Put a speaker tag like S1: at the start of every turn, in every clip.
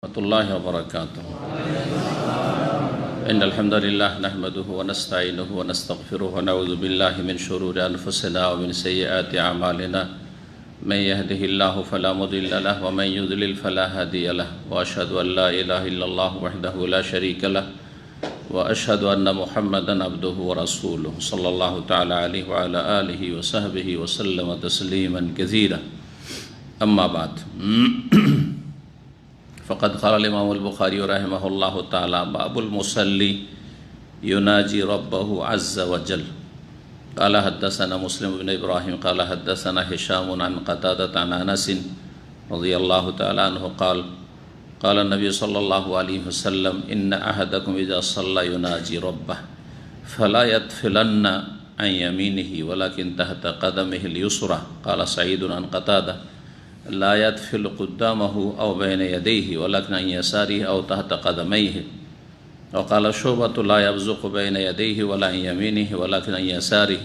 S1: الله وبركاته. إن الحمد لله نحمده ونستعينه ونستغفره ونعوذ بالله من شرور أنفسنا ومن سيئات أعمالنا من يهده الله فلا مضل له ومن يضلل فلا هادي له وأشهد أن لا إله إلا الله وحده لا شريك له وأشهد أن محمدا عبده ورسوله صلى الله تعالى عليه وعلى آله وصحبه وسلم تسليما كثيرا. أما بعد، فقد قال الإمام البخاري رحمه الله تعالى: باب المصلي يناجي ربه عز وجل. قال حدثنا مسلم بن إبراهيم قال حدثنا هشام عن قتادة عن أنس رضي الله تعالى عنه قال: قال النبي صلى الله عليه وسلم: إن أحدكم إذا صلى يناجي ربه فلا يدفلن عن يمينه ولكن تحت قدمه اليسرى. قال سعيد عن قتادة: لا يدفل قدامه أو بين يديه ولكن عن يساره أو تحت قدميه. وقال شعبة: لا يبزق بين يديه ولا عن يمينه ولكن عن يساره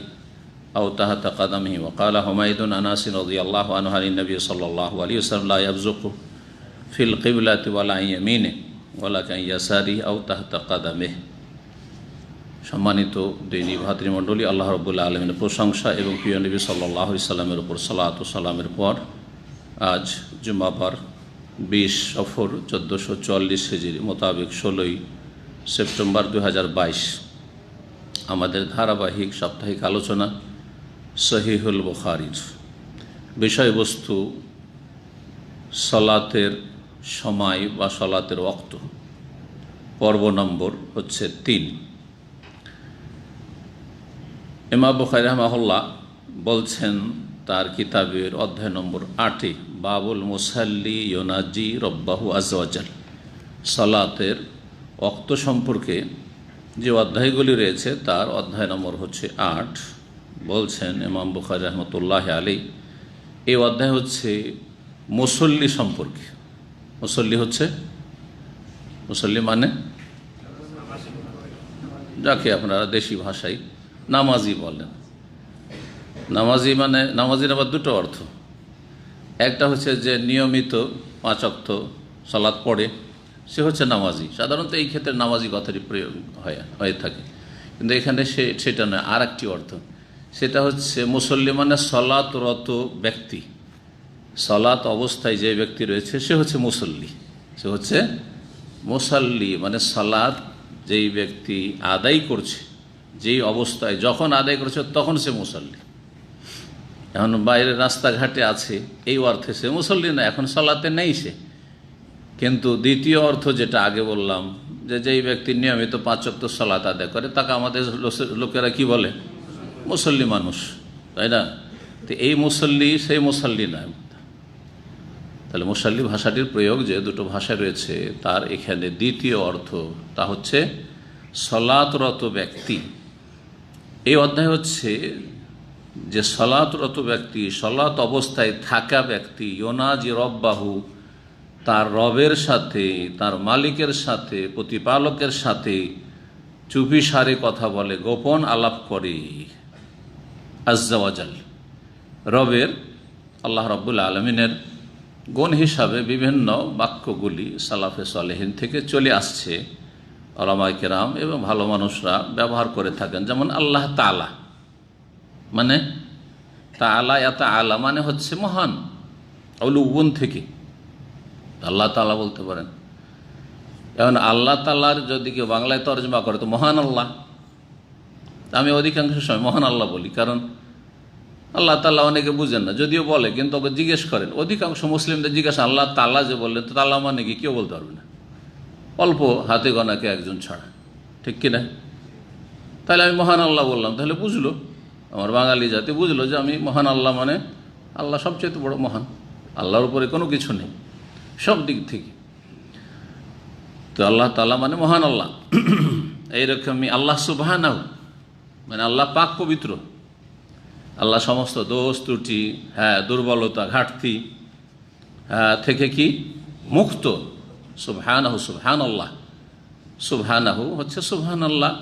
S1: أو تحت قدمه. وقال حميد عن أنس رضي الله عنه عن النبي صلى الله عليه وسلم: لا يبزق في القبلة ولا عن يمينه ولكن عن يساره أو تحت قدمه। সম্মানিত দিনী ভাতৃমণ্ডলী, আল্লাহ রাব্বুল আলামিনের প্রশংসা এবং প্রিয় নবী সাল্লাল্লাহু আলাইহি সাল্লামের উপর সালাত ও সালামের পর আজ জুমাবার 20 সফর 1444 হিজরি মোতাবেক 16 সেপ্টেম্বর 2022 আমাদের ধারাবাহিক সাপ্তাহিক আলোচনা সহিহুল বুখারীর বিষয়বস্তু সালাতের সময় বা সালাতের ওয়াক্ত। পর্ব নম্বর হচ্ছে 3। ইমাম বুখারী রাহিমাহুল্লাহ বলছেন তার কিতাবের অধ্যায় নম্বর 8 বাবুল মুসাল্লি ইউনাজি রব্বাহু আযজা ওয়া জাল। সালাতের ওয়াক্ত সম্পর্কে যে অধ্যায়গুলি রয়েছে তার অধ্যায় নম্বর হচ্ছে 8। বলছেন ইমাম বুখারী রাহমাতুল্লাহি আলাইহি, এই অধ্যায় হচ্ছে মুসল্লি সম্পর্কে। মুসল্লি হচ্ছে, মুসল্লি মানে যাকে আপনারা দেশি ভাষায় নামাজি বলেন। নামাজি মানে, নামাজির আবার দুটো অর্থ। একটা হচ্ছে যে নিয়মিত 5 ওয়াক্ত সালাত পড়ে, সে হচ্ছে নামাজি। সাধারণত এই ক্ষেত্রে নামাজি কথাটি প্রয়োগ হয়ে থাকে, কিন্তু এখানে সেটা নয়। আর একটি অর্থ, সেটা হচ্ছে মুসল্লি মানে সালাতরত ব্যক্তি। সালাত অবস্থায় যে ব্যক্তি রয়েছে সে হচ্ছে মুসল্লি। সে হচ্ছে মুসাল্লি মানে সালাত যেই ব্যক্তি আদায় করছে, যেই অবস্থায় যখন আদায় করছে তখন সে মুসল্লি। এখন বাইরে রাস্তাঘাটে আছে এই অর্থে সে মুসল্লি না, এখন সালাতে নেই সে। কিন্তু দ্বিতীয় অর্থ যেটা আগে বললাম, যে যেই ব্যক্তি নিয়মিত 5 ওয়াক্ত সালাত আদায় করে তাকে আমাদের লোকেরা কি বলে? মুসল্লি মানুষ, তাই না? তো এই মুসল্লি সেই মুসল্লি নয়। তাহলে মুসল্লি ভাষাটির প্রয়োগ যে দুটো ভাষা রয়েছে তার এখানে দ্বিতীয় অর্থ তা হচ্ছে সালাতরত ব্যক্তি। এই অধ্যায় হচ্ছে যে সালাতরত ব্যক্তি, সালাত অবস্থায় থাকা ব্যক্তি, ইউনাজি রব্বাহু, তার রবের সাথে, তার মালিকের সাথে, প্রতিপালকের সাথে চুপিসারে কথা বলে, গোপন আলাপ করে। আযজা ওয়া জাল, রবের, আল্লাহ রাব্বুল আলামিনের গুণ হিসাবে বিভিন্ন বাক্যগুলি সালাফে সালেহিন থেকে চলে আসছে। উলামায়ে কেরাম এবং ভালো মানুষরা ব্যবহার করে থাকেন। যেমন আল্লাহ তাআলা মানে তাআলা, ইয়া তাআলা মানে হচ্ছে মহান, উলুউন থেকে আল্লাহ তাআলা বলতে পারেন। এখন আল্লাহ তাআলার যদি কেউ বাংলায় তর্জমা করে তো মহান আল্লাহ। আমি অধিকাংশ সময় মহান আল্লাহ বলি, কারণ আল্লাহ তাআলা অনেকে বুঝেন না, যদিও বলে কিন্তু ওকে জিজ্ঞেস করেন। অধিকাংশ মুসলিমদের জিজ্ঞাসা আল্লাহ তাআলা যে বললেন তো তাআলা মানে কি, কেউ বলতে পারবে না, অল্প হাতে গোনাকে একজন ছাড়া, ঠিক কিনা? তাহলে আমি মহান আল্লাহ বললাম, তাহলে বুঝলো আমার বাঙালি জাতি, বুঝলো যে আমি মহান আল্লাহ মানে আল্লাহ সবচেয়ে বড় মহান, আল্লাহর উপরে কোনো কিছু নেই সব দিক থেকে। তো আল্লাহ তাআলা মানে মহান আল্লাহ। এইরকমই আল্লাহ সুবহানাহু মানে আল্লাহ পাক পবিত্র, আল্লাহ সমস্ত দোষ ত্রুটি, দুর্বলতা, ঘাটতি থেকে কি মুক্ত। সুবহানাহু, সুবহানাল্লাহ। সুবহানাহু হচ্ছে সুবহানাল্লাহ,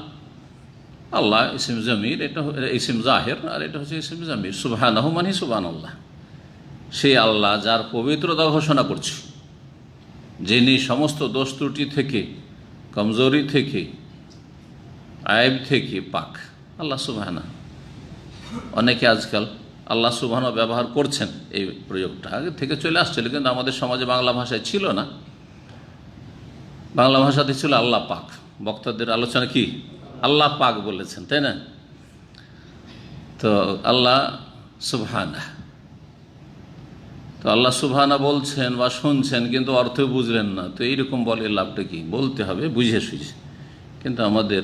S1: আল্লাহ ইসিম জমির, এটা ইসিম জাহির, আর এটা হচ্ছে ইসিম জমির। সুবহানাহু মানে সুবহানাল্লাহ, সেই আল্লাহ যার পবিত্রতা ঘোষণা করছে। যিনি সমস্ত দোষ ত্রুটি থেকে, কমজোরি থেকে, আয়েব থেকে পাক, আল্লাহ সুবহানাহু। অনেকে আজকাল আল্লাহ সুবহানাহু ব্যবহার করছেন, এই প্রয়োগটা আগে থেকে চলে আসছিল, কিন্তু আমাদের সমাজে বাংলা ভাষায় ছিল না। বাংলা ভাষাতে ছিল আল্লাহ পাক। বক্তাদের আলোচনা কি আল্লাহ পাক বলেছেন, তাই না? তো আল্লাহ সুবহানাহু, তো আল্লাহ সুবহানাহু বলছেন বা শুনছেন, কিন্তু অর্থ বুঝলেন না। তো এইরকম বলে লাভটা কি? বলতে হবে বুঝে সুঝে। কিন্তু আমাদের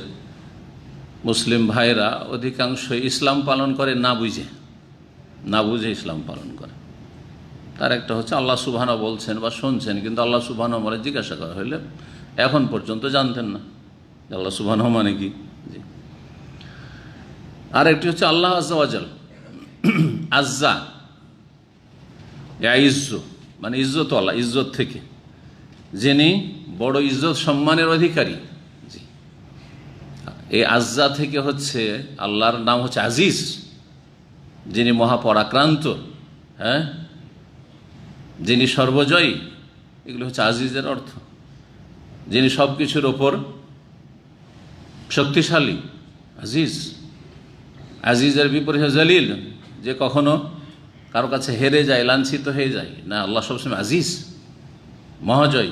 S1: মুসলিম ভাইরা অধিকাংশ ইসলাম পালন করে না বুঝে, না বুঝে ইসলাম পালন করে। তার একটা হচ্ছে আল্লাহ সুবহানাহু বলছেন বা শুনছেন, কিন্তু আল্লাহ সুবহানাহু মানে জিজ্ঞাসা করা হইলে এখন পর্যন্ত জানতেন না যে আল্লাহ সুবহানাহু মানে কি। জি। আর একটি হচ্ছে আল্লাহ আজ্জা ওয়াজাল, আজ্জা ইজ্জু মানে ইজ্জত, আল্লাহ ইজ্জত থেকে, যিনি বড় ইজ্জত সম্মানের অধিকারী। জি। এই আজ্জা থেকে হচ্ছে আল্লাহর নাম হচ্ছে আজিজ, যিনি মহাপরাক্রান্ত, হ্যাঁ, যিনি সর্বজয়ী, এগুলো হচ্ছে আজিজের অর্থ। যিনি সব কিছুর ওপর শক্তিশালী, আজিজ। আজিজের বিপরীত জলিল, যে কখনো কারো কাছে হেরে যায়, লাঞ্ছিত হয়ে যায় না। আল্লাহ সবসময় আজিজ, মহাজয়,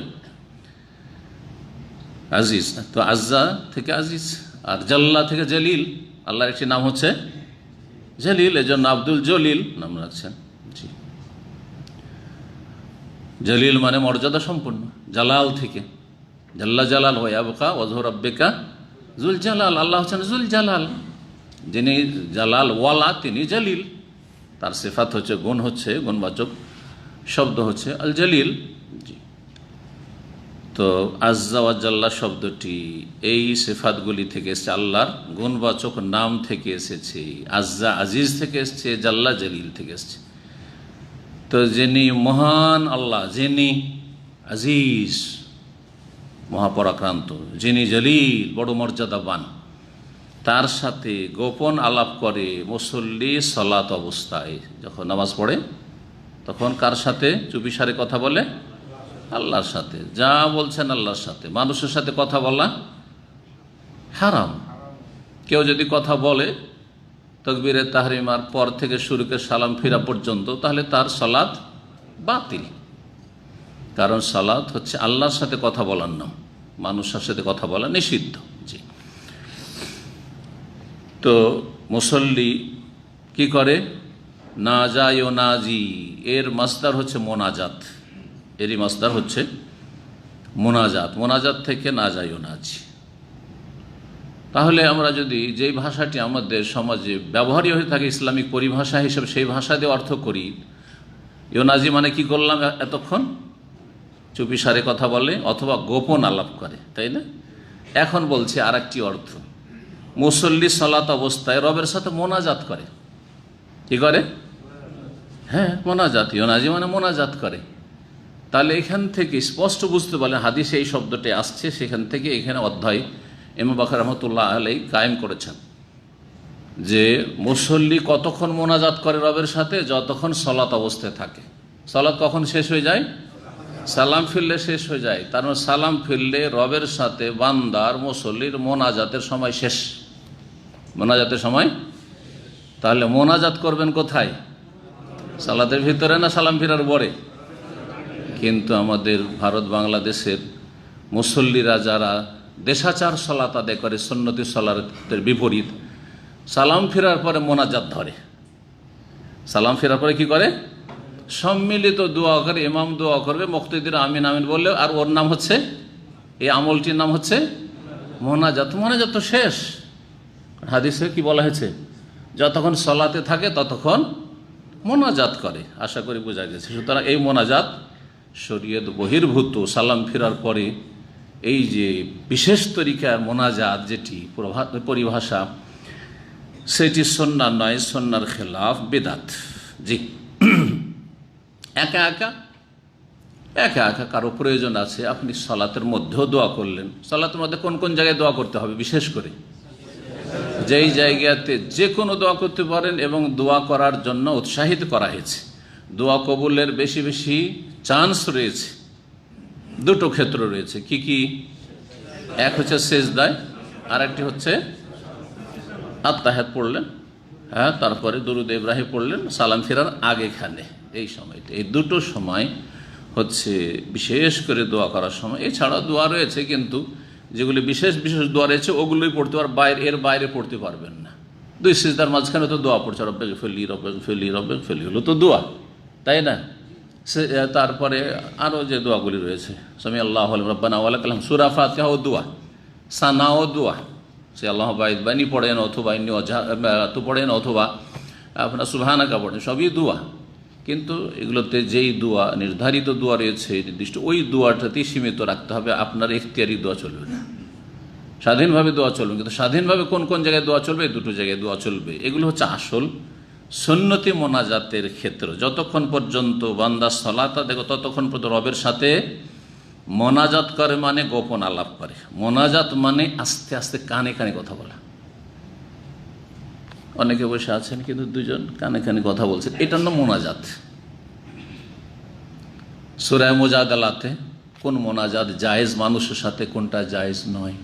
S1: আজিজ। তো আজ্জা থেকে আজিজ, আর জাল্লা থেকে জলিল। আল্লাহর একটি নাম হচ্ছে জলিল, এজন্য আব্দুল জলিল নাম রাখছেন। জি। জলিল মানে মর্যাদা সম্পন্ন। জালাল থেকে, জাল্লা জালাল ওয়াবকা ওয়াজহু রাব্বিকা জুল জালাল। আল্লাহ হচ্ছেন জুল জালাল, যিনি জালাল ওয়ালা, তিনি জলিল। তার সিফাত হচ্ছে, গুণ হচ্ছে, গুণবাচক শব্দ হচ্ছে আল জলিল। জি। তো আজ্জা ওয়া জাল্লা শব্দটি এই সিফাতগুলি থেকে এসেছে, আল্লাহর গুণবাচক নাম থেকে এসেছে। আজ্জা আজিজ থেকে এসেছে, জাল্লা জলিল থেকে এসেছে। তো যিনি মহান আল্লাহ, যিনি আজিজ মহাপরাক্রান্ত, যিনি জলিল বড় মর্যাদাবান, তার সাথে গোপন আলাপ করে মুসল্লি সালাত অবস্থায়। যখন নামাজ পড়ে তখন কার সাথে চুপিসারে কথা বলে? আল্লাহর সাথে। যা বলছেন আল্লাহর সাথে। মানুষের সাথে কথা বলা হারাম। কেউ যদি কথা বলে তাকবীরে তাহরিমার পর থেকে শুরু করে সালাম ফিরা পর্যন্ত, তাহলে তার সালাত বাতিল। কারণ সালাত হচ্ছে আল্লাহর সাথে কথা বলার নাম, মানুষের সাথে কথা বলা নিষিদ্ধ। জি। তো মুসল্লি কি করে? না যায় ও নাজি, এর মাসদার হচ্ছে মোনাজাত, এরই মাসদার হচ্ছে মোনাজাত। মোনাজাত থেকে না যায় ও নাজি। তাহলে আমরা যদি যেই ভাষাটি আমাদের সমাজে ব্যবহারই হয়ে থাকে ইসলামিক পরিভাষা হিসেবে, সেই ভাষা দিয়ে অর্থ করি, ইউনাজি মানে কি করলাম এতক্ষণ? চুপিসারে কথা বলে অথবা গোপন আলাপ করে, তাই না? এখন বলছে আর একটি অর্থ, মুসল্লি সালাত অবস্থায় রবের সাথে মোনাজাত করে। কি করে? হ্যাঁ, মোনাজাত। ইউনাজি মানে মোনাজাত করে। তাহলে এখান থেকে স্পষ্ট বুঝতে পারলেন, হাদিসে এই শব্দটি আসছে, সেখান থেকে এখানে অধ্যায় ইমাম বাকর রহমতুল্লাহ আলাইহি কায়েম করেছেন যে মুসল্লি কতক্ষণ মোনাজাত করে রবের সাথে? যতক্ষণ সালাত অবস্থায় থাকে। সালাত কখন শেষ হয়ে যায়? সালাম ফিরলে শেষ হয়ে যায়। তার মানে সালাম ফিরলে রবের সাথে বান্দার, মুসল্লির মোনাজাতের সময় শেষ। মোনাজাতের সময়। তাহলে মোনাজাত করবেন কোথায়? সালাতের ভিতরে না সালাম ফিরার পরে? কিন্তু আমাদের ভারত বাংলাদেশের মুসল্লিরা যারা দেশাচার সালাত আদায় করে, সুন্নতি সালাতের বিপরীত, সালাম ফেরার পরে মোনাজাত ধরে। সালাম ফেরার পরে কি করে? সম্মিলিত দোয়া করে, ইমাম দোয়া করবে, মুক্তাদিরা আমিন আমিন বললে, আর ওর নাম হচ্ছে, এই আমলটির নাম হচ্ছে মোনাজাত। মোনাজাত তো শেষ। হাদিসে কি বলা হয়েছে? যতক্ষণ সালাতে থাকে ততক্ষণ মোনাজাত করে। আশা করি বোঝা গেছে। সুতরাং এই মোনাজাত শরীয়ত বহির্ভূত। সালাম ফেরার পরে এই যে বিশেষ তরিকার মোনাজাত, যেটি পরিভাষা, সেটি সুন্নাহ নয়, সুন্নাহর খেলাফ, বিদআত। জি। একা একা কারো প্রয়োজন আছে, আপনি সালাতের মধ্যেও দোয়া করলেন। সালাতের মধ্যে কোন কোন জায়গায় দোয়া করতে হবে? বিশেষ করে যেই জায়গাতে যে কোনো দোয়া করতে পারেন, এবং দোয়া করার জন্য উৎসাহিত করা হয়েছে। দোয়া কবুলের বেশি বেশি চান্স রয়েছে দুটো ক্ষেত্র রয়েছে। কি কি? এক হচ্ছে সেজদায়, আর একটি হচ্ছে আত্তাহিয়াত পড়লেন, হ্যাঁ, তারপরে দুরুদ ইব্রাহিম পড়লেন সালাম ফেরার আগেখানে। এই সময়টা, এই দুটো সময় হচ্ছে বিশেষ করে দোয়া করার সময়। এছাড়া দোয়া রয়েছে, কিন্তু যেগুলি বিশেষ বিশেষ দোয়া রয়েছে ওগুলোই পড়তে পার, এর বাইরে পড়তে পারবেন না। দুই সিজদার মাঝখানে তো দোয়া পড়ছে, রব্বেক ফেলি রব্বেক ফেলি রব্বেক ফেলি, হলো তো দোয়া, তাই না? তারপরে আরও যে দোয়াগুলি রয়েছে, সামি আল্লাহু রাব্বানা ওয়া লাকাল হামদ, সূরা ফাতিহা ও দোয়া, সানাও দোয়া, সে আল্লাহ বাইদ বানি পড়েন অথবা ইন্নি তো পড়েন অথবা আপনার সুবহানাকা পড়েন, সবই দোয়া। কিন্তু এগুলোতে যেই দোয়া নির্ধারিত দোয়া রয়েছে নির্দিষ্ট, ওই দোয়াটাতেই সীমিত রাখতে হবে, আপনার এখতিয়ারি দোয়া চলবে না। স্বাধীনভাবে দোয়া চলবে, কিন্তু স্বাধীনভাবে কোন কোন জায়গায় দোয়া চলবে, দুটো জায়গায় দোয়া চলবে। এগুলো হচ্ছে আসল সুন্নতি মোনাজাতের ক্ষেত্র। যতক্ষণ পর্যন্ত বান্দা সলাতা দেখো ততক্ষণ পর্যন্ত রবের সাথে মোনাজাত করে, মানে গোপন আলাপ করে। মোনাজাত মানে আস্তে আস্তে কানে কানে কথা বলা। অনেকে বসে আছেন কিন্তু দুজন কানে কানে কথা বলছেন, এটার নাম মোনাজাত। সূরা মুজাদালাতে কোন মোনাজাত জায়েজ মানুষের সাথে, কোনটা জায়েজ নয়।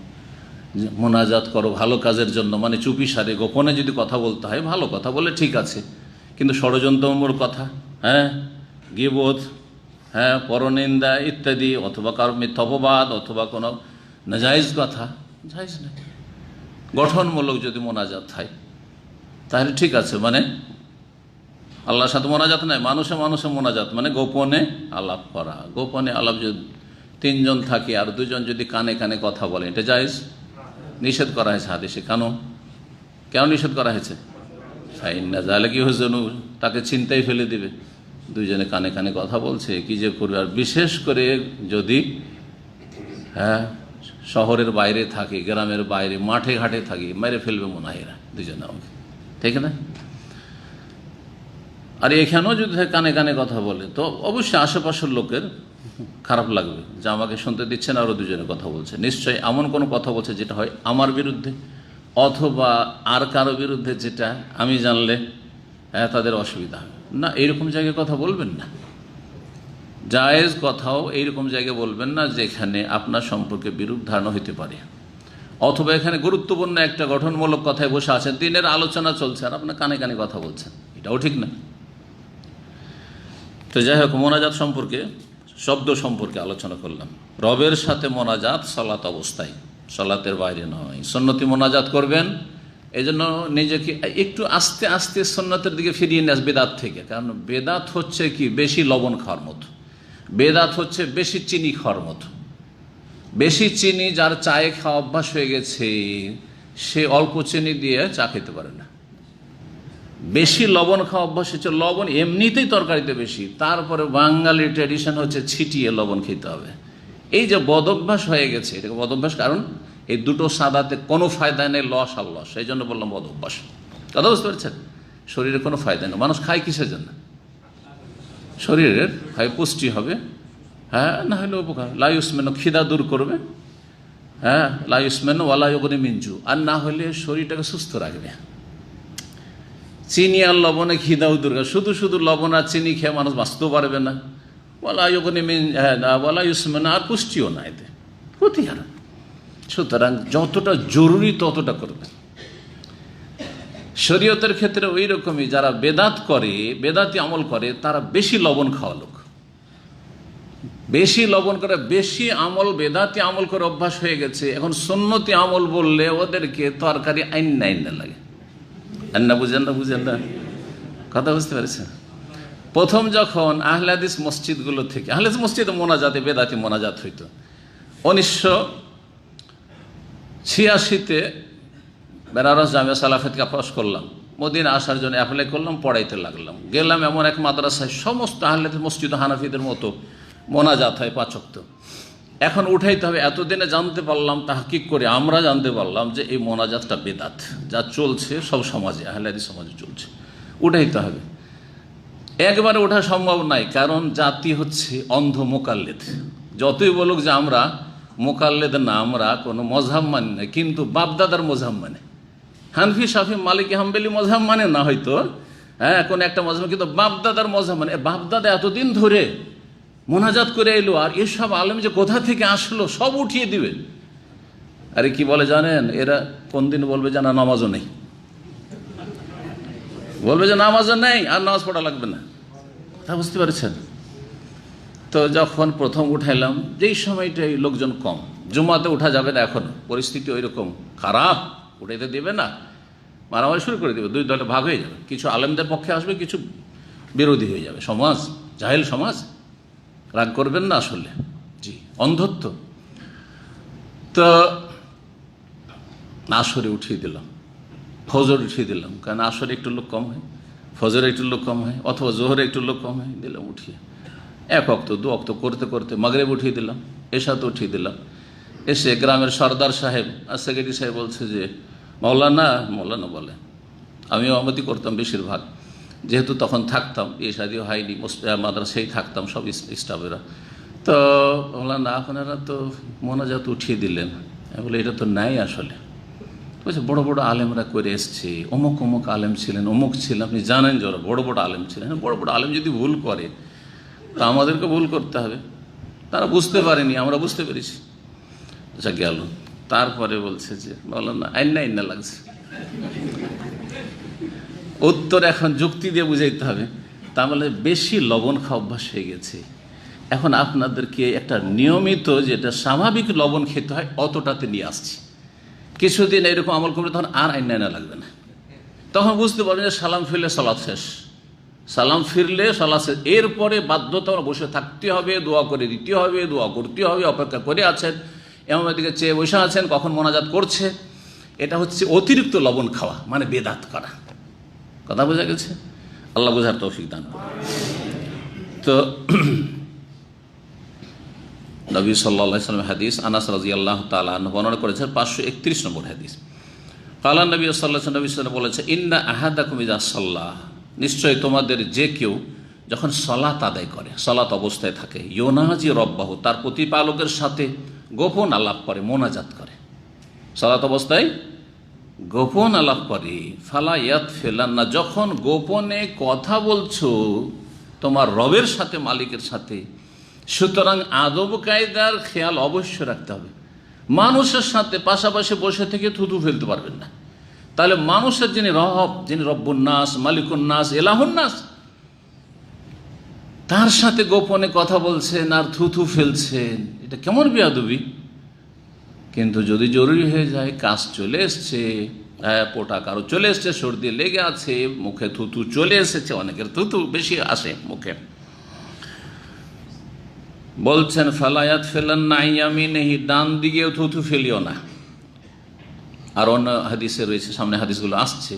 S1: মোনাজাত করো ভালো কাজের জন্য, মানে চুপি সারে গোপনে যদি কথা বলতে হয়, ভালো কথা বলে ঠিক আছে, কিন্তু ষড়যন্ত্রমূলক কথা, হ্যাঁ, গীবত, হ্যাঁ, পরনিন্দা ইত্যাদি, অথবা কারো মিথ্যা অপবাদ, অথবা কোনো নাজায়েজ কথা, জায়েজ নয়। গঠনমূলক যদি মোনাজাত হয় তাহলে ঠিক আছে, মানে আল্লাহর সাথে মোনাজাত নয়, মানুষে মানুষে মোনাজাত, মানে গোপনে আলাপ করা। গোপনে আলাপ যদি তিনজন থাকে আর দুজন যদি কানে কানে কথা বলে, এটা জায়েজ? নিষেধ করা হয়েছে হাদিসে। কেন নিষেধ করা হয়েছে? ফাইন্না যালিকা হুজনু, তাকে চিন্তায় ফেলে দিবে, দুইজনে কানে কানে কথা বলছে, কি যে করবে। আর বিশেষ করে যদি হ্যাঁ শহরের বাইরে থাকে, গ্রামের বাইরে, মাঠে ঘাটে থাকি, মেরে ফেলবে মনে হয় এরা দুজনে আমাকে, ঠিক না? আর এখানেও যদি কানে কানে কথা বলে তো অবশ্যই আশেপাশের লোকের খারাপ লাগবে যে আমাকে শুনতে দিচ্ছে না, আরও দুজনে কথা বলছে। নিশ্চয়ই এমন কোনো কথা বলছে যেটা হয় আমার বিরুদ্ধে অথবা আর কারো বিরুদ্ধে, যেটা আমি জানলে হ্যাঁ তাদের অসুবিধা হবে না। এইরকম জায়গায় কথা বলবেন না। জায়েজ কথাও এইরকম জায়গায় বলবেন না যেখানে আপনার সম্পর্কে বিরূপ ধারণা হইতে পারে, অথবা এখানে গুরুত্বপূর্ণ একটা গঠনমূলক কথায় বসে আছেন, দিনের আলোচনা চলছে আর আপনার কানে কানে কথা বলছেন, এটাও ঠিক না। তো যাই হোক, মোনাজাত সম্পর্কে, শব্দ সম্পর্কে আলোচনা করলাম। রবের সাথে মোনাজাত সালাত অবস্থায়, সালাতের বাইরে নয়। সুন্নতি মোনাজাত করবেন, এই জন্য নিজেকে একটু আস্তে আস্তে সুন্নতের দিকে ফিরিয়ে নিয়ে আসবে বেদাত থেকে। কারণ বেদাত হচ্ছে কি, বেশি লবণ খাওয়ার মতো। বেদাত হচ্ছে বেশি চিনি খাওয়ার মতো। বেশি চিনি যার চায়ে খাওয়া অভ্যাস হয়ে গেছে, সে অল্প চিনি দিয়ে চা খেতে পারে না। বেশি লবণ খাওয়া অভ্যাস হচ্ছে, লবণ এমনিতেই তরকারিতে বেশি, তারপরে বাঙালি ট্র্যাডিশন হচ্ছে ছিটিয়ে লবণ খেতে হবে। এই যে বদভ্যাস হয়ে গেছে, এটাকে বদভ্যাস। কারণ এই দুটো সাদাতে কোনো ফায়দা নেই, লস আর লস। এই জন্য বললাম বদভ্যাস। কথা বুঝতে পারছেন? শরীরে কোনো ফায়দা নেই। মানুষ খায় কিসের জন্য? শরীরের হয় পুষ্টি হবে, হ্যাঁ, না হলে উপকার। লাইউসমেন, খিদা দূর করবে, হ্যাঁ, লাইউসমেন ওয়ালাইগনি মিঞ্জু, আর না হলে শরীরটাকে সুস্থ রাখবে। চিনি আর লবণে খিদাও দূর। শুধু শুধু লবণ আর চিনি খেয়ে মানুষ বাঁচতেও পারবে না। ওয়ালাইগনি ওয়ালাইউসমেন, আর পুষ্টিও না, এতে ক্ষতি আর। সুতরাং যতটা জরুরি ততটা করবে। শরীয়তের ক্ষেত্রে ওই রকমই, যারা বেদাত করে, বেদাতি আমল করে, তারা বেশি লবণ খাওয়া লোক, বেশি লবণ করে, বেশি আমল, বেদাতি আমল করে অভ্যাস হয়ে গেছে। এখন সুন্নতি আমল বললে ওদেরকে তরকারি আইন্না আইন্না লাগে। আন্না বুঝেন না, বুঝেন না, কথা বুঝতে পেরেছেন? প্রথম যখন আহলে হাদিস মসজিদগুলো থেকে, আহলে হাদিস মসজিদে মোনাজাতে বেদাতি মোনাজাত হইতো। 1986-তে বেনারস জামিয়া সালাফিয়াতকে পাস করলাম, মদিনা আসার জন্য অ্যাপ্লাই করলাম, পড়াইতে লাগলাম। গেলাম এমন এক মাদ্রাসায়, সমস্ত আহলে হাদিস মসজিদ হানাফিদের মতো মোনাজাত হয় 5 ওয়াক্ত। এখন উঠাইতে হবে। এতদিনে জানতে পারলাম, তাহকিক করে আমরা জানতে পারলাম যে এই মোনাজাতটা বেদাত, যা চলছে সব সমাজে, আহলে হাদিস সমাজে চলছে। উঠাইতে হবে। একবারে ওঠা সম্ভব নাই, কারণ জাতি হচ্ছে অন্ধ মোকাল্লেদ। যতই বলুক যে আমরা মোকাল্লেদ না, আমরা কোনো মজহাব মানি না, কিন্তু বাপদাদার মজহাব মানে। হানফি, শাফি, মালিকি, হাম্বলি মজহাব মানে না হয়তো, হ্যাঁ, কোনো একটা মজহাব, কিন্তু বাপদাদার মজহাব মানে। বাপদাদা এতদিন ধরে মোনাজাত করে এলো, আর এসব আলেম যে কোথা থেকে আসলো সব উঠিয়ে দিবে। আরে কি বলে জানেন, এরা কোন দিন বলবে যে না নামাজও নেই, বলবে যে নামাজও নেই আর নামাজ পড়া লাগবে না। তা বুঝতে পারছেন? তো যখন প্রথম উঠাইলাম, যেই সময়টাই লোকজন কম, জুমাতে উঠা যাবে না, এখন পরিস্থিতি ওই রকম খারাপ, উঠাইতে দেবে না, মারামারি শুরু করে দেবে, দুই দলে ভাগ হয়ে যাবে, কিছু আলেমদের পক্ষে আসবে, কিছু বিরোধী হয়ে যাবে, সমাজ জাহেল সমাজ। রাগ করবেন না আসলে, জি অন্ধত্ব। তো আসরে উঠিয়ে দিলাম, ফজর উঠিয়ে দিলাম, কারণ আসরে একটু লোক কম হয়, ফজরে একটু লোক কম হয়, অথবা জোহরে একটু লোক কম হয়, দিলাম উঠিয়ে। এক অক্ত দু অক্ত করতে করতে মাগরিব উঠিয়ে দিলাম, এশাতে উঠিয়ে দিলাম। এসে গ্রামের সর্দার সাহেব আর সেক্রেটারি সাহেব বলছে যে মৌলানা বলে, আমিও আমতি করতাম বেশিরভাগ, যেহেতু তখন থাকতাম, এ শাদিও হয়নি, মাদ্রাসায় থাকতাম সব স্টাফেরা। তো মৌলানা আপনারা তো মোনাজাত উঠিয়ে দিলেন, বলে এটা তো নাই আসলে। বলছে বড় বড় আলেমরা করে এসছে, অমুক অমুক আলেম ছিলেন, অমুক ছিলেন, আপনি জানেন যে ওরা বড় বড় আলেম ছিলেন। বড় বড় আলেম যদি ভুল করে তা আমাদেরকে ভুল করতে হবে, তারা বুঝতে পারেনি, আমরা বুঝতে পেরেছি। আচ্ছা গেল। তারপরে বলছে যে বললাম না আইনা লাগছে, উত্তর এখন যুক্তি দিয়ে বুঝাইতে হবে। তাহলে বেশি লবণ খাওয়া অভ্যাস হয়ে গেছে, এখন আপনাদেরকে একটা নিয়মিত যেটা স্বাভাবিক লবণ খেতে হয় অতটাতে নিয়ে আসছি। কিছুদিন এরকম আমল করলে তখন আর আইনা লাগবে না, তখন বুঝতে পারবেন যে সালাম ফিরলে সালাত শেষ, সালাম ফিরলে সালাত শেষ। এরপরে বাধ্যতা বসে থাকতে হবে, দোয়া করে দিতে হবে, দোয়া করতে হবে, অপেক্ষা করে আছেন, এমন দিকে চেয়ে বসে আছেন কখন মোনাজাত করছে। এটা হচ্ছে অতিরিক্ত লবণ খাওয়া, মানে বেদাত করা। কথা বোঝা গেছে? আল্লাহ বোঝার তৌফিক দান করে। তো নবী সাল্লাল্লাহু আলাইহি ওয়াসাল্লাম হাদিস, আনাস রাদিয়াল্লাহু তাআলা আনহু বর্ণনা করেছেন, 531 নম্বর হাদিস। কালা নবী সাল্লাল্লাহু আলাইহি ওয়াসাল্লাম বলেছে, ইন্না আহাদাকুম ইযা সাল্লাহ, নিশ্চয় তোমাদের যে কেউ যখন সালাত আদায় করে, সালাত অবস্থায় থাকে, ইউনাজি রব্বাহু, তার প্রতিপালকের সাথে গোপন আলাপ করে, মোনাজাত করে, সালাত অবস্থায় গোপন আলাপ করে, ফালা ইয়াতফিলান্না, যখন গোপনে কথা বলছো তোমার রবের সাথে, মালিকের সাথে, সুতরাং আদব কায়দার খেয়াল অবশ্যই রাখতে হবে। মানুষের সাথে পাশাপাশি বসে থেকে থুতু ফেলতে পারবেন না। তাহলে মানুষের যিনি রব, যিনি রব্বুন নাস, মালিকুন নাস, এলাহুন নাস, তার সাথে গোপনে কথা বলছেন আর থুতু ফেলছেন, এটা কেমন বেয়াদবি। কিন্তু যদি জরুরি হয়ে যায়, কাজ চলে এসছে, পোটা কারো চলে এসছে, সর্দি লেগে আছে, মুখে থুতু চলে এসেছে, অনেকের থুতু বেশি আসে মুখে, বলছেন ফালায়াত ফেলান নাই আমি নেই, ডান দিকেও থুতু ফেলিও না। আর অন্য হাদিসে রয়েছে, সামনে হাদিসগুলো আসছে,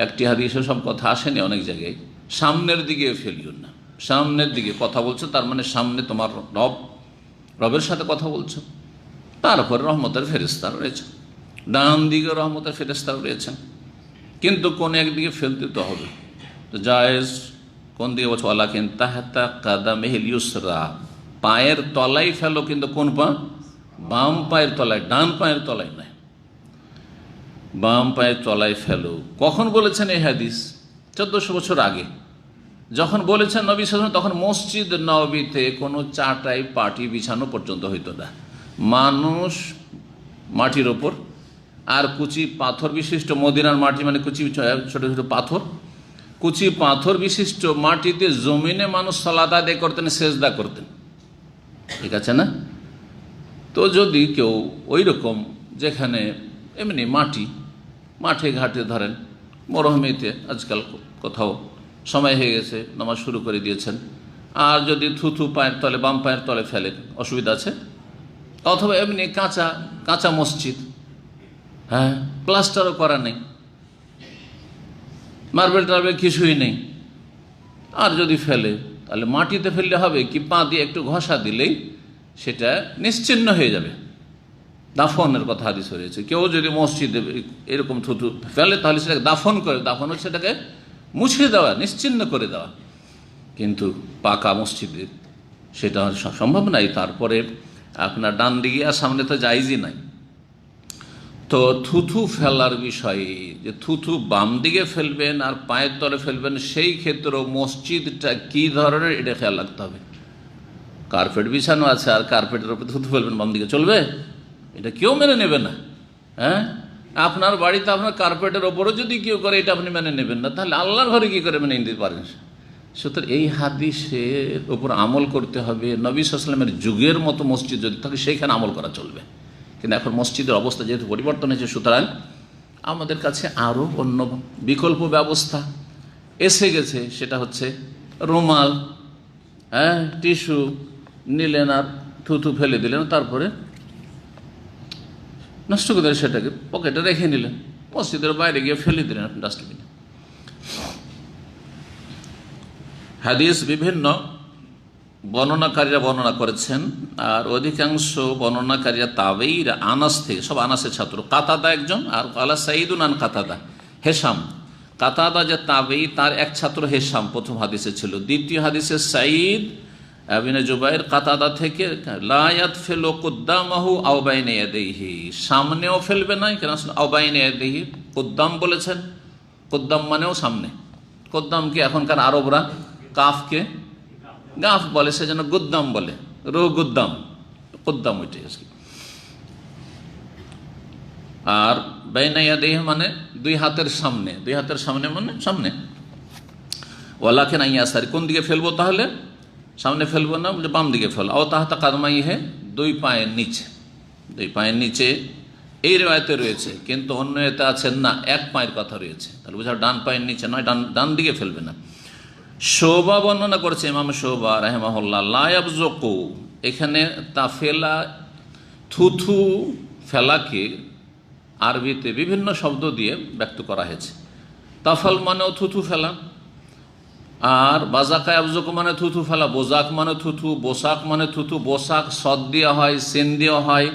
S1: একটি হাদিসে সব কথা আসেনি, অনেক জায়গায় সামনের দিকে ফেলিও না। সামনের দিকে কথা বলছো, তার মানে সামনে তোমার রবের সাথে কথা বলছো, তারপরে রহমতের ফেরেশতা রয়েছে, ডান দিকে রহমতের ফেরেশতা রয়েছেন, কিন্তু কোন একদিকে ফেলতে তো হবে। তো জায়েজ কোন দিকে বলছো, ওয়ালাকিন তাহতা কাদামিহিল ইউসরা, পায়ের তলায় ফেলো, কিন্তু কোন পা? বাম পায়ের তলায়, ডান পায়ের তলায় নয়, বাম পায়ের তলায় ফেলো। কখন বলেছেন এই হাদিস? 1400 বছর আগে যখন বলেছেন নবী সাল্লাল্লাহু আলাইহি ওয়াসাল্লাম, তখন মসজিদ নববীতে কোনো চাটাই পাটি বিছানো পর্যন্ত হইতো না। মানুষ মাটির ওপর আর কুচি পাথর বিশিষ্ট, মদিনার মাটি মানে কুচি ছোট ছোট পাথর, কুচি পাথর বিশিষ্ট মাটিতে জমিনে মানুষ সালাত আদায় করতেন, সেজদা করতেন, ঠিক আছে না? তো যদি কেউ ওই রকম যেখানে এমনি মাঠে ঘাটে, ধরেন মরুভূমিতে আজকাল কোথাও সময় হয়ে গেছে, নামাজ শুরু করে দিয়েছেন, আর যদি থুথু পায়ের তলে, বাম পায়ের তলে ফেলেন, অসুবিধা আছে? অথবা এমনি কাঁচা মসজিদ, হ্যাঁ, প্লাস্টারও করা নেই, মার্বেল টার্বেল কিছুই নেই, আর যদি ফেলে তাহলে মাটিতে ফেললে হবে কি, পা দিয়ে একটু ঘষা দিলেই সেটা নিশ্চিহ্ন হয়ে যাবে। দাফনের কথা হাদিস হয়েছে, কেউ যদি মসজিদে এরকম থুতু ফেলে তাহলে সেটাকে দাফন করে, দাফন হচ্ছে সেটাকে মুছে দেওয়া, নিশ্চিহ্ন করে দেওয়া। কিন্তু পাকা মসজিদে সেটা সম্ভব নাই। তারপরে আপনার ডান দিকে আর সামনে তো জায়েজই নাই। তো থুথু ফেলার বিষয়ে, যে থুথু বাম দিকে ফেলবেন আর পায়ের তলে ফেলবেন, সেই ক্ষেত্রেও মসজিদটা কী ধরনের এটা খেয়াল রাখতে হবে। কার্পেট বিছানো আছে আর কার্পেটের উপরে থুতু ফেলবেন বাম দিকে, চলবে? এটা কেউ মেনে নেবে না। হ্যাঁ, আপনার বাড়িতে আপনার কার্পেটের ওপরও যদি কেউ করে এটা আপনি মেনে নেবেন না, তাহলে আল্লাহর ঘরে কী করে মেনে নিতে পারেন? সুতরাং এই হাদিসের ওপর আমল করতে হবে। নবী সাল্লাল্লাহু আলাইহি ওয়াসাল্লামের যুগের মতো মসজিদ যদি থাকে সেইখানে আমল করা চলবে, কিন্তু এখন মসজিদের অবস্থা যেহেতু পরিবর্তন হয়েছে, সুতরাং আমাদের কাছে আরও অন্য বিকল্প ব্যবস্থা এসে গেছে। সেটা হচ্ছে রুমাল, হ্যাঁ, টিস্যু নিলেন আর থুতু ফেলে দিলেন, তারপরে নষ্ট করে সেটাকে পকেটে রেখে নিলেন, মসজিদের বাইরে গিয়ে ফেলে দিলেন আপনি ডাস্টবিনে। হাদিস বিভিন্ন বর্ণনাকারীরা বর্ণনা করেছেন, আর অধিকাংশ বর্ণনাকারীরা তাবেঈরা আনাস থেকে, সব আনাসের ছাত্র। কাতাদা একজন, আর আলা সাইদুন আন কাতাদা, হেশাম। কাতাদা যে তাবেঈ, তার এক ছাত্র হেশাম প্রথম হাদিসে ছিল। দ্বিতীয় হাদিসে সাঈদ ইবনে জুবাইর কাতাদা থেকে, লা ইয়াদফিলু কুদ্দামাহু আও বাইনা ইয়াদাইহি, সামনেও ফেলবে না, কেন আও বাইনা ইয়াদাইহি কুদ্দাম বলেছেন, কুদ্দাম মানেও সামনে। কুদ্দামকে এখনকার আরবরা কাফকে গাফ বলে, সেজন্য গুদ্দাম বলে, রো গুদ্দাম, কুদ্দাম ওইটাই আজকে। আর বাইনা ইয়াদাইহি মানে দুই হাতের সামনে, দুই হাতের সামনে মানে সামনে। ওয়ালাকিন আন ইয়াসারি, কোন দিকে ফেলবো তাহলে? সামনে ফেলবো না, বাম দিকে ফেলো। আও তাহতা কাদমাইহি, দুই পায়ের নিচে, দুই পায়ের নিচে এই রিওয়ায়াতে রয়েছে, কিন্তু অন্য এতে আছেন না, এক পায়ের কথা রয়েছে, তাহলে বুঝা ডান পায়ের নিচে নয়, ডান দিকে ফেলবে না। শোভা বর্ণনা করেছে ইমাম শোভা রাহিমাহুল্লাহ, লা ইয়াবযুকু, এখানে তাফেলা থুথু ফেলাকে আরবিতে বিভিন্ন শব্দ দিয়ে ব্যক্ত করা হয়েছে। তাফাল মানেও থুথু ফেলা, আর বাজাকা ইয়াবযুকু মানে থুথু ফেলা, বোজাক মানে থুথু, বোসাক মানে থুথু। বোসাক সদ দেওয়া হয়, সেন দেওয়া হয়,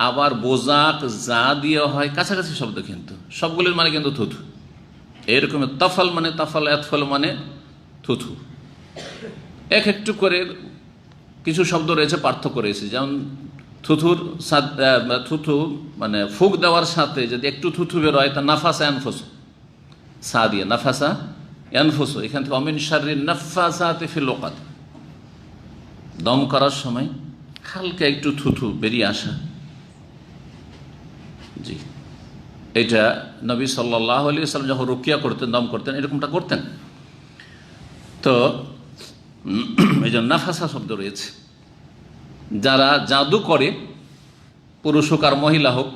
S1: আবার বোজাক যা দেওয়া হয়, কাছাকাছি শব্দ, কিন্তু সবগুলির মানে কিন্তু থুথু। এরকম তাফাল মানে তাফাল, এতফাল মানে থুথু। এক একটু করে কিছু শব্দ রয়েছে, পার্থক্য রয়েছে। যেমন থুথুর থুথু মানে ফুক দেওয়ার সাথে যদি একটু থুথু বেরোয়, তা নাফাসা আনফুসু, সা দিয়ে নাফাসা আনফুসু, এখান থেকে অমিন শাররিন নাফাসাতি ফিল উকাদ, দম করার সময় হালকা একটু থুথু বেরিয়ে আসা। জি, এটা নবী সাল্লাল্লাহু আলাইহি ওয়াসাল্লাম যখন রুকিয়া করতেন, দম করতেন, এরকমটা করতেন। তো এই জন্য নাফাসা শব্দ রয়েছে। যারা জাদু করে, পুরুষ হোক আর মহিলা হোক,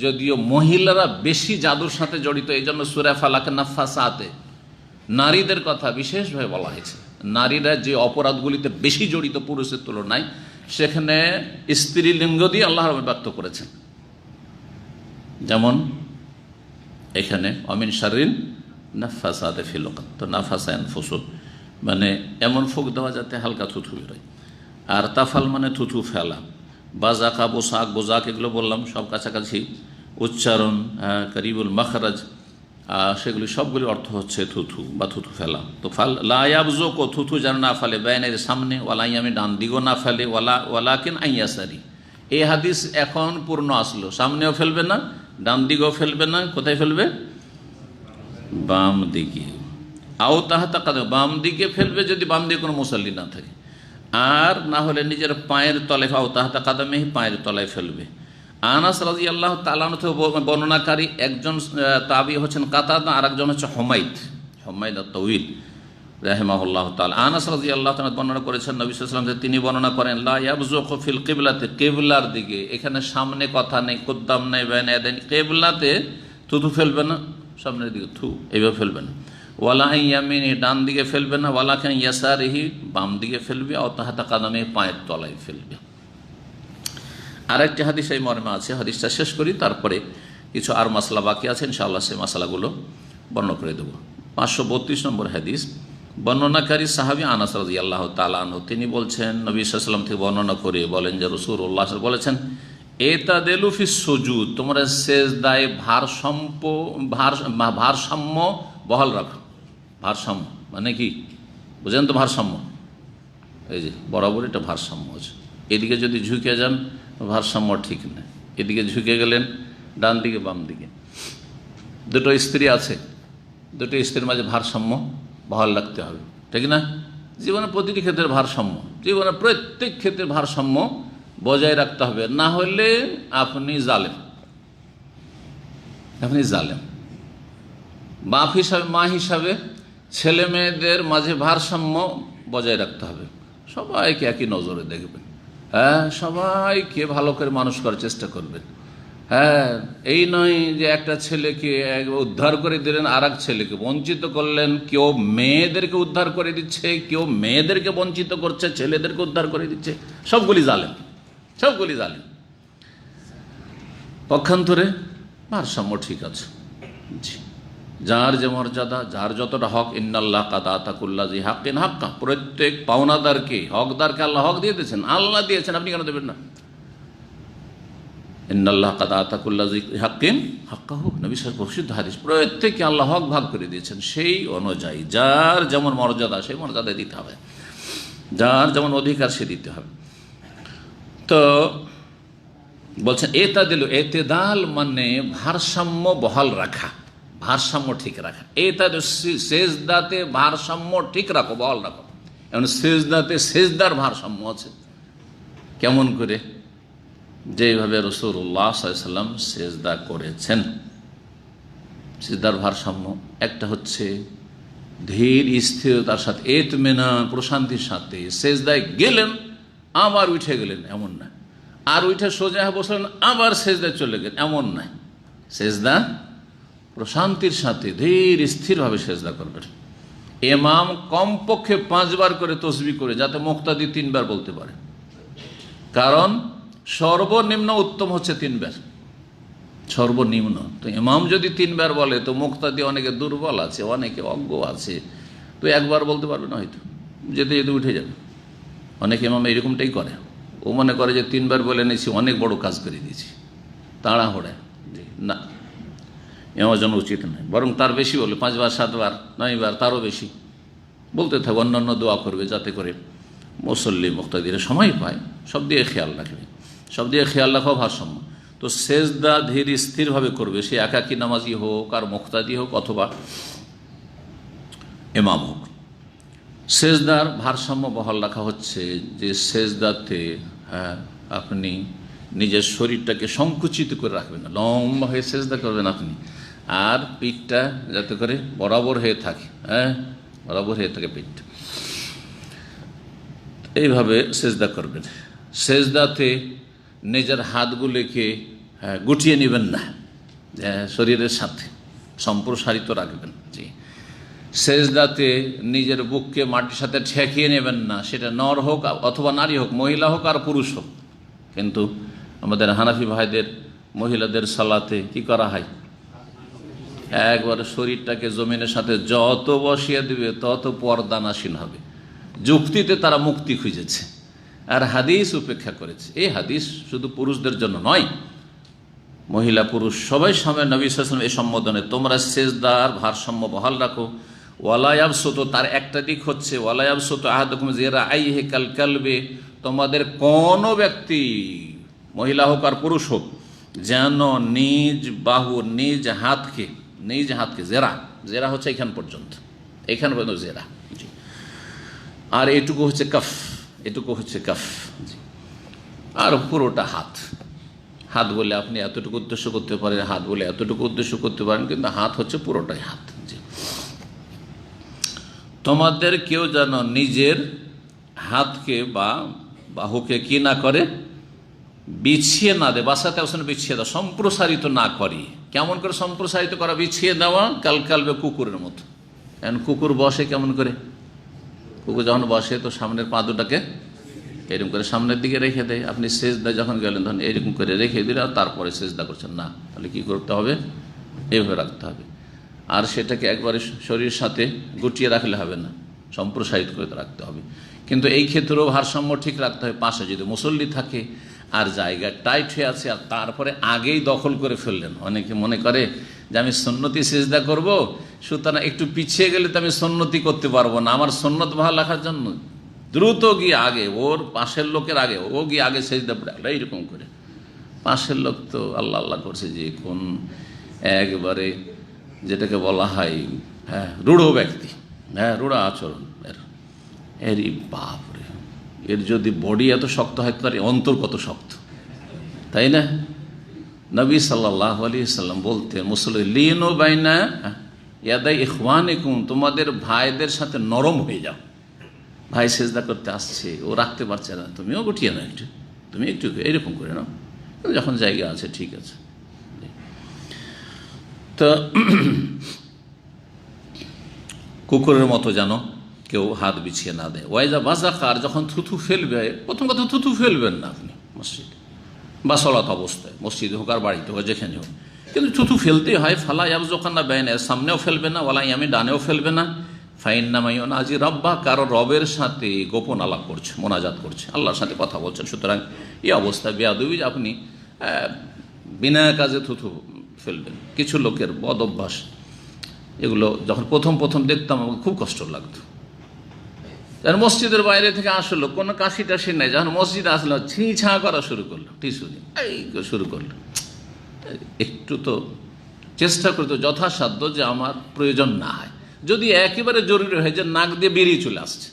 S1: যদিও মহিলারা বেশি জাদুর সাথে জড়িত, এই জন্য সূরা ফালাকে নাফাসাতে নারীদের কথা বিশেষভাবে বলা হয়েছে। নারীরা যে অপরাধগুলিতে বেশি জড়িত পুরুষের তুলনায়, সেখানে স্ত্রীলিঙ্গ দিয়ে আল্লাহ রাব্বুল ব্যক্ত করেছেন। যেমন এখানে অমিন শাররিন নাফাসাতে ফিল উকাদ, তো নাফাসা আনফুসু মানে এমন ফুক দেওয়া যাতে হালকা থুথু বেরোয়। আর তাফাল মানে থুথু ফেলা। বাজাকা, বোসাক, বোজাক এগুলো বললাম সব কাছাকাছি উচ্চারণ, করিবুল মাখরাজ, সেগুলি সবগুলি অর্থ হচ্ছে থুথু বা থুথু ফেলা। তো ফাল লা ইয়াবযুকু, থুথু যেন না ফেলে, বাইনের সামনে, ওয়ালা ইয়ামিন, ডান দিকেও না ফেলে, ওয়ালাকিন আন ইয়াসারি। এই হাদিস এখন পূর্ণ আসলো, সামনেও ফেলবে না, ডান দিকেও ফেলবে না, কোথায় ফেলবে? বাম দিকে। আও তাহতা কাদম, বাম দিকে ফেলবে যদি বাম দিকে কোনো মুসাল্লি না থাকে, আর না হলে নিজের পায়ের তলায়, আও তাহতা কাদামেহি, পায়ের তলায় ফেলবে। আনাস রাদিয়াল্লাহু তাআলা আনহু থেকে বর্ণনাকারী একজন তাবী হচ্ছেন কাতাদা, আর একজন হচ্ছে হুমায়দ আত-তাওয়িল রাহিমাহুল্লাহু তাআলা। আনাস রাদিয়াল্লাহু তাআলা বর্ণনা করেছেন নবী সাল্লাল্লাহু আলাইহি ওয়াসাল্লাম, তিনি বর্ণনা করেন, লা ইয়াবযুকু ফিল কিবলাতে, কিবলার দিকে, এখানে সামনে কথা নেই, কুদ্দাম নেই, বাইনা ইয়াদাইন, কিবলাতে থুথু ফেলবে না, সামনের দিকে থু এইভাবে ফেলবে না। ওয়ালা আন ইয়ামিনি, ডান দিকে ফেলবে না, ওয়ালাকিন ইয়াসারিহি, বাম দিকে ফেলবে, আও তাহতা কাদামে, পায়ের তলায় ফেলবে। আরেকটি হাদিস এই মর্মে আছে, হাদিসটা শেষ করি, তারপরে কিছু আর মাসলা বাকি আছে, ইনশাআল্লাহ সেই মাসলাগুলো বর্ণনা করে দেবো। 532 নম্বর হাদিস। বর্ণনাকারী সাহাবী আনাস রাদিয়াল্লাহু তাআলা আনহু, তিনি বলছেন, নবী সাল্লাল্লাহু আলাইহি ওয়াসাল্লাম থেকে বর্ণনা করে বলেন যে রাসূলুল্লাহ বলেছেন, এতাদেলু ফিস সুজুদ, তোমরা সেজদায় ভারসাম্য বহাল রাখো। ভারসাম্য মানে কি বুঝেন তো? ভারসাম্য, এই যে বরাবর এটা ভারসাম্য আছে। এদিকে যদি ঝুঁকে যান, ভারসাম্য ঠিক না। এদিকে ঝুঁকে গেলেন, ডান দিকে বাম দিকে, দুটো স্ত্রী আছে, দুটো স্ত্রীর মাঝে ভারসাম্য বহাল রাখতে হবে, ঠিক না? জীবনের প্রতিটি ক্ষেত্রে ভারসাম্য, জীবনের প্রত্যেক ক্ষেত্রে ভারসাম্য বজায় রাখতে হবে, না হলে আপনি জালেম। আপনি জালেম। বাপ হিসাবে, মা হিসাবে ছেলে মেয়েদের মাঝে ভারসাম্য বজায় রাখতে হবে। সবাইকে একই নজরে দেখবেন, হ্যাঁ, সবাইকে ভালো করে মানুষ করার চেষ্টা করবেন। হ্যাঁ, এই নয় যে একটা ছেলেকে উদ্ধার করে দিলেন, আর এক ছেলেকে বঞ্চিত করলেন। কেউ মেয়েদেরকে উদ্ধার করে দিচ্ছে, কেউ মেয়েদেরকে বঞ্চিত করছে, ছেলেদেরকে উদ্ধার করে দিচ্ছে। সবগুলি জালেম, সবগুলি জালেম। পক্ষান্তরে ভারসাম্য ঠিক আছে। জি, যার যে মর্যাদা, যার যতটা হক, ইন্নাল্লাহ কাদা তাকুল্লাজি হাক্কিন হাক্কা, প্রত্যেক পাওনাদারকে, হকদারকে আল্লাহ হক দিয়ে দিয়েছেন, আল্লাহ দিয়েছেন, আপনি কেন দেবেন না? ইন্নাল্লাহ কাদা তাকুল্লাজি হাক্কিন হাক্কাহু, নবী সাল্লাল্লাহু আলাইহি ওয়াসাল্লাম প্রসিদ্ধ হাদিস। প্রত্যেককে আল্লাহ হক ভাগ করে দিয়েছেন, সেই অনুযায়ী যার যেমন মর্যাদা সেই মর্যাদা দিতে হবে, যার যেমন অধিকার সে দিতে হবে। তো বলছেন এতাদিল, এতেদাল মানে ভারসাম্য বহাল রাখা, ভারসাম্য ঠিক রাখা। এতাদ সেজদাতে ভারসাম্য ঠিক রাখো, বহাল রাখো। এমন সেজদাতে সেজদার ভারসাম্য আছে। কেমন করে? যেভাবে রাসূলুল্লাহ সাল্লাল্লাহু আলাইহি ওয়াসাল্লাম সেজদা করেছেন, সেজদার ভারসাম্য একটা হচ্ছে ধীর স্থিরতার সাথে, ইতমিনান, প্রশান্তির সাথে সেজদায় গেলেন, আবার উঠে গেলেন, এমন না। আর উঠে সোজা বসলেন, আবার সেজদায় চলে গেলেন, এমন নাই। সেজদা প্রশান্তির সাথে ধীর স্থিরভাবে সেজদা করবেন। ইমাম কমপক্ষে 5 বার করে তসবিহ করে, যাতে মুক্তাদি 3 বার বলতে পারে। কারণ সর্বনিম্ন উত্তম হচ্ছে 3 বার, সর্বনিম্ন। তো ইমাম যদি 3 বার বলে, তো মুক্তাদি অনেকে দুর্বল আছে, অনেকে অজ্ঞ আছে, তো 1 বার বলতে পারবে না, হয়তো যেতে যেতে উঠে যাবে। অনেক ইমাম এরকমটাই করে, ও মনে করে যে 3 বার বলে নিয়েছি, অনেক বড় কাজ করে দিয়েছি, তাড়াহুড়া। জি না, এমন জন্য উচিত নয়, বরং তার বেশি বলে 5 বার, 7 বার, 9 বার, তারও বেশি বলতে থাকবে। অন্যান্য দোয়া করবে, যাতে করে মুসল্লি মুক্তাদিরা সময় পায়। সব দিয়ে খেয়াল রাখবে, সব দিয়ে খেয়াল রাখা ভারসাম্য। তো সেজদা ধীর স্থিরভাবে করবে, সে একাকী নামাজি হোক আর মুক্তাদি হোক অথবা ইমাম হোক। সেজদার ভারসাম্য বহাল রাখা হচ্ছে যে সেজদাতে আপনি নিজের শরীরটাকে সংকুচিত করে রাখবেন না, লম্বা হয়ে সেজদা করবেন আপনি, আর পিঠটা যাতে করে বরাবর হয়ে থাকে, বরাবর হয়ে থাকে পিঠটা, এইভাবে সেজদা করবেন। সেজদাতে নিজের হাতগুলিকে গুটিয়ে নেবেন না, শরীরের সাথে সম্প্রসারিত রাখবেন। জি, সেজদাতে নিজের বুককে মাটির সাথে ঠেকিয়ে নেবেন না, সেটা নর হোক অথবা নারী হোক, মহিলা হোক আর পুরুষ হোক। কিন্তু আমাদের হানাফি ভাইদের মহিলাদের সালাতে কি করা হয়? একবারে শরীরটাকে জমিনের সাথে যত বসিয়ে দিবে তত পর্দা নাশীন হবে। যুক্তিতে তারা মুক্তি খুঁজেছে আর হাদিস উপেক্ষা করেছে। এই হাদিস শুধু পুরুষদের জন্য নয়, মহিলা পুরুষ সবাই সামনে নবী সাল্লাল্লাহু আলাইহি ওয়াসাল্লাম এই সম্বোধনে, তোমরা সেজদার ভারসাম্য বহাল রাখো। ওয়ালা ইয়াবসুতু, তার একটা দিক হচ্ছে ওয়ালা ইয়াবসুতু আহাদুকুম যিরাআইহি কাল কালবি, তোমাদের কোন ব্যক্তি মহিলা হোক আর পুরুষ হোক যেন নিজ বাহু, নিজ হাতকে জেরা, জেরা হচ্ছে এখান পর্যন্ত, এখান পর্যন্ত জেরা, জি, আর এটুকু হচ্ছে কাফ, এটুকু হচ্ছে কাফ, জি, আর পুরোটা হাত। হাত বলে আপনি এতটুকু উদ্দেশ্য করতে পারেন, হাত বলে এতটুকু উদ্দেশ্য করতে পারেন, কিন্তু হাত হচ্ছে পুরোটাই হাত। জি, তোমাদের কেউ যেন নিজের হাতকে বা বাহুকে কি না করে, বিছিয়ে না দেয়, বাসাতে আসলে বিছিয়ে দেওয়া, সম্প্রসারিত না করি। কেমন করে সম্প্রসারিত করা? বিছিয়ে দেওয়া কালবে কুকুরের মতো। এখন কুকুর বসে কেমন করে? কুকুর যখন বসে তো সামনের পা দুটাকে এরকম করে সামনের দিকে রেখে দেয়। আপনি সেজদা যখন গেলেন তখন এরকম করে রেখে দিলে আর তারপরে সেজদা করছেন না, তাহলে কি করতে হবে? এইভাবে রাখতে হবে। আর সেটাকে একবারে শরীরের সাথে গুটিয়ে রাখলে হবে না, সম্প্রসারিত করে রাখতে হবে। কিন্তু এই ক্ষেত্রেও ভারসাম্য ঠিক রাখতে হবে। পাশে যদি মুসল্লি থাকে আর জায়গা টাইট হয়ে আছে আর তারপরে আগেই দখল করে ফেললেন, অনেকে মনে করে যে আমি সুন্নতি সেজদা করব, সুতরাং একটু পিছিয়ে গেলে তো আমি সুন্নতি করতে পারবো না, আমার সুন্নত ভালো রাখার জন্য দ্রুত গিয়ে আগে, ওর পাশের লোকের আগে ও গিয়ে আগে সেজদা পড়ে গেল। এইরকম করে পাশের লোক তো আল্লাহ আল্লাহ করছে, যে কোন একবারে যেটাকে বলা হয় রূঢ় ব্যক্তি, রূঢ় আচরণ, এরই বাপরে, এর যদি বডি এত শক্ত হয় তার অন্তর কত শক্ত, তাই না? নবী সাল্লাল্লাহু আলাইহি সাল্লাম বলতেন, মুসলিম বাইনা ইয়াদাই ইখওয়ানিকুম, তোমাদের ভাইদের সাথে নরম হয়ে যাও। ভাই সেজদা করতে আসছে, ও রাখতে পারছে না, তুমিও গুটিয়ে নাও একটু, তুমি একটু এরকম করে নাও, যখন জায়গা আছে ঠিক আছে। তো কুকুরের মতো যেন কেউ হাত বিছিয়ে না দেয়। ওয়াইজা বাজাকার, যখন থুথু ফেলবে, প্রথম কথা থুথু ফেলবেন না আপনি মসজিদে বা সলাত অবস্থায়, মসজিদে হোক আর বাড়িতে হোক যেখানে হোক, কিন্তু থুথু ফেলতেই হয়। ফালা ইয়াবজোকান্না বাইনা, সামনেও ফেলবে না, ওয়ালা ইয়ামি, ডানেও ফেলবে না। ফাইন্নামাইয়ুন আজি রব্বা, কারো রবের সাথে গোপন আলাপ করছে, মোনাজাত করছে, আল্লাহর সাথে কথা বলছেন। সুতরাং এই অবস্থায় বেয়াদবি, আপনি বিনা কাজে থুথু ফেলবেন। কিছু লোকের বদ অভ্যাস, এগুলো যখন প্রথম প্রথম দেখতাম আমাকে খুব কষ্ট লাগতো। যেন মসজিদের বাইরে থেকে আসলো, কোনো কাশি টাশি নেই, যখন মসজিদে আসলো ছিঁ ছাঁ করা শুরু করলো, টিস্যু দিয়ে এই শুরু করলো। একটু তো চেষ্টা করতো যথাসাধ্য যে আমার প্রয়োজন না হয়। যদি একেবারে জরুরি হয় যে নাক দিয়ে বেরিয়ে চলে আসছে,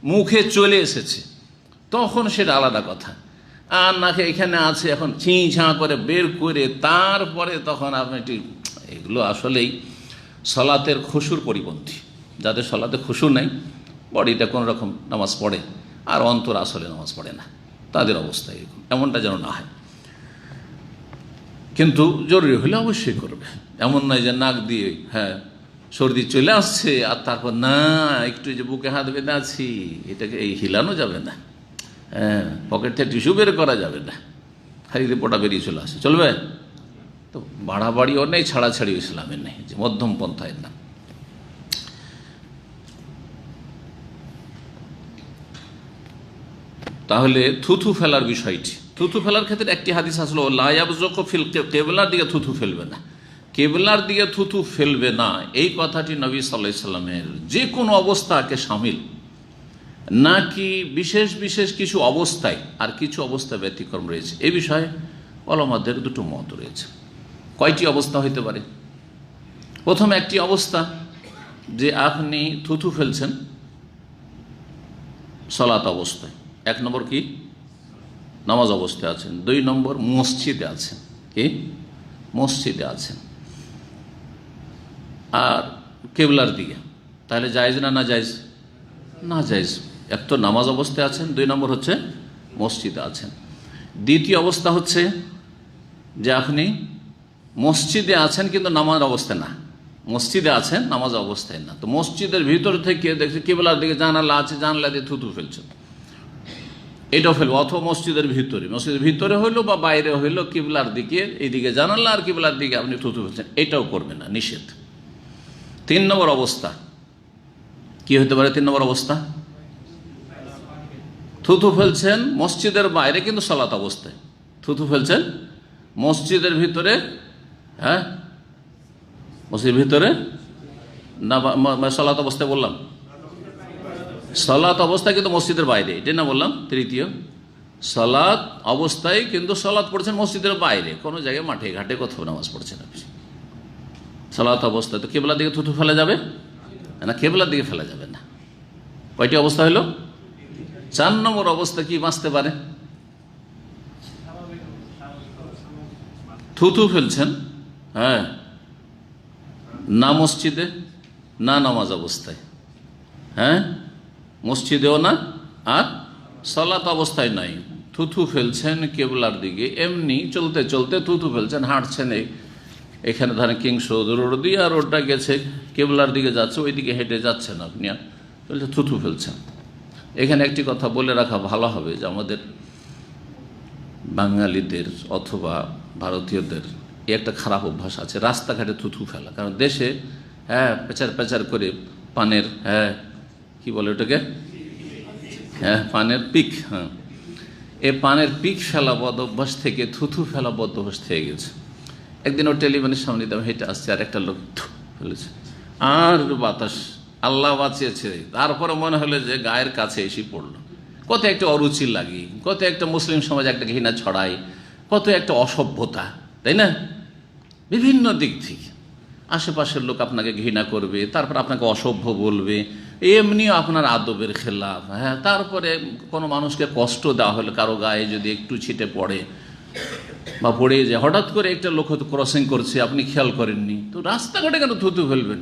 S1: মুখে চলে এসেছে, তখন সেটা আলাদা কথা। আর নাকে এখানে আছে, এখন ছিঁ ছাঁ করে বের করে তারপরে তখন আপনি ঠিক, এগুলো আসলেই সলাতের খুশুর পরিপন্থী। যাদের সলাতে খুশু নাই, বডিটা কোনো রকম নামাজ পড়ে আর অন্তর আসলে নামাজ পড়ে না, তাদের অবস্থা এরকম, এমনটা যেন না হয়। কিন্তু জরুরি হলে অবশ্যই করবে। এমন নয় যে নাক দিয়ে সর্দি চলে আসছে আর তারপর না একটু যে বুকে হাত বেঁধে আছি, এটাকে এই হিলানো যাবে না, পকেট থেকে টিস্যু বের করা যাবে না, খালি রিপোর্টটা বেরিয়ে চলে আসে, চলবে? তো বাড়াবাড়িও নেই, ছাড়াছাড়ি ইসলামের নেই, যে মধ্যম পন্থায় না। তাহলে থুথু ফেলার বিষয়টি, থুথু ফেলার ক্ষেত্রে একটি হাদিস আসলো, লা ইয়াবযুকু ফিল কিবলার দিকে থুথু ফেলবে না, কেবলার দিকে থুথু ফেলবে না। এই কথাটি নবী সাল্লাল্লাহু আলাইহি সাল্লামের যে কোনো অবস্থাকে শামিল, নাকি বিশেষ বিশেষ কিছু অবস্থায়, আর কিছু অবস্থা ব্যতিক্রম রয়েছে, এই বিষয়ে ওলামাদের দুটো মত রয়েছে। কয়টি অবস্থা হইতে পারে? প্রথম একটি অবস্থা যে আপনি থুথু ফেলছেন সলাত অবস্থায়, এক নম্বর কি নামাজ অবস্থায় আছেন, দুই নম্বর মসজিদে আছেন, কি মসজিদে আছেন আর কেবলার দিকে, তাহলে জায়েজ না জায়েজ? না জায়েজ। এক তো নামাজ অবস্থায় আছেন, দুই নম্বর হচ্ছে মসজিদে আছেন। দ্বিতীয় অবস্থা হচ্ছে যে আপনি মসজিদে আছেন কিন্তু নামাজ অবস্থায় না, মসজিদে আছেন নামাজ অবস্থায় না। তো মসজিদের ভিতর থেকে দেখছে কেবলার দিকে জানালা আছে, জানালা দিয়ে থুতু ফেলছেন, এটাও ফেলবো। অথবা মসজিদের ভিতরে হইলো বা বাইরে হইলো, কিবলার দিকে, এইদিকে জানালা আর কিবলার দিকে আপনি থুতু ফেলছেন, এটাও করবে না, নিষেধ। তিন নম্বর অবস্থা কি হতে পারে? তিন নম্বর অবস্থা থুতু ফেলছেন মসজিদের বাইরে কিন্তু সালাত অবস্থায়, থুতু ফেলছেন মসজিদের ভিতরে, মসজিদের ভিতরে না সালাত অবস্থায়, বললাম সালাত অবস্থায় কিন্তু মসজিদের বাইরে, এটা না বললাম? তৃতীয়, সালাত অবস্থায় কিন্তু সালাত পড়ছেন মসজিদের বাইরে, কোনো জায়গায় মাঠে ঘাটে কোথাও নামাজ পড়ছেন আপনি, সালাত অবস্থায়। তো কেবলার দিকে থুতু ফেলা যাবে না? কেবলার দিকে ফেলা যাবে না। কয়টি অবস্থা হলো? চার নম্বর অবস্থা কি বাঁচতে পারে? থুতু ফেলছেন না মসজিদে না নামাজ অবস্থায়, মসজিদেও না আর সালাত অবস্থায় নাই, থুতু ফেলছেন কেবলার দিকে, এমনি চলতে চলতে থুতু ফেলছেন, হাঁটছেন, এখানে ধরেন কিংস রোড দিয়ে আর রোডটা গেছে কেবলার দিকে যাচ্ছে, ওই দিকে হেঁটে যাচ্ছেন আপনি, বলছে থুতু ফেলছেন। এখানে একটি কথা বলে রাখা ভালো হবে যে আমাদের বাঙালিদের অথবা ভারতীয়দের একটা খারাপ অভ্যাস আছে, রাস্তাঘাটে থুতু ফেলা। কারণ দেশে পেচার পেচার করে পানের কি বলে ওটাকে, পানের পিক, এ পানের পিক ফেলা বদ অভ্যাস থেকে থুতু ফেলা বদ অভ্যাস থেকে গেছে। একদিন ওর টেলিভিশনের সামনে হেঁটে আসছে আর একটা লোক ফেলেছে, আর বাতাস, আল্লাহ বাঁচিয়েছে, তারপরে মনে হলো যে গায়ের কাছে এসে পড়লো। কত একটা অরুচি লাগে, কত একটা মুসলিম সমাজ একটা ঘৃণা ছড়ায়, কত একটা অসভ্যতা, তাই না? বিভিন্ন দিক থেকে আশেপাশের লোক আপনাকে ঘৃণা করবে, তারপর আপনাকে অসভ্য বলবে, এমনি আপনার আদবের খেলাফ। হ্যাঁ, তারপরে কোনো মানুষকে কষ্ট দেওয়া হলে, কারো গায়ে যদি একটু ছিটে পড়ে বা পড়ে যায়, হঠাৎ করে একটা লোক হয়তো ক্রসিং করছে, আপনি খেয়াল করেননি, তো রাস্তাঘাটে কেন থুতু ফেলবেন?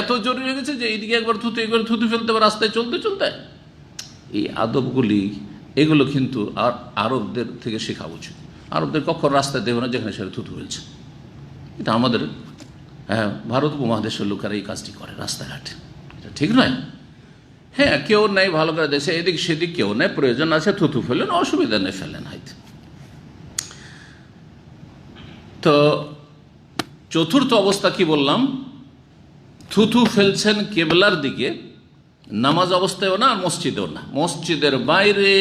S1: এত জরুরি হয়ে গেছে যে এইদিকে একবার থুতু একবার থুতু ফেলতে হবে রাস্তায় চলতে চলতে। এই আদবগুলি, এগুলো কিন্তু আর আরবদের থেকে শেখা উচিত। আরবদের কখন রাস্তায় দেবে না যেখানে সেটা থুতু ফেলছে। এটা আমাদের ভারত উপমহাদেশের লোকেরা এই কাজটি করে রাস্তাঘাটে, এটা ঠিক নয়। হ্যাঁ, কেউ নেই ভালো করে দেশে এদিক সেদিক কেউ নেই, প্রয়োজন আছে থুতু ফেলেন, অসুবিধা নেই, ফেলেন হয়তো। তো চতুর্থ অবস্থা কি বললাম? থুতু ফেলছেন কেবলার দিকে, নামাজ অবস্থায়ও না আর মসজিদেও না। মসজিদের বাইরে,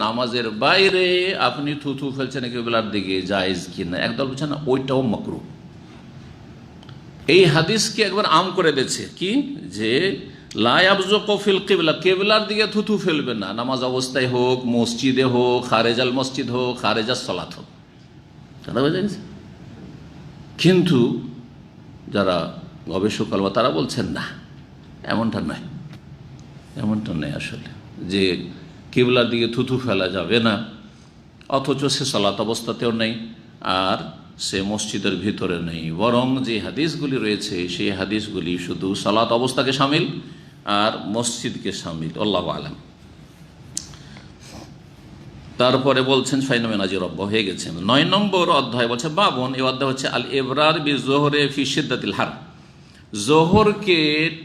S1: নামাজের বাইরে আপনি থুতু ফেলছেন কেবলার দিকে, জায়েজ কিনা? একদল বলছেন না, ওইটাও মাকরুহ। এই হাদিসকে একবার আম করে দিয়েছে কি, যে লা ইয়াবযুকু ফিল কিবলা, কেবলার দিকে থুতু ফেলবে না, নামাজ অবস্থায় হোক, মসজিদে হোক, খারেজাল মসজিদ হোক, খারেজাল সালাত হোক। কথা বোঝা গেছে? কিন্তু যারা গবেষক আলবা তারা বলছেন না, এমনটা নয়, এমনটা নয় আসলে, যে কিবলার দিকে থুতু ফেলা যাবে না অথচ সে সালাত অবস্থাতেও নেই আর সে মসজিদের ভিতরে নেই। বরং যে হাদিসগুলি রয়েছে সেই হাদিসগুলি শুধু সালাত অবস্থাকে শামিল আর মসজিদকে শামিল। আল্লাহু আলাম। তারপরে বলছেন ফাইনামেনাজি রব্ব হয়ে গেছে। 9 নম্বর অধ্যায় বলছে বাবন, এই অধ্যায় হচ্ছে আল ইবরার বি যোহরে ফি শিদ্দাতিল হার, জোহরকে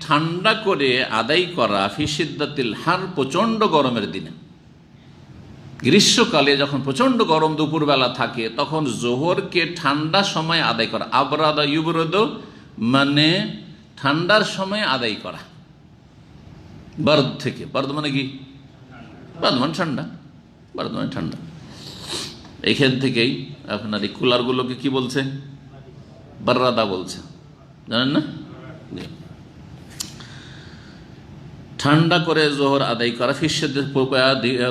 S1: ঠান্ডা করে আদায় করা, ফি শিদ্দাতিল হার, প্রচণ্ড গরমের দিনে। গ্রীষ্মকালে যখন প্রচণ্ড গরম দুপুরবেলা থাকে তখন জোহরকে ঠান্ডার সময় আদায় করা। আবরাদা ইউবরদ মানে ঠান্ডার সময় আদায় করা, বারদ থেকে। বারদ মানে কি? বারদ মানে ঠান্ডা, বারদ মানে ঠান্ডা। এইখান থেকেই আপনার এই কুলারগুলোকে কি বলছে? বাররাদা বলছে, জানেন না? ঠান্ডা করে জোহর আদায় করা, ফিসেদের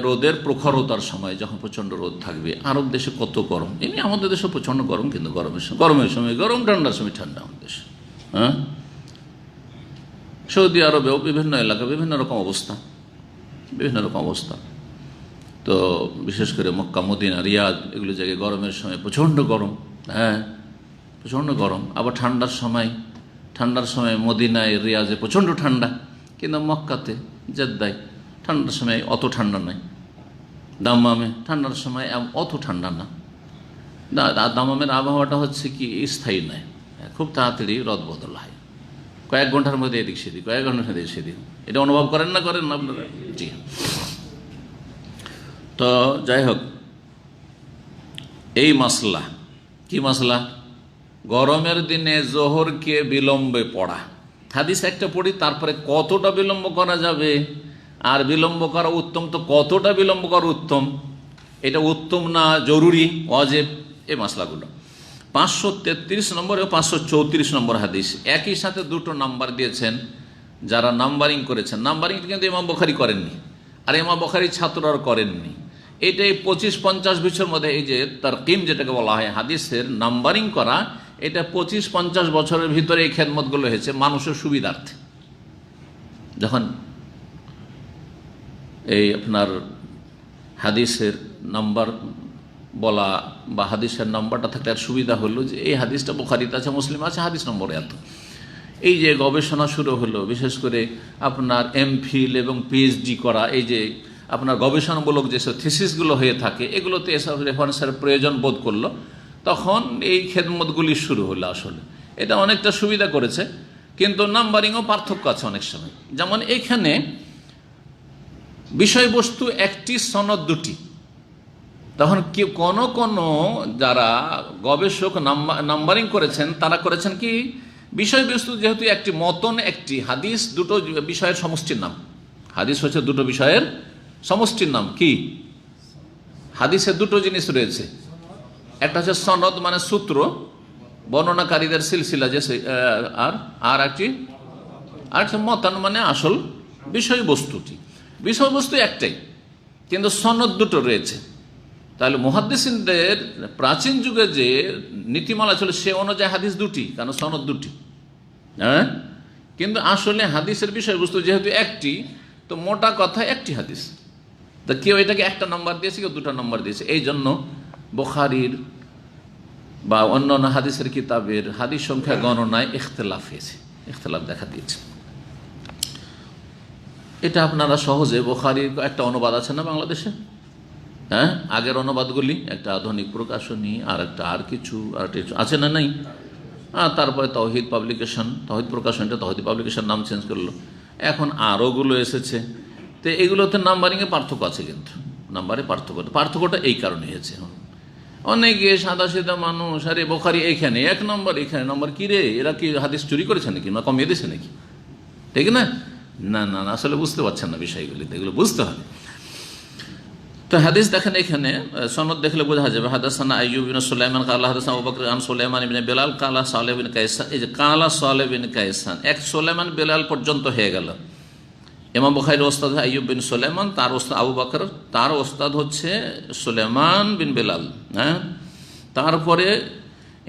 S1: রোদের প্রখরতার সময়, যখন প্রচণ্ড রোদ থাকবে। আরব দেশে কত গরম, এমনি আমাদের দেশে প্রচণ্ড গরম, কিন্তু গরমের সময় গরম, ঠান্ডার সময় ঠান্ডা আমাদের দেশে। হ্যাঁ, সৌদি আরবেও বিভিন্ন এলাকা বিভিন্ন রকম অবস্থা, বিভিন্ন রকম অবস্থা। তো বিশেষ করে মক্কা, মদিনা, রিয়াদ, এগুলো জায়গায় গরমের সময় প্রচণ্ড গরম। হ্যাঁ, প্রচণ্ড গরম। আবার ঠান্ডার সময় মদিনায়, রিয়াজে প্রচণ্ড ঠান্ডা, কিন্তু মক্কাতে, জেদ্দায় ঠান্ডার সময় অত ঠান্ডা নয়। দাম্মামে ঠান্ডার সময় অত ঠান্ডা না। দাম্মামের আবহাওয়াটা হচ্ছে কি স্থায়ী নয়, খুব তাড়াতাড়ি রদবদল হয়, কয়েক ঘন্টার মধ্যে এদিক সেদিক, কয়েক ঘন্টার মধ্যে সেদিক। এটা অনুভব করেন না আপনারা? জি। তো যাই হোক, এই মাসলা কি মাসলা? গরমের দিনে জোহরকে বিলম্বে পড়া। হাদিস একটা পড়ি, তারপরে কতটা বিলম্ব করা যাবে, আর বিলম্ব করা উত্তম তো কতটা বিলম্ব করা উত্তম, এটা উত্তম না জরুরি, ওয়াজিব, এই মাসলাগুলো। 533 নম্বর এবং 534 নম্বর হাদিস, একই সাথে দুটো নাম্বার দিয়েছেন যারা নাম্বারিং করেছেন। নাম্বারিং কিন্তু ইমাম বুখারী করেননি, আর ইমাম বুখারীর ছাত্ররা করেননি। এটাই 25-50 বছর মধ্যে, এই যে তারকিম যেটাকে বলা হয় হাদিসের নাম্বারিং করা, এটা 25-50 বছরের ভিতরে এই খেদমতগুলো হয়েছে মানুষের সুবিধার্থে। যখন এই আপনার হাদিসের নাম্বার বলা বা হাদিসের নাম্বারটা থাকলে আর সুবিধা হলো যে এই হাদিসটা বুখারীতে আছে, মুসলিম আছে, হাদিস নম্বর এত। এই যে গবেষণা শুরু হলো, বিশেষ করে আপনার এমফিল এবং পিএইচডি করা, এই যে আপনার গবেষণামূলক যেসব থিসিসগুলো হয়ে থাকে, এগুলোতে এসব রেফারেন্সের প্রয়োজন বোধ করলো, তখন এই খেদমতগুলি শুরু হলো। আসলে এটা অনেকটা সুবিধা করেছে, কিন্তু নাম্বারিংও পার্থক্য আছে অনেক সময়। যেমন এখানে বিষয়বস্তু একটি, সনদ দুটি। তখন কি কোনো যারা গবেষক নাম্বারিং করেছেন তারা করেছেন কি, বিষয়বস্তু যেহেতু একটি, মতন একটি, হাদিস দুটো বিষয়ের সমষ্টির নাম। হাদিস হচ্ছে দুটো বিষয়ের সমষ্টির নাম। কি? হাদিসের দুটো জিনিস রয়েছে, একটা হচ্ছে সনদ মানে সূত্র, বর্ণনাকারীদের সিলসিলা, যে আর একটি মতান মানে আসল বিষয়বস্তুটি। বিষয়বস্তু একটাই, কিন্তু সনদ দুটো রয়েছে। তাহলে মুহাদ্দিসিনদের প্রাচীন যুগে যে নীতিমালা ছিল সে অনুযায়ী হাদিস দুটি, কারণ সনদ দুটি। হ্যাঁ, কিন্তু আসলে হাদিসের বিষয়বস্তু যেহেতু একটি, তো মোটা কথা একটি হাদিস। তা কেউ এটাকে একটা নম্বর দিয়েছে, কেউ দুটা নম্বর দিয়েছে। এই জন্য বুখারীর বা অন্যান্য হাদিসের কিতাবের হাদিস সংখ্যা গণনায় ইখতিলাফ হয়েছে, ইখতিলাফ দেখা দিয়েছে। এটা আপনারা সহজে, বুখারীর একটা অনুবাদ আছে না বাংলাদেশে, হ্যাঁ, আগের অনুবাদগুলি, একটা আধুনিক প্রকাশনী, আর একটা আর কিছু আছে না, নাই? তারপরে তৌহিদ পাবলিকেশন, তৌহিদ প্রকাশনটা তৌহিদ পাবলিকেশন নাম চেঞ্জ করলো, এখন আরোগুলো এসেছে। তো এগুলোতে নাম্বারিংয়ে পার্থক্য আছে, কিন্তু নাম্বারে পার্থক্যটা এই কারণে হয়েছে। অনেকে সাদা সিধা মানুষ, আরে বুখারী এইখানে এক নম্বর, এখানে নম্বর, কি রে এরা কি হাদিস চুরি করেছে নাকি, না কমিয়ে দিয়েছে নাকি? ঠিক না? না না না, আসলে বুঝতে পারছেন না বিষয়গুলি, এগুলো বুঝতে হবে। তো হাদিস দেখেন, এখানে সনদ দেখলে বোঝা যাবে। হাদাসানা আইয়ুব বিন সুলাইমান কালা হাদাসানা আবু বকর আন সুলাইমান ইবনে বেলাল কালা সালেহ বিন কায়সান। এই যে কালা সালেহ বিন কায়সান, এক সুলাইমান বেলাল পর্যন্ত হয়ে গেল। ইমাম বুখারীর ওস্তাদ আইয়ুব বিন সুলাইমান, তার ওস্তাদ আবু বকর, তার ওস্তাদ হচ্ছে সুলাইমান বিন বেলাল। হ্যাঁ, তারপরে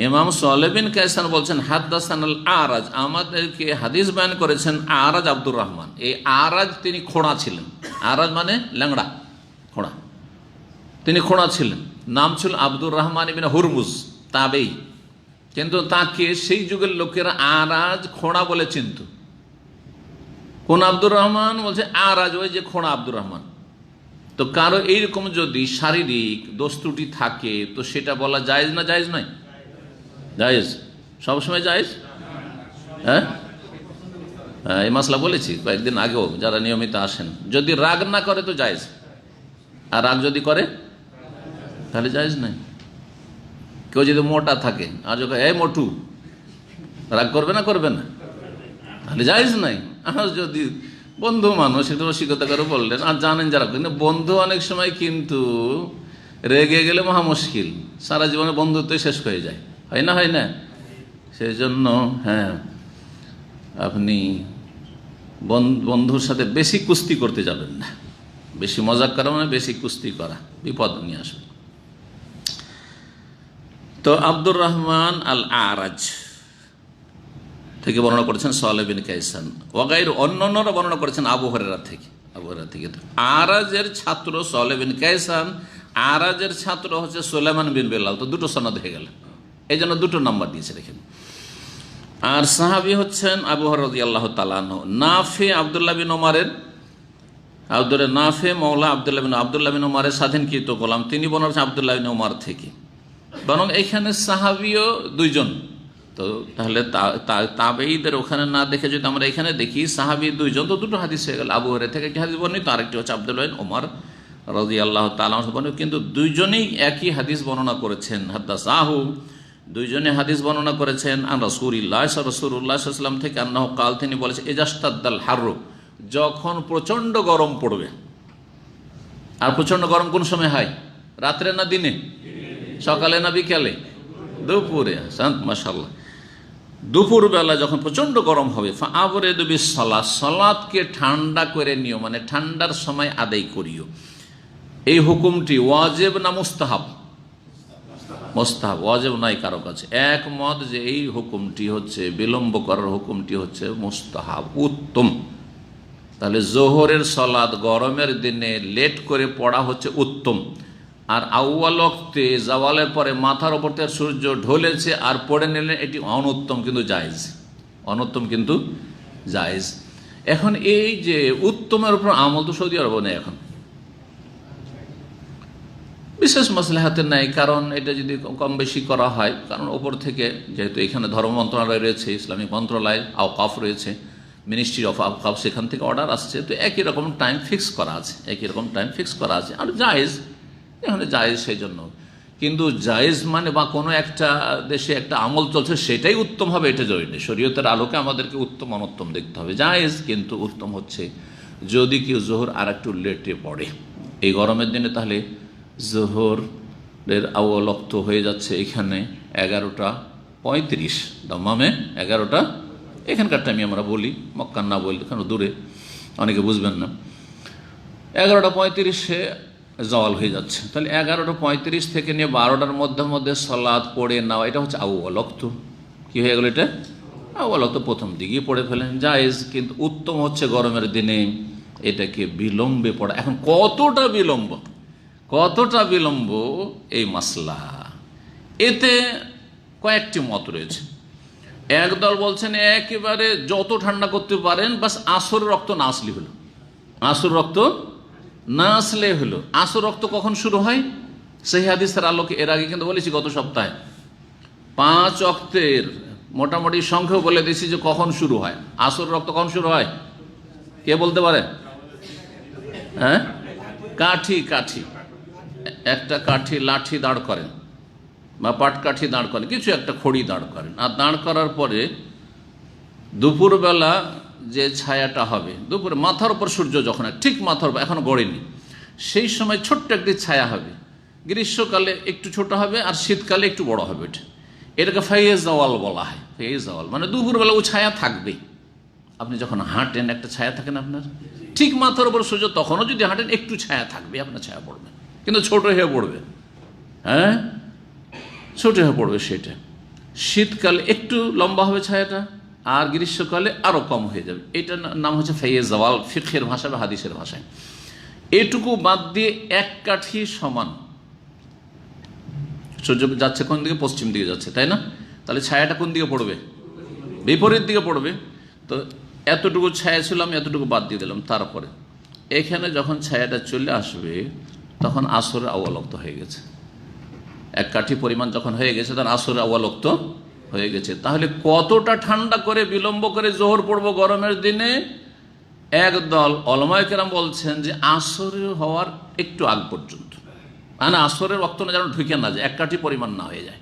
S1: ইমাম সালেহ বিন কায়সান বলছেন হাদাসানাল আরাজ, আমাদেরকে হাদিস বয়ান করেছেন আরাজ আব্দুর রহমান। এই আরাজ তিনি খোঁড়া ছিলেন। আরাজ মানে ল্যাংড়া, খোঁড়া। তিনি খোঁড়া ছিলেন, নাম ছিল আব্দুর রহমান ইবনে হুরমুজ, তাবেই। কিন্তু তাকে সেই যুগের লোকেরা আরাজ, খোঁড়া বলে চিনত। কোন আব্দুর রহমান? বলছে আরাজ, ওই যে খোঁড়া আব্দুর রহমান। তো কারো এইরকম যদি শারীরিক দোষ ত্রুটি থাকে, তো সেটা বলা জায়েজ না জায়েজ নয়? জায়েজ, সবসময় জায়েজ। হ্যাঁ, এই মাসলা বলেছি কয়েকদিন আগেও, যারা নিয়মিত আসেন। যদি রাগ না করে তো জায়েজ, আর রাগ যদি করে তাহলে জায়েজ নাই। কেউ যদি মোটা থাকে আর যখন এই মোটু, রাগ করবে না, করবে না, তাহলে জায়েজ নাই। আর যদি বন্ধু মানুষ, একটু রসিকতা করে বললেন, আর জানেন যারা, কিন্তু বন্ধু অনেক সময় কিন্তু রেগে গেলে মহা মুশকিল, সারা জীবনে বন্ধুত্ব শেষ হয়ে যায়, হয় না? হয় না? সেই জন্য হ্যাঁ, আপনি বন্ধুর সাথে বেশি কুস্তি করতে যাবেন না। বেশি মজাক করা মানে বেশি কুস্তি করা, বিপদ নিয়ে আসবে। তো আব্দুর রহমান আল আরাজ থেকে বর্ণনা করেছেন সালেহ বিন কায়সান, ওয়াগাইর অন্যান্যরা বর্ণনা করেছেন আবু হুরায়রা থেকে। আরাজের ছাত্র সালেহ বিন কায়সান, আরাজের ছাত্র হচ্ছে সুলাইমান বিন বেলাল। তো দুটো সনদ হয়ে গেল, এই জন্য দুটো নাম্বার দিয়েছে দেখেন। আর সাহাবী হচ্ছেন আবু হুরায়রা রাদিয়াল্লাহু তাআলা আনহু। নাফে আব্দুল্লাহ বিন ওমরের, নাফে মওলা আব্দুল্লাহ বিন ওমরের স্বাধীনকৃত গোলাম, তিনি বর্ণনা করেছেন আব্দুল্লাহ বিন ওমর থেকে। বরং এখানে সাহাবীও দুইজন। তো তাহলে তাবেঈদের ওখানে না দেখে যদি আমরা এখানে দেখি সাহাবী দুইজন, তো দুটো হাদিস হয়ে গেল। আবু হুরায়রা থেকে একটি হাদিস বর্ণিত, আরেকটি হচ্ছে আব্দুল্লাহ বিন ওমর রাদিয়াল্লাহু তাআলা আনহু বর্ণিত। কিন্তু দুইজনেই একই হাদিস বর্ণনা করেছেন, হাদাসাহু, দুইজনে হাদিস বর্ণনা করেছেন আন রাসূলিল্লাহ সাল্লাল্লাহু আলাইহি ওয়াসাল্লাম থেকে, আন্নাহু কাল, তিনি বলেছেন ইজাস্তাদ্দাল হাররু, যখন প্রচণ্ড গরম পড়বে। আর প্রচণ্ড গরম কোন সময় হয়? রাত্রে না দিনে? সকালে না বিকালে? দুপুরে। মাশাআল্লাহ, দুপুর বেলা যখন প্রচণ্ড গরম হবে, ফাআবরিদু বিসসালাত, সালাতকে ঠান্ডা করে নিও, মানে ঠান্ডার সময় আদায় করিও। এই হুকুমটি ওয়াজিব না মুস্তাহাব? মুস্তাহাব, ওয়াজিব নাই কারো কাছে। একমত যে এই হুকুমটি হচ্ছে, বিলম্ব করার হুকুমটি হচ্ছে মুস্তাহাব, উত্তম। তাহলে জোহরের সালাত গরমের দিনে লেট করে পড়া হচ্ছে উত্তম। আর আউয়াল ওয়াক্তে জাওয়ালের পরে মাথার ওপর থেকে সূর্য ঢলেছে আর পড়ে নিলেন, এটি অনুত্তম কিন্তু জায়েজ, অনুত্তম কিন্তু জায়েজ। এখন এই যে উত্তমের উপর আমল তো সৌদি আরব নেই, এখন বিশেষ মাসলাহাতের নাই। কারণ এটা যদি কম বেশি করা হয়, কারণ ওপর থেকে যেহেতু এখানে ধর্ম মন্ত্রণালয় রয়েছে, ইসলামিক মন্ত্রণালয়, আওকাফ রয়েছে, মিনিস্ট্রি অফ আওকাফ, সেখান থেকে অর্ডার আসছে, তো একই রকম টাইম ফিক্স করা আছে, একই রকম টাইম ফিক্স করা আছে। আর জায়েজ, এখানে জায়েজ সেই জন্য। কিন্তু জায়েজ মানে বা কোনো একটা দেশে একটা আমল চলছে সেটাই উত্তম হবে এটা জরুরি নেই। শরীয়তের আলোকে আমাদেরকে উত্তম অনুত্তম দেখতে হবে। জায়েজ কিন্তু উত্তম হচ্ছে যদি কেউ জোহর আর একটু লেটে পড়ে এই গরমের দিনে, তাহলে জোহরের আউয়াল ওয়াক্ত হয়ে যাচ্ছে এখানে 11:35, দাম্মামে 11টা, এখানকার টাইমে আমরা বলি, মক্কার না বলি, কারণ দূরে অনেকে বুঝবেন না। 11:35-এ জাওয়াল হয়ে যাচ্ছে, তাহলে 11:35 থেকে নিয়ে 12টার মধ্যে মধ্যে সালাত পড়ে নেওয়া, এটা হচ্ছে আউয়াল ওয়াক্ত। কি হয়ে গেল এটা? আউয়াল ওয়াক্ত প্রথম দিকেই পড়ে ফেলেন, জায়েজ, কিন্তু উত্তম হচ্ছে গরমের দিনে এটাকে বিলম্বে পড়া। এখন কতটা বিলম্ব এই মাসলা, এতে কয়েকটি মত রয়েছে। একদল বলছেন একেবারে যত ঠান্ডা করতে পারেন, বাস আসর রক্ত না আসলে হলো, আসর রক্ত না আসলে হলো। আসর রক্ত কখন শুরু হয়? সেই হাদিসের আলোকে এর আগে কিন্তু বলেছি গত সপ্তাহে 5 ওয়াক্তের মোটামুটি সংখ্যাও বলে দিয়েছি যে কখন শুরু হয় আসর রক্ত। কখন শুরু হয় কে বলতে পারে? হ্যাঁ, কাঠি একটা কাঠি লাঠি দাঁড় করেন বা পাটকাঠি দাঁড় করেন, কিছু একটা খড়ি দাঁড় করেন, আর দাঁড় করার পরে দুপুরবেলা যে ছায়াটা হবে, দুপুরে মাথার উপর সূর্য যখন ঠিক মাথার উপর এখন গড়েনি, সেই সময় ছোট্ট একটি ছায়া হবে। গ্রীষ্মকালে একটু ছোট হবে আর শীতকালে একটু বড় হবে। এটাকে ফাইয়ে জাওয়াল বলা হয়। ফাইয়ে জাওয়াল মানে দুপুরবেলা ও ছায়া থাকবে। আপনি যখন হাঁটেন একটা ছায়া থাকেন আপনার ঠিক মাথার উপর সূর্য, তখনও যদি হাঁটেন একটু ছায়া থাকবে, আপনার ছায়া পড়বে, কিন্তু ছোট হয়ে পড়বে। হ্যাঁ, ছোট হয়ে পড়বে সেটা। শীতকালে একটু লম্বা হবে ছায়াটা, আর গ্রীষ্মকালে আরো কম হয়ে যাবে। এটার নাম হচ্ছে ফাইয়ে জাওয়াল ফিকহের ভাষা বা হাদিসের ভাষায়। এটুকু বাদ দিয়ে এক কাঠি সমান সূর্য যাচ্ছে কোন দিকে? পশ্চিম দিকে যাচ্ছে, তাই না? তাহলে ছায়াটা কোন দিকে পড়বে? বিপরীত দিকে পড়বে। তো এতটুকু ছায়া ছিল, আমি এতটুকু বাদ দিয়ে দিলাম। তারপরে এখানে যখন ছায়াটা চলে আসবে তখন আসরের আউয়াল ওয়াক্ত হয়ে গেছে। এক কাঠি পরিমাণ যখন হয়ে গেছে তখন আসরের আউয়াল ওয়াক্ত হয়ে গেছে। তাহলে কতটা ঠান্ডা করে বিলম্ব করে জোহর পড়বো গরমের দিনে? একদল উলামায়ে কেরাম বলছেন যে আসরের হওয়ার একটু আগ পর্যন্ত, মানে আসরের ওয়াক্ত না যেন ঢুকে না যায়, এক কাঠি পরিমাণ না হয়ে যায়।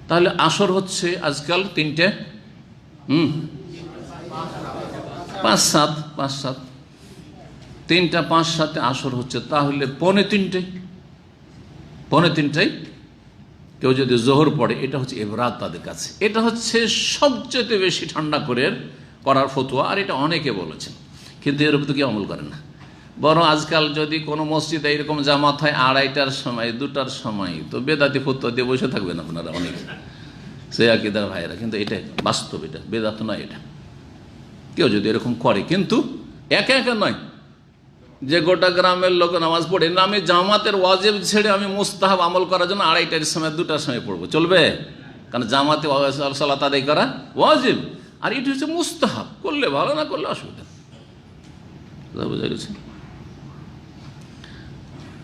S1: তাহলে আসর হচ্ছে আজকাল 3টে 5-7 3টা 5-7 আসর হচ্ছে। তাহলে 2:45 কেউ যদি জোহর পড়ে, এটা হচ্ছে এবরাত তাদের কাছে। এটা হচ্ছে সবচেয়ে বেশি ঠান্ডা করার ফতোয়া, আর এটা অনেকে বলেছেন, কিন্তু এর উপর তো কেউ আমল করে না। বরং আজকাল যদি কোনো মসজিদে এরকম জামাত হয় 2:30টার সময় 2টার সময়, তো বেদাতি ফতোয়া দিয়ে বসে থাকবেন আপনারা অনেকে, সে আকীদার ভাইয়েরা। কিন্তু এটা বাস্তব, এটা বেদাত নয়। এটা কেউ যদি এরকম করে, কিন্তু একা একা নয় যে গোটা গ্রামের লোক নামাজ পড়ে না, আমি জামাতের ওয়াজিব ছেড়ে আমি মুস্তাহাব আমল করার জন্য 2:30টার সময় 2টার সময় পড়বো, চলবে? কারণ জামাতে সালাত আদায় করা ওয়াজিব, আর এটা হচ্ছে মুস্তাহাব, করলে ভালো, না করলে অসুবিধা। বুঝা গেছে?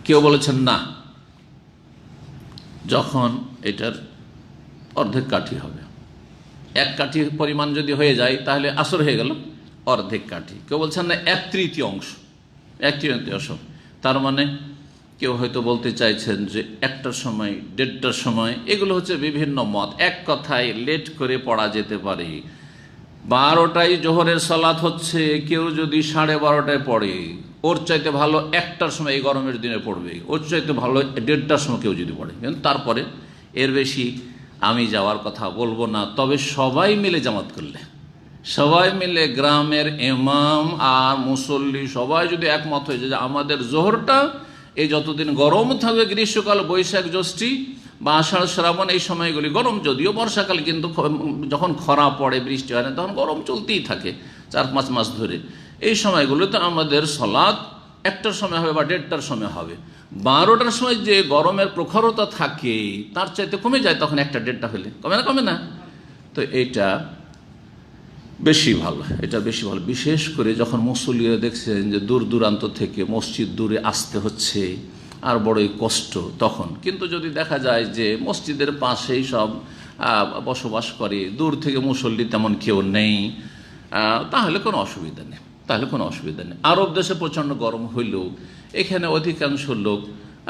S1: কেউ বলেছেন না, যখন এটার অর্ধেক কাঠি হবে, এক কাঠি পরিমাণ যদি হয়ে যায় তাহলে আসর হয়ে গেল, অর্ধেক কাঠি। কেউ বলছেন না 1/3 অংশ, 1/3 অংশ। তার মানে কেউ হয়তো বলতে চাইছেন যে 1টার সময় 1:30টার সময়, এগুলো হচ্ছে বিভিন্ন মত। এক কথায় লেট করে পড়া যেতে পারে। 12টায় জোহরের সালাত হচ্ছে, কেউ যদি 12:30টায় পড়ে, ওর চাইতে ভালো 1টার সময় এই গরমের দিনে পড়বে, ওর চাইতে ভালো 1:30টার সময় কেউ যদি পড়ে। কিন্তু তারপরে এর বেশি আমি যাওয়ার কথা বলবো না। তবে সবাই মিলে জামাত করলে, সবাই মিলে গ্রামের ইমাম আর মুসল্লি সবাই যদি একমত হয়ে যায় যে আমাদের জোহরটা এই যতদিন গরম থাকবে, গ্রীষ্মকাল, বৈশাখ, জ্যৈষ্ঠ বা আষাঢ় শ্রাবণ, এই সময়গুলি গরম, যদিও বর্ষাকাল কিন্তু যখন খরা পড়ে, বৃষ্টি হয় না, তখন গরম চলতেই থাকে 4-5 মাস ধরে। এই সময়গুলোতে আমাদের সালাত 1টার সময় হবে বা 1:30টার সময় হবে। 12টার সময় যে গরমের প্রখরতা থাকে তার চাইতে কমে যায় তখন 1টা 1:30টা হলে, কমে না। তো এইটা বেশি ভালো, এটা বেশি ভালো। বিশেষ করে যখন মুসল্লিরা দেখছেন যে দূর দূরান্ত থেকে মসজিদ দূরে আসতে হচ্ছে আর বড়ই কষ্ট, তখন কিন্তু যদি দেখা যায় যে মসজিদের পাশেই সব বসবাস করে, দূর থেকে মুসল্লি তেমন কেউ নেই, তাহলে কোনো অসুবিধা নেই, আরব দেশে প্রচণ্ড গরম হইলেও এখানে অধিকাংশ লোক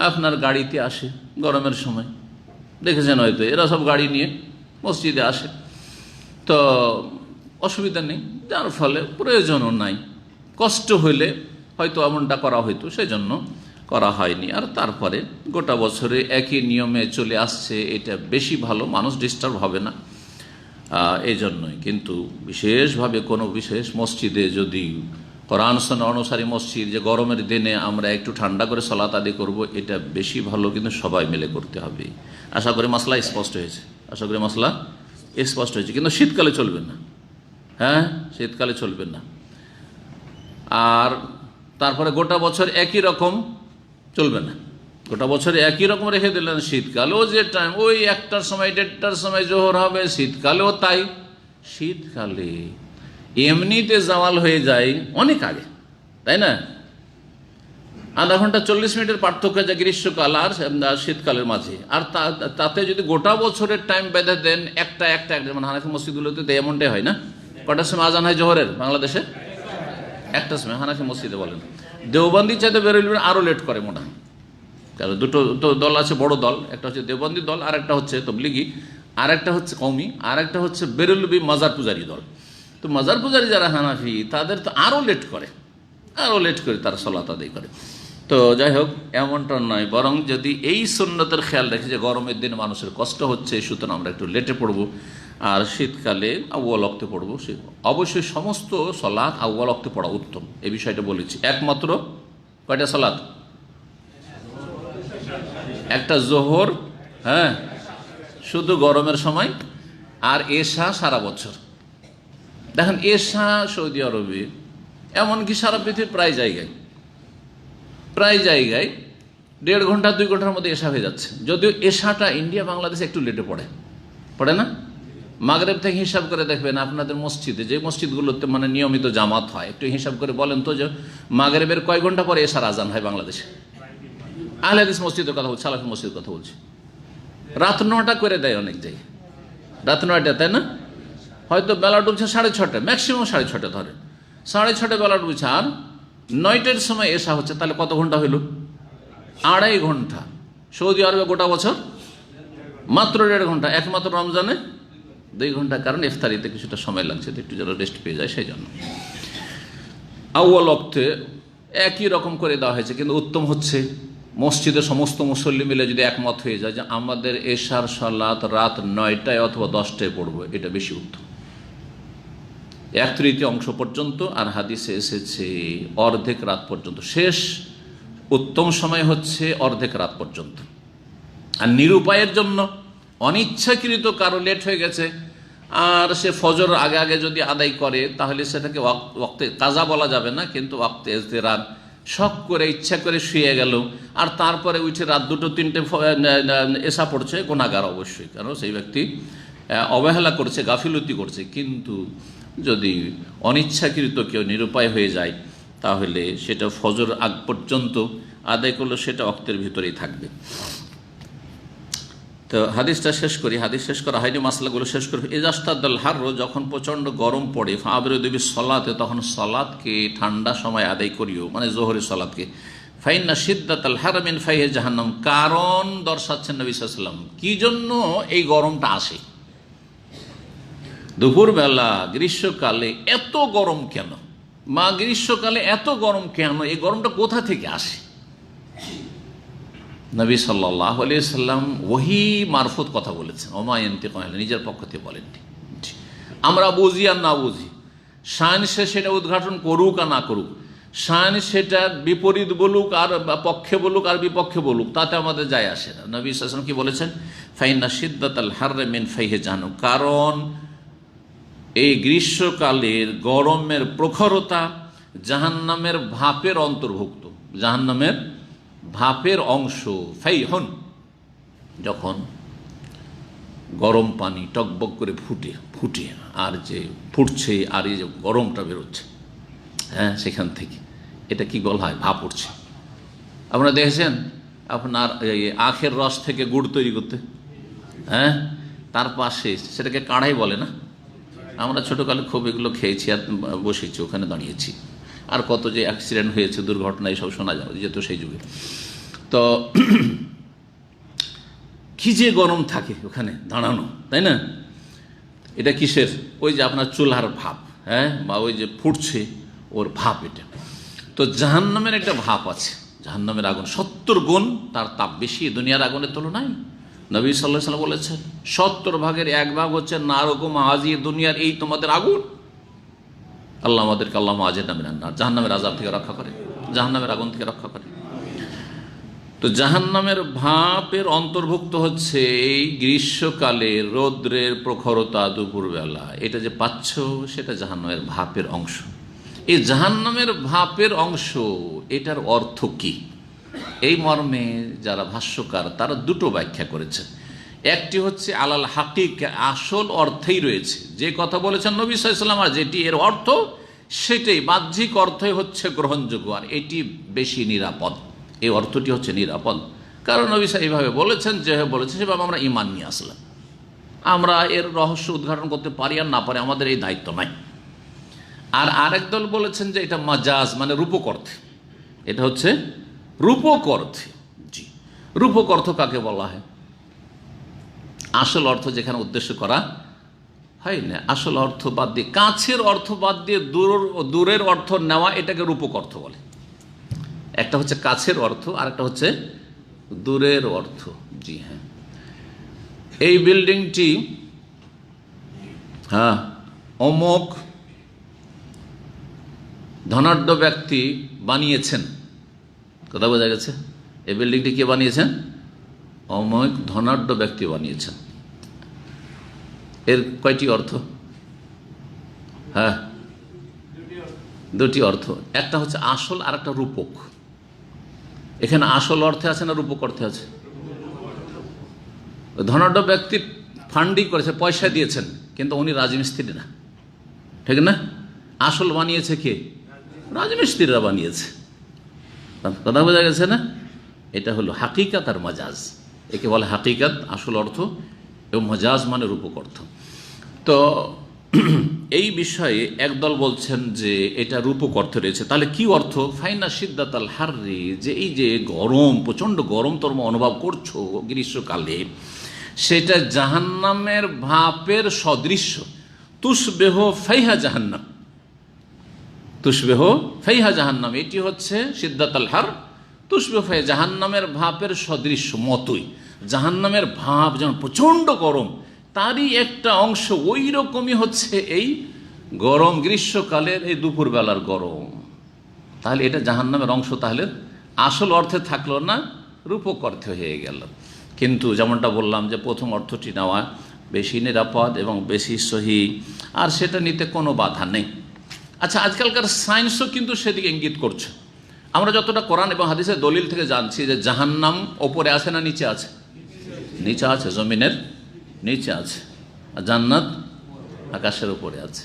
S1: আপনার গাড়িতে আসে গরমের সময়, দেখেছেন হয়তো, এরা সব গাড়ি নিয়ে মসজিদে আসে, তো অসুবিধা নেই, যার ফলে প্রয়োজনও নাই। কষ্ট হইলে হয়তো এমনটা করা হইতো, সেই জন্য করা হয়নি। আর তারপরে গোটা বছরে একই নিয়মে চলে আসছে, এটা বেশি ভালো, মানুষ ডিস্টার্ব হবে না, এই জন্যই। কিন্তু বিশেষভাবে কোনো বিশেষ মসজিদে যদি কোরআন সুন্নাহ অনুসারী মসজিদ, যে গরমের দিনে আমরা একটু ঠান্ডা করে সালাত আদায় করব, এটা বেশি ভালো, কিন্তু সবাই মিলে করতে হবে। আশা করি মাসলা স্পষ্ট হয়েছে, কিন্তু শীতকালে চলবে না, হ্যাঁ, শীতকালে চলবে না। আর তারপরে গোটা বছর একই রকম চলবে না, গোটা বছর একই রকম রেখে দিলেন। শীতকালেও যে টাইম ওই 1টার সময় 1:30টার সময় জোহর হবে, শীতকালেও তাই। শীতকালে এমনিতে জাওয়াল হয়ে যায় অনেক আগে, তাই না? আধা ঘন্টা 40 মিনিটের পার্থক্য আছে গ্রীষ্মকাল আর শীতকালের মাঝে। আর তাতে যদি গোটা বছরের টাইম বেঁধে দেন একটা, মানে হানাফি মসজিদগুলোতে তো এমনটাই হয় না? কটার সময় আজান হয় জোহরের বাংলাদেশে? 1টার সময় হানাফি মসজিদে বলেন। দেওবন্দি চাইতে বেরোলেন আরও লেট করে মনে হয়, কারণ দুটো দল আছে, বড় দল, একটা হচ্ছে দেওবন্দি দল, আর একটা হচ্ছে তবলিগি, আর একটা হচ্ছে কওমি, আর একটা হচ্ছে বেরেলভি মাজার পূজারী দল। তো মাজার পূজারী যারা হানাফি তাদের তো আরও লেট করে, তারা সালাত আদায় করে। তো যাই হোক, এমনটা নয়, বরং যদি এই সুন্নতের খেয়াল রাখি যে গরমের দিনে মানুষের কষ্ট হচ্ছে, সুতরাং আমরা একটু লেটে পড়বো, আর শীতকালে আউয়াল ওয়াক্তে পড়বো। অবশ্যই সমস্ত সালাত আউয়াল ওয়াক্তে পড়া উত্তম, এই বিষয়টা বলেছি। একমাত্র কয়টা সালাত? একটা জোহর, হ্যাঁ, শুধু গরমের সময়, আর এশা সারা বছর। দেখেন, এশা সৌদি আরবে, এমনকি সারা পৃথিবীর প্রায় জায়গায় 1.5 ঘন্টা 2 ঘন্টার মধ্যে এশা হয়ে যাচ্ছে। যদিও এশাটা ইন্ডিয়া বাংলাদেশে একটু লেটে পড়ে না? মাগরেব থেকে হিসাব করে দেখবেন আপনাদের মসজিদে, যে মসজিদগুলোতে মানে নিয়মিত জামাত হয়, একটু হিসাব করে বলেন তো যে মাগরেবের কয় ঘন্টা পরে এশার আজান হয় বাংলাদেশে? আহলে হাদিস মসজিদের কথা বলছি, সালাফি মসজিদের কথা বলছি। রাত 9টা করে দেয় অনেক জায়গায়, রাত 9টা, তাই না? হয়তো বেলা ডুবছে 6:30, ম্যাক্সিমাম 6:30 ধরে, 6:30 বেলা ডুবছে, আর 9টার সময় এশা হচ্ছে, তাহলে কত ঘন্টা হইল? 2.5 ঘন্টা। সৌদি আরবে গোটা বছর মাত্র 1.5 ঘন্টা, একমাত্র রমজানে 2 ঘন্টা, কারণ ইফতারিতে কিছুটা সময় লাগছে, একটু যেন রেস্ট পেয়ে যায় সেই জন্য। আউয়াল ওয়াক্তে একই রকম করে দেওয়া হয়েছে, কিন্তু উত্তম হচ্ছে মসজিদের সমস্ত মুসল্লি মিলে যদি একমত হয়ে যায় যে আমাদের এশার সালাত রাত 9টায় অথবা 10টায় পড়বো, এটা বেশি উত্তম। 1/3 অংশ পর্যন্ত, আর হাদিসে এসেছে অর্ধেক রাত পর্যন্ত। শেষ উত্তম সময় হচ্ছে অর্ধেক রাত পর্যন্ত। আর নিরুপায়ের জন্য, অনিচ্ছাকৃত কারো লেট হয়ে গেছে আর সে ফজর আগে আগে যদি আদায় করে, তাহলে সেটাকে ওয়াক্তে কাজা বলা যাবে না, কিন্তু ওয়াক্তে ইজতিরাদ, শখ করে ইচ্ছা করে শুয়ে গেল আর তারপরে উঠে রাত 2-3টে এশা পড়ছে, গুনাহগার অবশ্যই, কারণ সেই ব্যক্তি অবহেলা করছে, গাফিলতি করছে। কিন্তু যদি অনিচ্ছাকৃত কেউ নিরুপায় হয়ে যায়, তাহলে সেটা ফজর আগ পর্যন্ত আদায় করলে সেটা ওয়াক্তের ভিতরেই থাকবে। তো হাদিসটা শেষ করি, হাদিস শেষ করা হয়নি, মাসলাগুলো শেষ করি। ইজাস্তাদাল হাররো, যখন প্রচণ্ড গরম পড়ে, ফাবরুদ্দিবি সলাতে, তখন সলাৎকে ঠান্ডা সময় আদায় করিও, মানে জোহরের সলাৎকে। ফাইন্না সিদ্দাতাল হারামিন ফাইহে জাহান্নাম, কারণ দর্শাচ্ছেন নবী সাল্লাল্লাহু আলাইহি ওয়াসাল্লাম কি জন্য এই গরমটা আসে। দুপুরবেলা গ্রীষ্মকালে এত গরম কেন, মা গ্রীষ্মকালে এত গরম কেন, এই গরমটা কোথা থেকে আসে? নবী সাল্লাল্লাহু আলাইহি সাল্লাম ওহী মারফত কথা বলেছেন, ওমা ইয়ানতিকু আনিল হাওয়া, নিজের পক্ষ থেকে বলেননি। আমরা বুঝি আর না বুঝি, সায়েন্স সেটা উদ্ঘাটন করুক আর না করুক, সায়েন্স সেটা বিপরীত বলুক আর পক্ষে বলুক আর বিপক্ষে বলুক, তাতে আমাদের যায় আসে না। নবী সাল্লাল্লাহু আলাইহি ওয়াসাল্লাম কি বলেছেন? ফাইন্না সিদ্দাতাল হাররি মিন ফাইহি জাহান্নাম, কারণ এই গ্রীষ্মকালের গরমের প্রখরতা জাহান্নামের ভাপের অন্তর্ভুক্ত, জাহান্নামের ভাপের অংশ। ফাইহুন, যখন গরম পানি টকবক করে ফুটে আর যে ফুটছে আর এই যে গরমটা বেরোচ্ছে, হ্যাঁ, সেখান থেকে এটা কি বলা হয়? ভাপ উঠছে। আপনারা দেখেছেন আপনার এই আখের রস থেকে গুড় তৈরি করতে, হ্যাঁ, তার পাশে সেটাকে কাঢ়াই বলে না? আমরা ছোটোকালে খুব এগুলো খেয়েছি আর বসেছি, ওখানে দাঁড়িয়েছি, আর কত যে অ্যাক্সিডেন্ট হয়েছে, দুর্ঘটনা, এইসব শোনা যেত সেই যুগে। তো কি যে গরম থাকে ওখানে দাঁড়ানো, তাই না? এটা কিসের? ওই যে আপনার চুলার ভাপ, হ্যাঁ, বা ওই যে ফুটছে ওর ভাপ এটা। তো জাহান্নামের একটা ভাপ আছে, জাহান্নামের আগুন 70 গুণ তার তাপ বেশি দুনিয়ার আগুনের তুলনায়। নবী সাল্লাল্লাহু আলাইহি ওয়াসাল্লাম বলেছেন 70 ভাগের 1 ভাগ হচ্ছে নারকুম আজি, দুনিয়ার এই তোমাদের আগুন। আল্লাহ আমাদেরকে আল্লাহ আজিরনা মিনান নার, জাহান্নামের আযাব থেকে রক্ষা করে, জাহান্নামের আগুন থেকে রক্ষা করে। তো জাহান্নামের ভাপের অন্তর্ভুক্ত হচ্ছে এই গ্রীষ্মকালে রৌদ্রের প্রখরতা দুপুরবেলা, এটা যে পাচ্ছ সেটা জাহান্নামের ভাপের অংশ। এই জাহান্নামের ভাপের অংশ, এটার অর্থ কি? এই মর্মে যারা ভাষ্যকার তারা দুটো ব্যাখ্যা করেছেন। একটি হচ্ছে আলাল হাকিক, আসল অর্থেই রয়েছে, যে কথা বলেছেন নবী সাল্লাল্লাহু আলাইহি ওয়াসাল্লাম, আর যেটি এর অর্থ সেটাই বাহ্যিক অর্থই হচ্ছে গ্রহণযোগ্য, আর এটি বেশি নিরাপদ। এই অর্থটি হচ্ছে নিরাপদ, কারণ নবী সাল্লাল্লাহু এইভাবে বলেছেন, যেভাবে বলেছে সেভাবে আমরা ঈমান নিয়ে আসলাম। আমরা এর রহস্য উদ্ঘাটন করতে পারি আর না পারি, আমাদের এই দায়িত্ব নাই। আর আরেক দল বলেছেন যে এটা মাজাজ, মানে রূপক অর্থে, এটা হচ্ছে রূপক অর্থে। জি, রূপক অর্থ কাকে বলা হয়? আসল অর্থ যেখানে উদ্দেশ্য করা হয় না, আসল অর্থ বাদ দিয়ে, কাছের অর্থ বাদ দিয়ে দূরের অর্থ নেওয়া, এটাকে রূপক অর্থ বলে। একটা হচ্ছে কাছের অর্থ আর একটা হচ্ছে দূরের অর্থ। জি হ্যাঁ, এই বিল্ডিংটি অমুক ধনাঢ্য ব্যক্তি বানিয়েছেন, কথা বোঝা গেছে? এই বিল্ডিংটি কে বানিয়েছেন? অমুক ধনাঢ্য ব্যক্তি বানিয়েছেন। এর কয়টি অর্থ? হ্যাঁ, দুটি অর্থ। একটা হচ্ছে আসল আর একটা রূপক। এখানে আসল অর্থে আছে না রূপক অর্থে আছে? ধনাঢ্য ব্যক্তি ফান্ডিং করেছে, পয়সা দিয়েছেন, কিন্তু উনি রাজমিস্ত্রি না, ঠিক না? আসল বানিয়েছে কে? রাজমিস্ত্রিরা বানিয়েছে। কথা বোঝা গেছে না? এটা হলো হাকিকাত আর মাজাজ। একে বলে হাকিকাত, আসল অর্থ, এবং মাজাজ মানে রূপক অর্থ। তো এই বিষয়ে একদল বলছেন যে এটা রূপক অর্থ রয়েছে। তাহলে কি অর্থ? ফাইনা সিদ্দাত আল হাররি, যে এই যে গরম, প্রচণ্ড গরম তোমরা অনুভব করছো গ্রীষ্মকালে, সেটা জাহান্নামের ভাপের সদৃশ্য। তুসবেহ ফাইহা জাহান্নাম, তুসবেহ ফাইহা জাহান্নাম, এটি হচ্ছে সিদ্দাত আল হার। তুসবেহ ফাইহা, জাহান্নামের ভাপের সদৃশ্য মতোই। জাহান্নামের ভাপ যেমন প্রচণ্ড গরম, তারই একটা অংশ ওই রকমই হচ্ছে এই গরম, গ্রীষ্মকালের এই দুপুরবেলার গরম। তাহলে এটা জাহান্নামের অংশ, তাহলে আসল অর্থে থাকলো না, রূপক অর্থে হয়ে গেল। কিন্তু যেমনটা বললাম যে প্রথম অর্থটি নেওয়া বেশি নিরাপদ এবং বেশি সহি, আর সেটা নিতে কোনো বাধা নেই। আচ্ছা, আজকালকার সায়েন্সও কিন্তু সেদিকে ইঙ্গিত করছে। আমরা যতটা কোরআন এবং হাদিসের দলিল থেকে জানছি যে জাহান্নাম ওপরে আছে না নিচে আছে? নিচে আছে, জমিনের নিচে আছে, আর জান্নাত আকাশের উপরে আছে।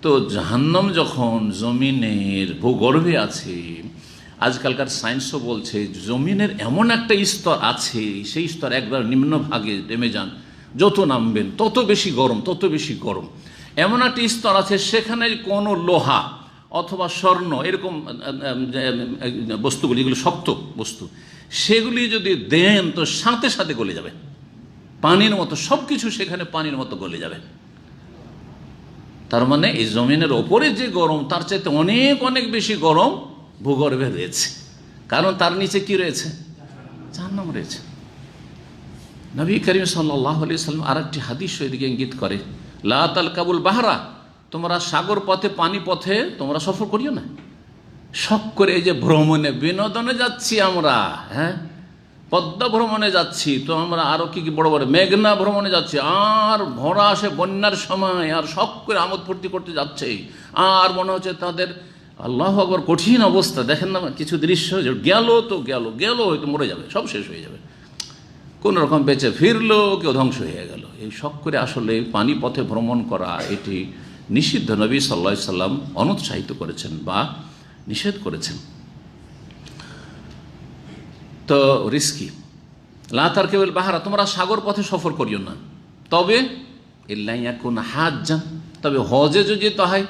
S1: তো জাহান্নাম যখন জমিনের ভূগর্ভে আছে, আজকালকার সায়েন্সও বলছে জমিনের এমন একটা স্তর আছে, সেই স্তর একবার নিম্নভাগে নেমে যান, যত নামবেন তত বেশি গরম, তত বেশি গরম। এমন একটা স্তর আছে সেখানে কোনো লোহা অথবা স্বর্ণ, এরকম বস্তুগুলি, এগুলো শক্ত বস্তু, সেগুলি যদি দেন তো সাথে সাথে গলে যাবে, পানির মতো। সব কিছু সেখানে পানির মতো গলে যাবে। তার মানে এই জমিনের ওপরে যে গরম, তার চাইতে অনেক অনেক বেশি গরম ভূগর্ভে রয়েছে, কারণ তার নিচে কি রয়েছে? জাহান্নাম রয়েছে। নবী করিম সাল্লাল্লাহু আলাইহি ওয়াসাল্লাম আরেকটি হাদিস এদিকে ইঙ্গিত করে, লা তালকাবুল বাহরা, তোমরা সাগর পথে, পানি পথে তোমরা সফর করিও না। শখ করে এই যে ভ্রমণে, বিনোদনে যাচ্ছি আমরা, হ্যাঁ, পদ্মা ভ্রমণে যাচ্ছি, তো আমরা আরো কি কি বড় বড় মেঘনা ভ্রমণে যাচ্ছি, আর ভরা আসে বন্যার সময়, আর শখ করে আমোদ ফুর্তি করতে যাচ্ছে, আর মনে হচ্ছে তাদের আল্লাহু আকবার কঠিন অবস্থা। দেখেন না কিছু দৃশ্য, যে গেল তো গেল, গেল হয়তো মরে যাবে, সব শেষ হয়ে যাবে, কোন রকম বেঁচে ফিরলো, কেউ ধ্বংস হয়ে গেল। এই শখ করে আসলে পানি পথে ভ্রমণ করা এটি নিষিদ্ধ। নবী সাল্লাল্লাহু আলাইহি সাল্লাম অনুৎসাহিত করেছেন বা নিষেধ করেছেন। তো রিস্কি। লা তারকাবুল বাহরা, তোমরা সাগর পথে সফর করিও না, তবে ইল্লা ইয়াকুন হাজ্জান, তবে হজে যদি যেতে হয়,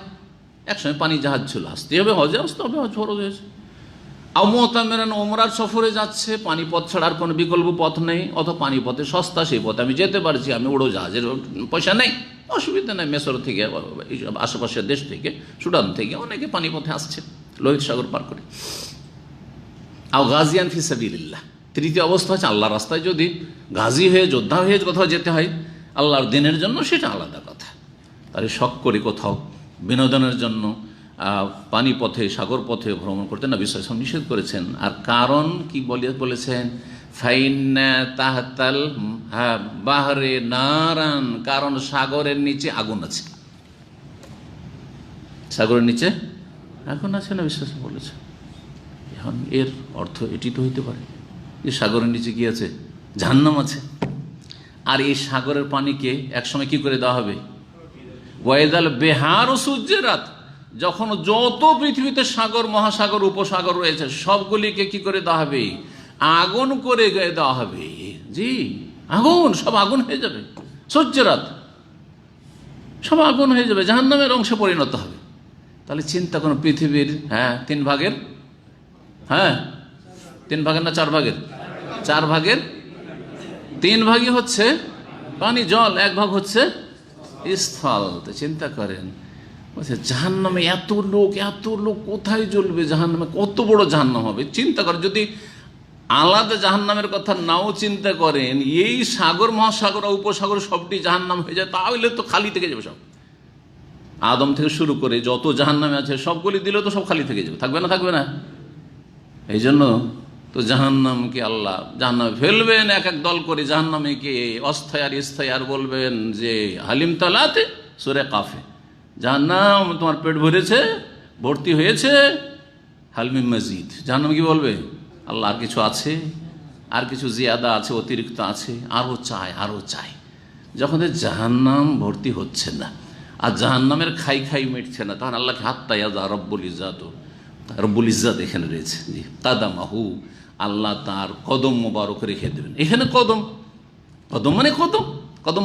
S1: একসময় পানি জাহাজ ছিল, আসতে হবে হজে, আসতে হবে, হজ ফরজ হয়েছে। মুতামিরান, ওমরার সফরে যাচ্ছে, পানি পথ ছাড়ার কোনো বিকল্প পথ নেই, অথবা পানি পথে সস্তা, সেই পথে আমি যেতে পারছি, আমি উড়োজাহাজের পয়সা নেই, অসুবিধা নেই। মেসর থেকে, এইসব আশেপাশের দেশ থেকে, সুদান থেকে অনেকে পানি পথে আসছে লোহিত সাগর পার করে। আও গাজিয়ান ফি সাবিলিল্লাহ, তৃতীয় অবস্থা হচ্ছে আল্লাহর রাস্তায় যদি গাজী হয়ে, যোদ্ধা হয়ে কোথাও যেতে হয় আল্লাহর দিনের জন্য, সেটা আলাদা কথা। তাহলে শখ করে কোথাও বিনোদনের জন্য পানি পথে সাগর পথে ভ্রমণ করতে নবী সাল্লাল্লাহু আলাইহি ওয়াসাল্লাম নিষেধ করেছেন। আর কারণ কি বলেছেন? ফাইন্না তাহতাল বাহরে নারান, কারণ সাগরের নিচে আগুন আছে। সাগরের নিচে আগুন আছে, নবী সাল্লাল্লাহু আলাইহি ওয়াসাল্লাম বলেছেন। এখন এর অর্থ এটি তো হইতে পারে যে সাগরের নিচে কি আছে? জাহান্নাম আছে। আর এই সাগরের পানিকে একসময় কি করে দেওয়া হবে? ওয়াইদাল বেহার ও সুজ্জেরাত, যখন যত পৃথিবীতে সাগর মহাসাগর উপসাগর রয়েছে সবগুলিকে কি করে দেওয়া হবে? আগুন করে দেওয়া হবে। জি, আগুন, সব আগুন হয়ে যাবে। সুজ্জেরাত, সব আগুন হয়ে যাবে, জাহান্নামের অংশে পরিণত হবে। তাহলে চিন্তা করুন, পৃথিবীর 3 ভাগের 3 ভাগের না 4 ভাগের? 4 ভাগের 3 ভাগই হচ্ছে পানি জল, 1 ভাগ হচ্ছে স্থল। তো চিন্তা করেন, বলছে জাহান্নামে এত লোক কোথায় জ্বলবে? জাহান্নামে কত বড় জাহান্নাম হবে চিন্তা করেন। যদি আলাদা জাহান্নামের কথা নাও চিন্তা করেন, এই সাগর মহাসাগর উপসাগর সবটি জাহান্নাম হয়ে যায়, তাহলে তো খালি থেকে যাবে সব। আদম থেকে শুরু করে যত জাহান্নামে আছে সবগুলি দিলে তো সব খালি থেকে যাবে, থাকবে না? থাকবে না? এই জন্য তো জাহান্নামকে আল্লাহ জাহান্নামে ফেলবেন এক এক দল করে। জাহান্নামীকে অস্থায়ী আর স্থায়ী আর বলবেন যে হালিম তালাতে সূরা কাফে, জাহান্নাম তোমার পেট ভরেছে, ভর্তি হয়েছে, হালমিম মজিদ। জাহান্নাম কি বলবে? আল্লাহ আর কিছু আছে, আর কিছু জিয়াদা আছে, অতিরিক্ত আছে, আরও চাই। যখন জাহান্নাম ভর্তি হচ্ছে না আর জাহান্নামের খাই মিটছে না, তখন আল্লাহকে হাত্তায়াজা রব্বুল ইজ্জাত, রব্বুল ইজ্জাত এখানে রয়েছে, জি, কাদামাহু, আল্লাহ তার কদম মোবারক রেখে দেবেন। এখানে কদম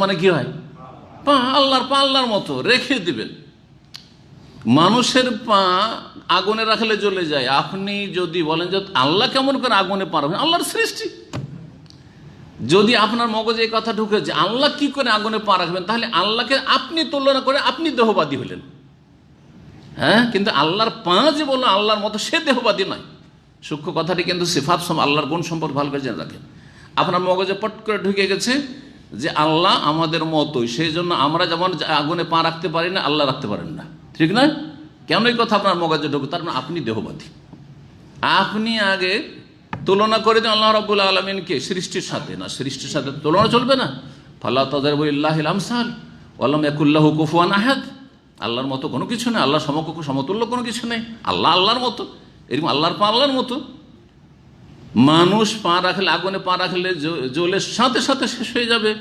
S1: মানে কি হয়? পা, আল্লাহর পা, আল্লাহর মতো রেখে দিবেন। মানুষের পা আগুনে রাখলে জ্বলে যায়। আপনি যদি বলেন যে আল্লাহ কেমন করে আগুনে পা রাখবেন, আল্লাহর সৃষ্টি। যদি আপনার মগজে এই কথা ঢুকে যে আল্লাহ কি করে আগুনে পা রাখবেন, তাহলে আল্লাহকে আপনি তুলনা করে আপনি দেহবাদী হলেন। কিন্তু আল্লাহর পা যে বললো আল্লাহর মতো, সে দেহবাদী নয়। সূক্ষ্ম কথাটি কিন্তু সিফাত আল্লাহর গুণ সম্পর্কে ভালো করে জেনে রাখেন। আপনার মগজে পট করে ঢুকে গেছে যে আল্লাহ আমাদের মতোই, সেই জন্য আমরা যেমন আগুনে পা রাখতে পারি না, আল্লাহ রাখতে পারেন না, ঠিক না? কেন এই কথা আপনার মগজে ঢুকে? তার মানে আপনি দেহবাদী। আপনি আগে তুলনা করে দেন আল্লাহ রাব্বুল আলামিনকে সৃষ্টির সাথে, না সৃষ্টির সাথে তুলনা চলবে না। ফালা তাযরিবু লিল্লাহিল আমসাল ওয়া লাম ইয়াকুল লাহু কুফুয়ান আহাদ। আল্লাহর মতো কোনো কিছু নেই, আল্লাহর সমকক্ষ সমতুল্য কোনো কিছু নেই। আল্লাহ আল্লাহর মতো, এরকম আল্লাহর পা আল্লাহর মতো। মানুষ পা রাখলে, আগুনে পা রাখলে জ্বলের সাথে সাথে শেষ হয়ে যাবে,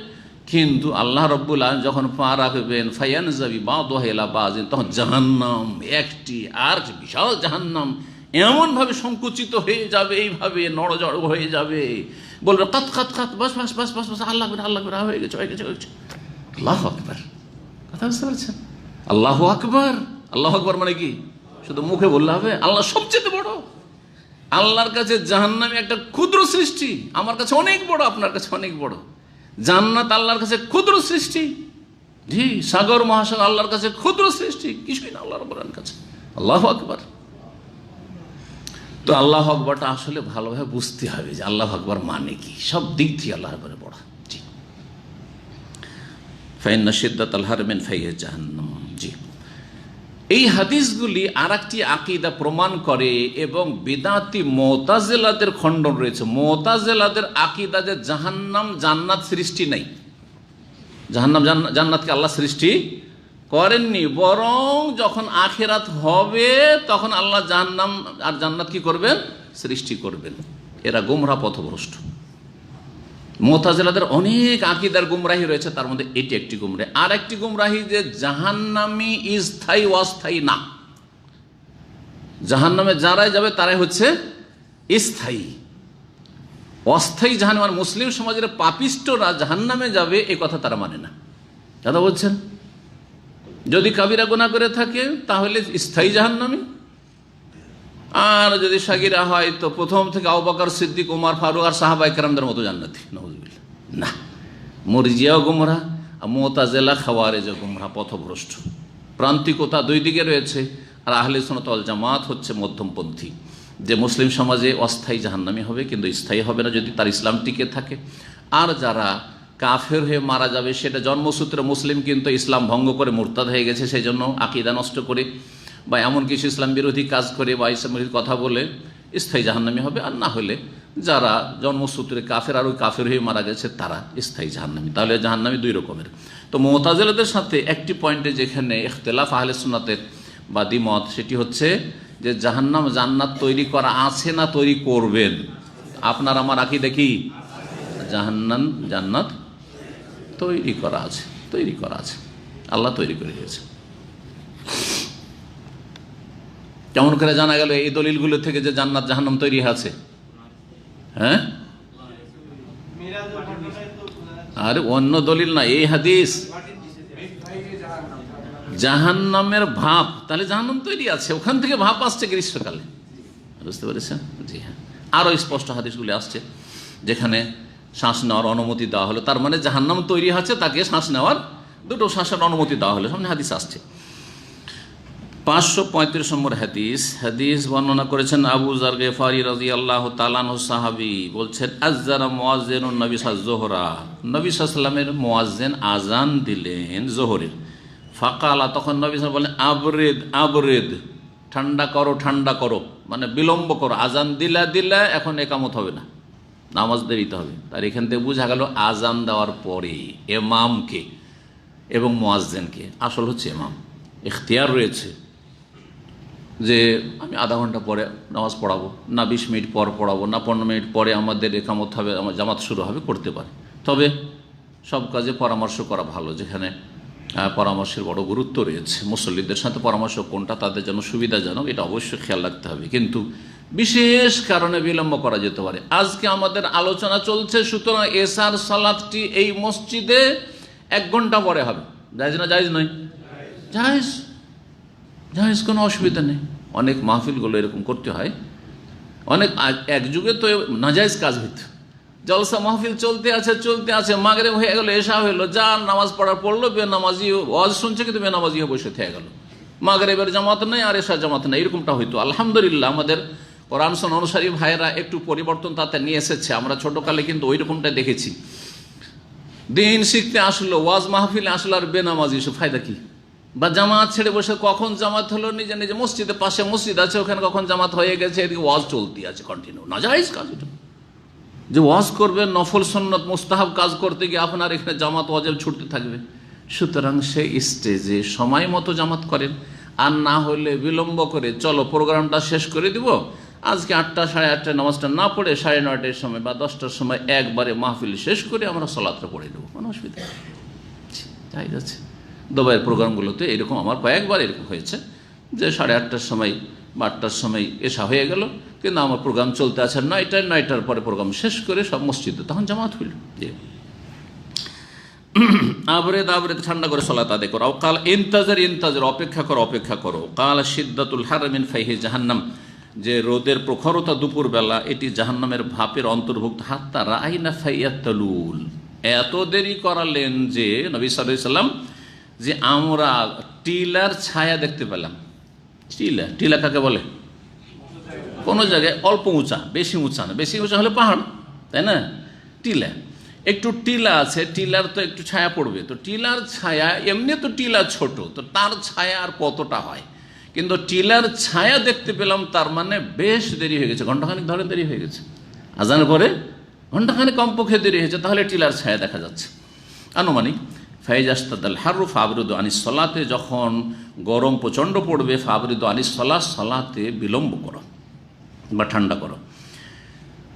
S1: কিন্তু আল্লাহ রাব্বুল আলামিন যখন পা রাখবেন ফায়ানজাবি বাদুহা ইলা বাযিন, তখন জাহান্নাম একটি আর বিশাল জাহান্নাম এমনভাবে সংকুচিত হয়ে যাবে, এইভাবে নড়জড় হয়ে যাবে, বলবে কাত কাত কাত, বাস বাস বাস বাস বাস, আল্লাহ হয়ে গেছে। আল্লাহু আকবার, কথা বুঝতে পারছেন? আল্লাহু আকবার, আল্লাহু আকবার মানে কি শুধু মুখে বললে হবে? আল্লাহ সবচেয়ে বড়। আল্লাহর কাছে জাহান্নাম একটা ক্ষুদ্র সৃষ্টি, আমার কাছে অনেক বড়, আপনার কাছে অনেক বড়। জান্নাত আল্লাহর কাছে ক্ষুদ্র সৃষ্টি, জি, সাগর মহাসাগর আল্লাহর কাছে ক্ষুদ্র সৃষ্টি, কিছুই না আল্লাহ রাব্বুল আলামিনের কাছে। আল্লাহু আকবার। তো আল্লাহু আকবারটা আসলে ভালোভাবে বুঝতে হবে যে আল্লাহু আকবার মানে কি, সব দিক থেকে আল্লাহর আকবার বড়। জি, ফাইন্না শিদ্দাতাল হার মিন ফাইহি জাহান্নাম। জি, এই হাদিসগুলি আর একটি আকীদা প্রমাণ করে এবং বিদআতি মুতাজিলাদের খণ্ডন রয়েছে। মুতাজিলাদের আকীদা যে জাহান্নাম জান্নাত সৃষ্টি নাই, জাহান্নাম জান্নাতকে আল্লাহ সৃষ্টি করেননি, বরং যখন আখিরাত হবে তখন আল্লাহ জাহান্নাম আর জান্নাত কি করবেন? সৃষ্টি করবেন। এরা গোমরাহ পথভ্রষ্ট। মুতাজিলাদের অনেক আকীদার গুমরাহি রয়েছে, তার মধ্যে এটি একটি গুমরাহি। আর একটি গুমরাহি যে জাহান্নামী স্থায়ী অস্থায়ী না, জাহান্নামে যারাই যাবে তারাই হচ্ছে স্থায়ী। অস্থায়ী জাহান্নাম, আর মুসলিম সমাজের পাপিষ্টরা জাহান্নামে যাবে এ কথা তারা মানে না। দাদা বলছেন যদি কাবিরা গুনাহ করে থাকে তাহলে স্থায়ী জাহান্নামী, আর যদি সাগিরা হয় তো প্রথম থেকে আবু বকর সিদ্দিক, ওমর ফারুক আর সাহাবায়ে কেরামদের মতো জান্নাতি। নাউযুবিল্লাহ। না, মুরজিয়া গুমরাহ, মুতাজিলা খাওয়ারিজ গুমরাহ, পথভ্রষ্ট। প্রান্তিকতা দুই দিকে রয়েছে, আর আহলে সুন্নাত ওয়াল জামাত হচ্ছে মধ্যমপন্থী, যে মুসলিম সমাজে অস্থায়ী জাহান্নামী হবে কিন্তু স্থায়ী হবে না যদি তার ইসলাম টিকে থাকে। আর যারা কাফের হয়ে মারা যাবে সেটা জন্মসূত্রে মুসলিম কিন্তু ইসলাম ভঙ্গ করে মুরতাদ হয়ে গেছে, সেই জন্য আকীদা নষ্ট করে বা এমন কিছু ইসলাম বিরোধী কাজ করে বা ইসলাম বিরোধী কথা বলে স্থায়ী জাহান্নামী হবে, আর না হলে যারা জন্মসূত্রে কাফের আর ওই কাফের হয়ে মারা গেছে তারা স্থায়ী জাহান্নামী। তাহলে জাহান্নামী দুই রকমের। তো মুতাজিলাদের সাথে একটি পয়েন্টে যেখানে ইখতিলাফ আহলে সুন্নাতের বা দ্বিমত, সেটি হচ্ছে যে জাহান্নাম জান্নাত তৈরি করা আছে না তৈরি করবেন। আপনার আমার আকীদা কি? জাহান্নাম জান্নাত তৈরি করা আছে, তৈরি করা আছে, আল্লাহ তৈরি করে দিয়েছে। কেমন করে জানা গেল এই দলিলগুলো থেকে যে জান্নাত জাহান্নাম তৈরি আছে? হ্যাঁ, আরে অন্য দলিল না, এই হাদিস। জাহান্নামের ভাপ, তাহলে জাহান্নাম তৈরি আছে, ওখান থেকে ভাপ আসছে গ্রীষ্মকালে, বুঝতে পেরেছেন? জি হ্যাঁ, আরো স্পষ্ট হাদিসগুলি আসছে যেখানে শ্বাস নেওয়ার অনুমতি দেওয়া হলো, তার মানে জাহান্নাম তৈরি হচ্ছে, তাকে শ্বাস নেওয়ার দুটো শ্বাসের অনুমতি দেওয়া হলো, সামনে হাদিস আসছে। 535 নম্বর হাদিস বর্ণনা করেছেন আবু যার গিফারি রাদিয়াল্লাহু তাআলা আনহু, সাহাবী, বলছেন আযযানা মুয়াজ্জিনুন নবী যোহরা, নবী সাল্লাল্লাহু আলাইহি ওয়াসাল্লামের মুয়াজ্জিন আযান দিলেন যোহরের। ফাকালা, তখন নবী সাল্লাল্লাহু আলাইহি ওয়াসাল্লাম বলেন আবরিদ আবরিদ, ঠান্ডা করো ঠান্ডা করো, মানে বিলম্ব করো, আযান দিলা এখন ইকামত হবে না, নামাজ দেরিতে হবে। তার এখান থেকে বোঝা গেল আযান দেওয়ার পরে ইমামকে এবং মুয়াজ্জিনকে, আসল হচ্ছে ইমাম, ইখতিয়ার রয়েছে যে আমি আধা ঘন্টা পরে নামাজ পড়াবো, না 20 মিনিট পর পড়াবো, না 15 মিনিট পরে আমাদের একামত হবে, আমার জামাত শুরু হবে, করতে পারে। তবে সব কাজে পরামর্শ করা ভালো, যেখানে পরামর্শের বড় গুরুত্ব রয়েছে। মুসল্লিদের সাথে পরামর্শ কোনটা তাদের জন্য সুবিধাজনক, এটা অবশ্যই খেয়াল রাখতে হবে, কিন্তু বিশেষ কারণে বিলম্ব করা যেতে পারে। আজকে আমাদের আলোচনা চলছে, সুতরাং এশার সালাতটি এই মসজিদে 1 ঘন্টা পরে হবে, জায়েজ না জায়েজ নয়? জায়েজ, জায়েজ, কোনো অসুবিধা নেই। অনেক মাহফিলগুলো এরকম করতে হয়, অনেক এক যুগে তো নাজায়েজ কাজ হইত, জলসা মাহফিল চলতে আছে, মাগরিব হয়ে গেল, এশা হইলো, যা নামাজ পড়ার পড়লো, বেনামাজি ওয়াজ শুনছে কিন্তু বেনামাজি হয়ে বসে থেকে গেল, মাগরিবের জামাত নেই আর এশার জামাত নেই, এরকমটা হইতো। আলহামদুলিল্লাহ আমাদের কোরআন সুন্নাহ অনুসারী ভাইয়েরা একটু পরিবর্তন তাতে নিয়ে এসেছে। আমরা ছোটকালে কিন্তু ওই রকমটা দেখেছি, দিন শিখতে আসলো, ওয়াজ মাহফিলে আসলো, আর বেনামাজি, সে ফায়দা কি? বা জামাত ছেড়ে বসে, কখন জামাত হলো, নিজে নিজে মসজিদে, পাশে মসজিদ আছে, ওখানে কখন জামাত হয়ে গেছে, এদিকে ওয়াজ চলতে আছে কন্টিনিউ, নাজায়েজ কাজ এটা। যে ওয়াজ করবে, নফল সুন্নত মুস্তাহাব কাজ করতে গিয়ে আপনার এখানে জামাত ওয়াজিব ছুটতে থাকবে। সুতরাং সেই স্টেজে সময় মতো জামাত করেন, আর না হলে বিলম্ব করে চলো প্রোগ্রামটা শেষ করে দিব, আজকে 8টা সাড়ে 8টায় নামাজটা না পড়ে 9:30টার সময় বা 10টার সময় একবারে মাহফিল শেষ করে আমরা সালাতটা পড়ে দেবো, কোনো অসুবিধা নেই, তাই যাচ্ছে। দুবাইয়ের প্রোগ্রামগুলোতে এরকম আমার কয়েকবার এরকম হয়েছে যে 8:30টার সময় বা 8টার সময় এশা হয়ে গেল, কিন্তু আমার প্রোগ্রাম চলতে আছে 9টার পরে প্রোগ্রাম শেষ করে সব মসজিদে তখন জামাত হইল। যে আবরেদ ঠান্ডা করে সালাত আদায় করো। কাল ইন্তাজের অপেক্ষা করো। কাল শিদ্দাতুল হারমিন ফাইহি জাহান্নাম, যে রোদের প্রখরতা দুপুরবেলা, এটি জাহান্নামের ভাপের অন্তর্ভুক্ত। হাত্তা রাআইনা ফাইয়াতালুল, এত দেরি করালেন যে নবী সাল্লাল্লাহু আলাইহি সাল্লাম, যে আমরা টিলার ছায়া দেখতে পেলাম। টিলা কাকে বলে? কোনো জায়গায় অল্প উঁচা, বেশি উঁচা না, বেশি উঁচা হলে পাহাড়, তাই না? টিলা, একটু টিলা আছে, টিলার তো একটু ছায়া পড়বে, তো টিলার ছায়া, এমনি তো টিলা ছোট, তো তার ছায়া আর কতটা হয়, কিন্তু টিলার ছায়া দেখতে পেলাম, তার মানে বেশ দেরি হয়ে গেছে, ঘন্টাখানিক ধরে দেরি হয়ে গেছে, আজানের পরে ঘন্টাখানিক কমপক্ষে দেরি হয়েছে, তাহলে টিলার ছায়া দেখা যাচ্ছে আনুমানিক। ফাইজাস্তাদাল হারু ফাবরিদু আনিস সলাতে, যখন গরম প্রচণ্ড পড়বে, ফাবরিদু আনিস সলাত, সলাতে বিলম্ব করো বা ঠান্ডা করো।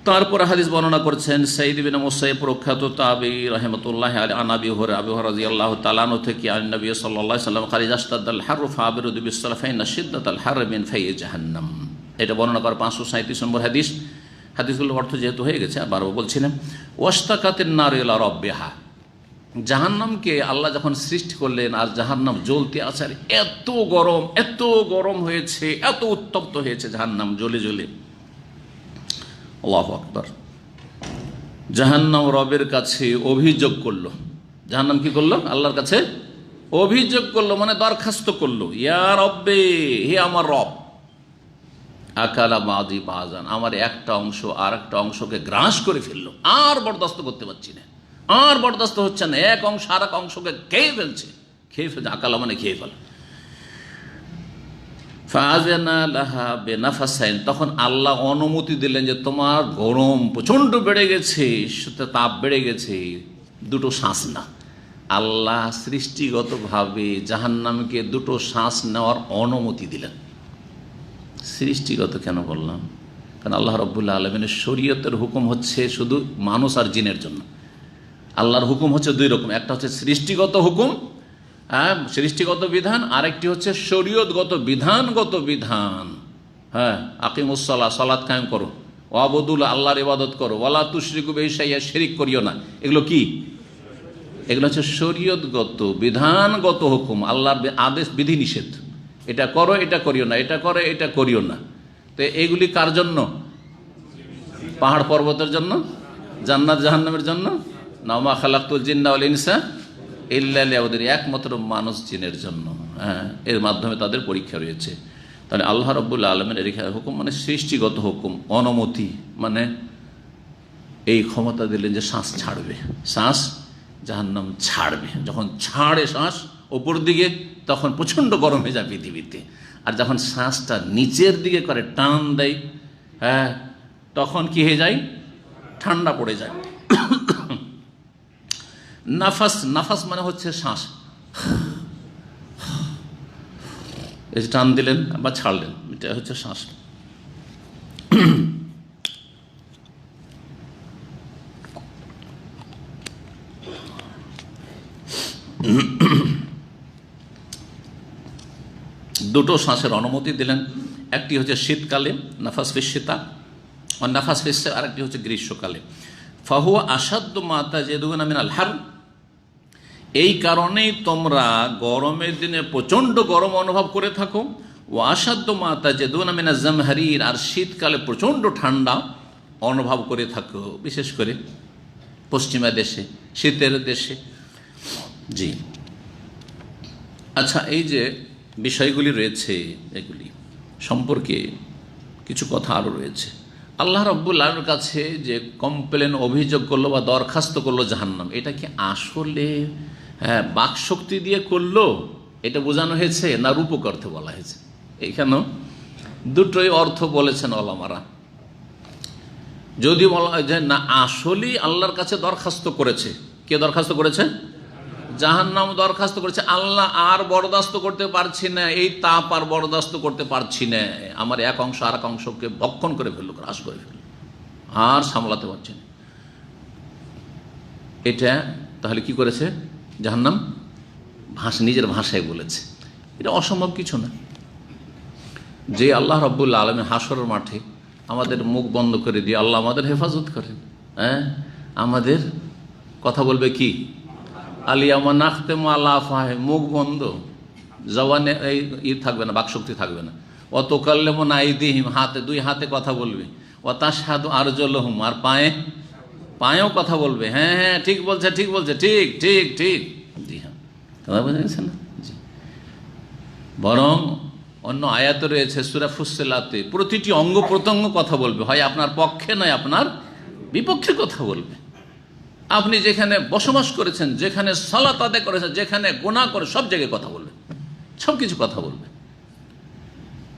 S1: তারপরে হাদিস বর্ণনা করছেন সাইদ ইবনে মুসাইয়্যিব প্রখ্যাত তাবী রাহিমাতুল্লাহ আলাইহি, আন আবি হুরায়রা রাদিয়াল্লাহু তাআলা আনহু থেকে, আন নবী সাল্লাল্লাহু আলাইহি ওয়াসাল্লাম ফাইজাস্তাদাল হারু ফাবরিদু বিস-সালাত ফাইন্না শিদ্দাতাল হাররি মিন ফাইহি জাহান্নাম। এটা বর্ণনা করা 537 নম্বর হাদিস। হাদিসগুলোর অর্থ যেহেতু হয়ে গেছে আবারও বলছি না। ওয়াশতাকাতিন নার ইলা রাব্বিহা, জাহান্নামকে আল্লাহ যখন সৃষ্টি করলেন, আর জাহান্নাম জ্বলতে আছে, আর এত গরম হয়েছে, এত উত্তপ্ত হয়েছে জাহান্নাম জ্বলে জ্বলে। আল্লাহু আকবার। জাহান্নাম রবের কাছে অভিযোগ করলো। জাহান্নাম কি করলো? আল্লাহর কাছে অভিযোগ করলো, মানে দরখাস্ত করলো, ইয়া রব্বে, হে আমার রব, আকালা বাদি বাজান, আমার একটা অংশ আর একটা অংশকে গ্রাস করে ফেললো, আর বরদাস্ত করতে পারছি না, আর বরদাস্ত হচ্ছে না, এক অংশ আর এক অংশকে খেয়ে ফেলছে। আকালা মানে খেয়ে ফেল। ফাআযানা লাহা বিনাফাসাইন, তখন আল্লাহ অনুমতি দিলেন যে তোমার গরম প্রচণ্ড বেড়ে গেছে, তাপ বেড়ে গেছে, দুটো শ্বাস না। আল্লাহ সৃষ্টিগতভাবে জাহান্নামকে দুটো শ্বাস নেওয়ার অনুমতি দিলেন। সৃষ্টিগত কেন বললাম? কারণ আল্লাহ রাব্বুল আলামিনের শরীয়তের হুকুম হচ্ছে শুধু মানুষ আর জিনের জন্য। আল্লাহর হুকুম হচ্ছে দুই রকম, একটা হচ্ছে সৃষ্টিগত হুকুম, হ্যাঁ, সৃষ্টিগত বিধান, আরেকটি হচ্ছে শরীয়তগত বিধানগত বিধান। হ্যাঁ, আকিমুসসালাহ, সালাত কায়েম করো, ওয়াবুদুল্লাহ, আল্লাহর ইবাদত করো, ওয়ালা তুশরিকু বিহি শাইআ, শিরিক করিও না। এগুলো কি? এগুলো হচ্ছে শরীয়তগত বিধানগত হুকুম, আল্লাহর আদেশ বিধি নিষেধ। এটা করো, এটা করিও না, এটা করো, এটা করিও না। তো এগুলি কার জন্য? পাহাড় পর্বতের জন্য, জান্নাত জাহান্নামের জন্য না? মা খালাকতুল জিন্না ওয়াল ইনসা ইল্লা লিয়াবুদুন, একমাত্র মানুষ জিনের জন্য। হ্যাঁ, এর মাধ্যমে তাদের পরীক্ষা রয়েছে। তাহলে আল্লাহ রাব্বুল আলামিনের হুকুম মানে সৃষ্টিগত হুকুম। অনুমতি মানে এই ক্ষমতা দিলেন যে শ্বাস ছাড়বে, শ্বাস জাহান্নাম ছাড়বে। যখন ছাড়ে শ্বাস ওপর দিকে, তখন প্রচণ্ড গরম হয়ে যায় পৃথিবীতে। আর যখন শ্বাসটা নিচের দিকে করে টান দেয়, হ্যাঁ, তখন কি হয়ে যায়? ঠান্ডা পড়ে যায়। নাফাস, নাফাস মানে হচ্ছে শ্বাস। এই যে টান দিলেন বা ছাড়লেন, এটা হচ্ছে শ্বাস। দুটো শ্বাসের অনুমতি দিলেন। একটি হচ্ছে শীতকালে, নাফাস ফিস শীতা, আর নাফাস ফিস, আরেকটি হচ্ছে গ্রীষ্মকালে। ফাহুয়া আসাদ্দু মা তাজিদুনা মিনাল হার, এই কারণেই তোমরা গরমের দিনে প্রচণ্ড গরম অনুভব করে থাকো। ও আসাদ্দু মা তাজিদুনা মিনাজ জামহারির, আর শীতকালে প্রচণ্ড ঠান্ডা অনুভব করে থাকো, বিশেষ করে পশ্চিমা দেশে, শীতের দেশে। জি, আচ্ছা, এই যে বিষয়গুলি রয়েছে, এগুলি সম্পর্কে কিছু কথা আরও রয়েছে। আল্লাহ রাব্বুল আলামিনের কাছে যে কমপ্লেন, অভিযোগ করলো বা দরখাস্ত করলো জাহান্নাম, এটা কি আসলে বাকশক্তি দিয়ে করলো, এটা বোঝানো হয়েছে না রূপক অর্থে বলা হয়েছে? এখানেও দুটোই অর্থ বলেছেন ওলামারা। যদি বলা হয় যে না, আসলেই আল্লাহর কাছে দরখাস্ত করেছে, কে দরখাস্ত করেছে? জাহান্নাম দরখাস্ত করেছে, আল্লাহ আর বরদাস্ত করতে পারছি না, এই তাপ আর বরদাস্ত করতে পারছি না, আমার এক অংশ আর এক অংশকে ভক্ষণ করে ফেললো, গ্রাস করে ফেললো, আর সামলাতে পারছি না। এটা তাহলে কি করেছে জাহান্নাম? নিজের ভাষায় বলেছে। এটা অসম্ভব কিছু না। যে আল্লাহ রাব্বুল আলামিন হাসরের মাঠে আমাদের মুখ বন্ধ করে দিয়ে আল্লাহ আমাদের হেফাজত করেন, হ্যাঁ, আমাদের কথা বলবে কি? আলিয়ামা নাখতেমু আলা আফওয়াহিহিম, মুখ বন্ধ, জবানে এই থাকবে না, বাকশক্তি থাকবে না। ওয়া তুকাল্লিমুনা আইদিহিম, হাতে, দুই হাতে কথা বলবে। ওয়া তাশহাদু আরজুলুহুম, আর পায়েও কথা বলবে। হ্যাঁ হ্যাঁ, ঠিক বলছে, ঠিক বলছে, ঠিক ঠিক ঠিক। জি হ্যাঁ, কথা বুঝে গেছে না? জি, বরং অন্য আয়াত রয়েছে সূরা ফুসসিলাতে, প্রতিটি অঙ্গ প্রত্যঙ্গ কথা বলবে, হয় আপনার পক্ষে নয় আপনার বিপক্ষে কথা বলবে। আপনি যেখানে বসবাস করেছেন, যেখানে সালাত আদায় করেছেন, যেখানে গুনাহ করে, সব জায়গায় কথা বলবে, সব কিছু কথা বলবে।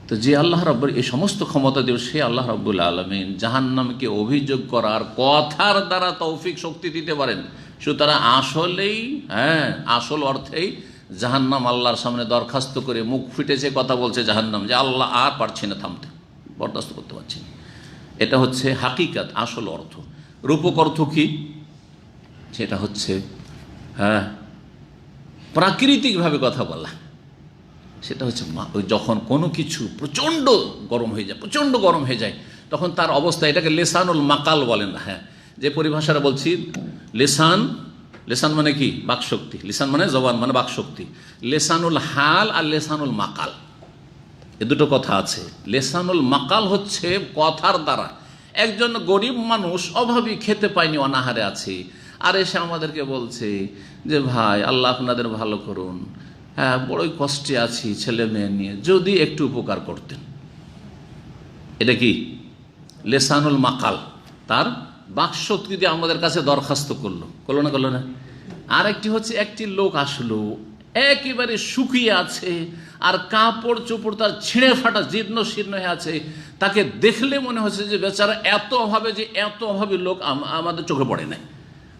S1: তো যে আল্লাহ রাব্বুল এই সমস্ত ক্ষমতা দেব, সে আল্লাহ রাব্বুল আলামিন জাহান্নামকে অভিযোগ করার কথার দ্বারা তৌফিক শক্তি দিতে পারেন। সুতরাং আসলেই, হ্যাঁ, আসল অর্থেই জাহান্নাম আল্লাহর সামনে দরখাস্ত করে মুখ ফুটেছে, কথা বলছে জাহান্নাম যে আল্লাহ আর পারছি না, থামতে, বরদাস্ত করতে পারছি না। এটা হচ্ছে হাকিকাত, আসল অর্থ। রূপক অর্থ কি? সেটা হচ্ছে প্রাকৃতিকভাবে কথা বলা। সেটা হচ্ছে যখন কোনো কিছু প্রচণ্ড গরম হয়ে যায়, প্রচণ্ড গরম হয়ে যায়, তখন তার অবস্থা, এটাকে লেসানুল মাকাল বলেন। হ্যাঁ, যে পরিভাষাটা বলছি, লেসান, লেসান মানে কি? বাকশক্তি। লিসান মানে জবান, মানে বাকশক্তি। লেসানুল হাল আর লেসানুল মাকাল, এ দুটো কথা আছে। লেসানুল মাকাল হচ্ছে কথার দ্বারা, একজন গরিব মানুষ অভাবী, খেতে পায়নি, অনাহারে আছে, আর এসে আমাদেরকে বলছে যে ভাই আল্লাহ আপনাদের ভালো করুন, হ্যাঁ, বড়ই কষ্টে আছি ছেলে মেয়ে নিয়ে, যদি একটু উপকার করতেন। এটা কি? লেসানুল মাকাল, তার বাকশক্তি দিয়ে আমাদের কাছে দরখাস্ত করলো না? আর একটি হচ্ছে, একটি লোক আসলো, একেবারে শুকিয়ে আছে, আর কাপড় চোপড় তার ছিঁড়ে ফাটা জীর্ণ শীর্ণ হয়ে আছে। তাকে দেখলে মনে হচ্ছে যে বেচারা এত অভাবে, যে এত অভাবী লোক আমাদের চোখে পড়ে নাই।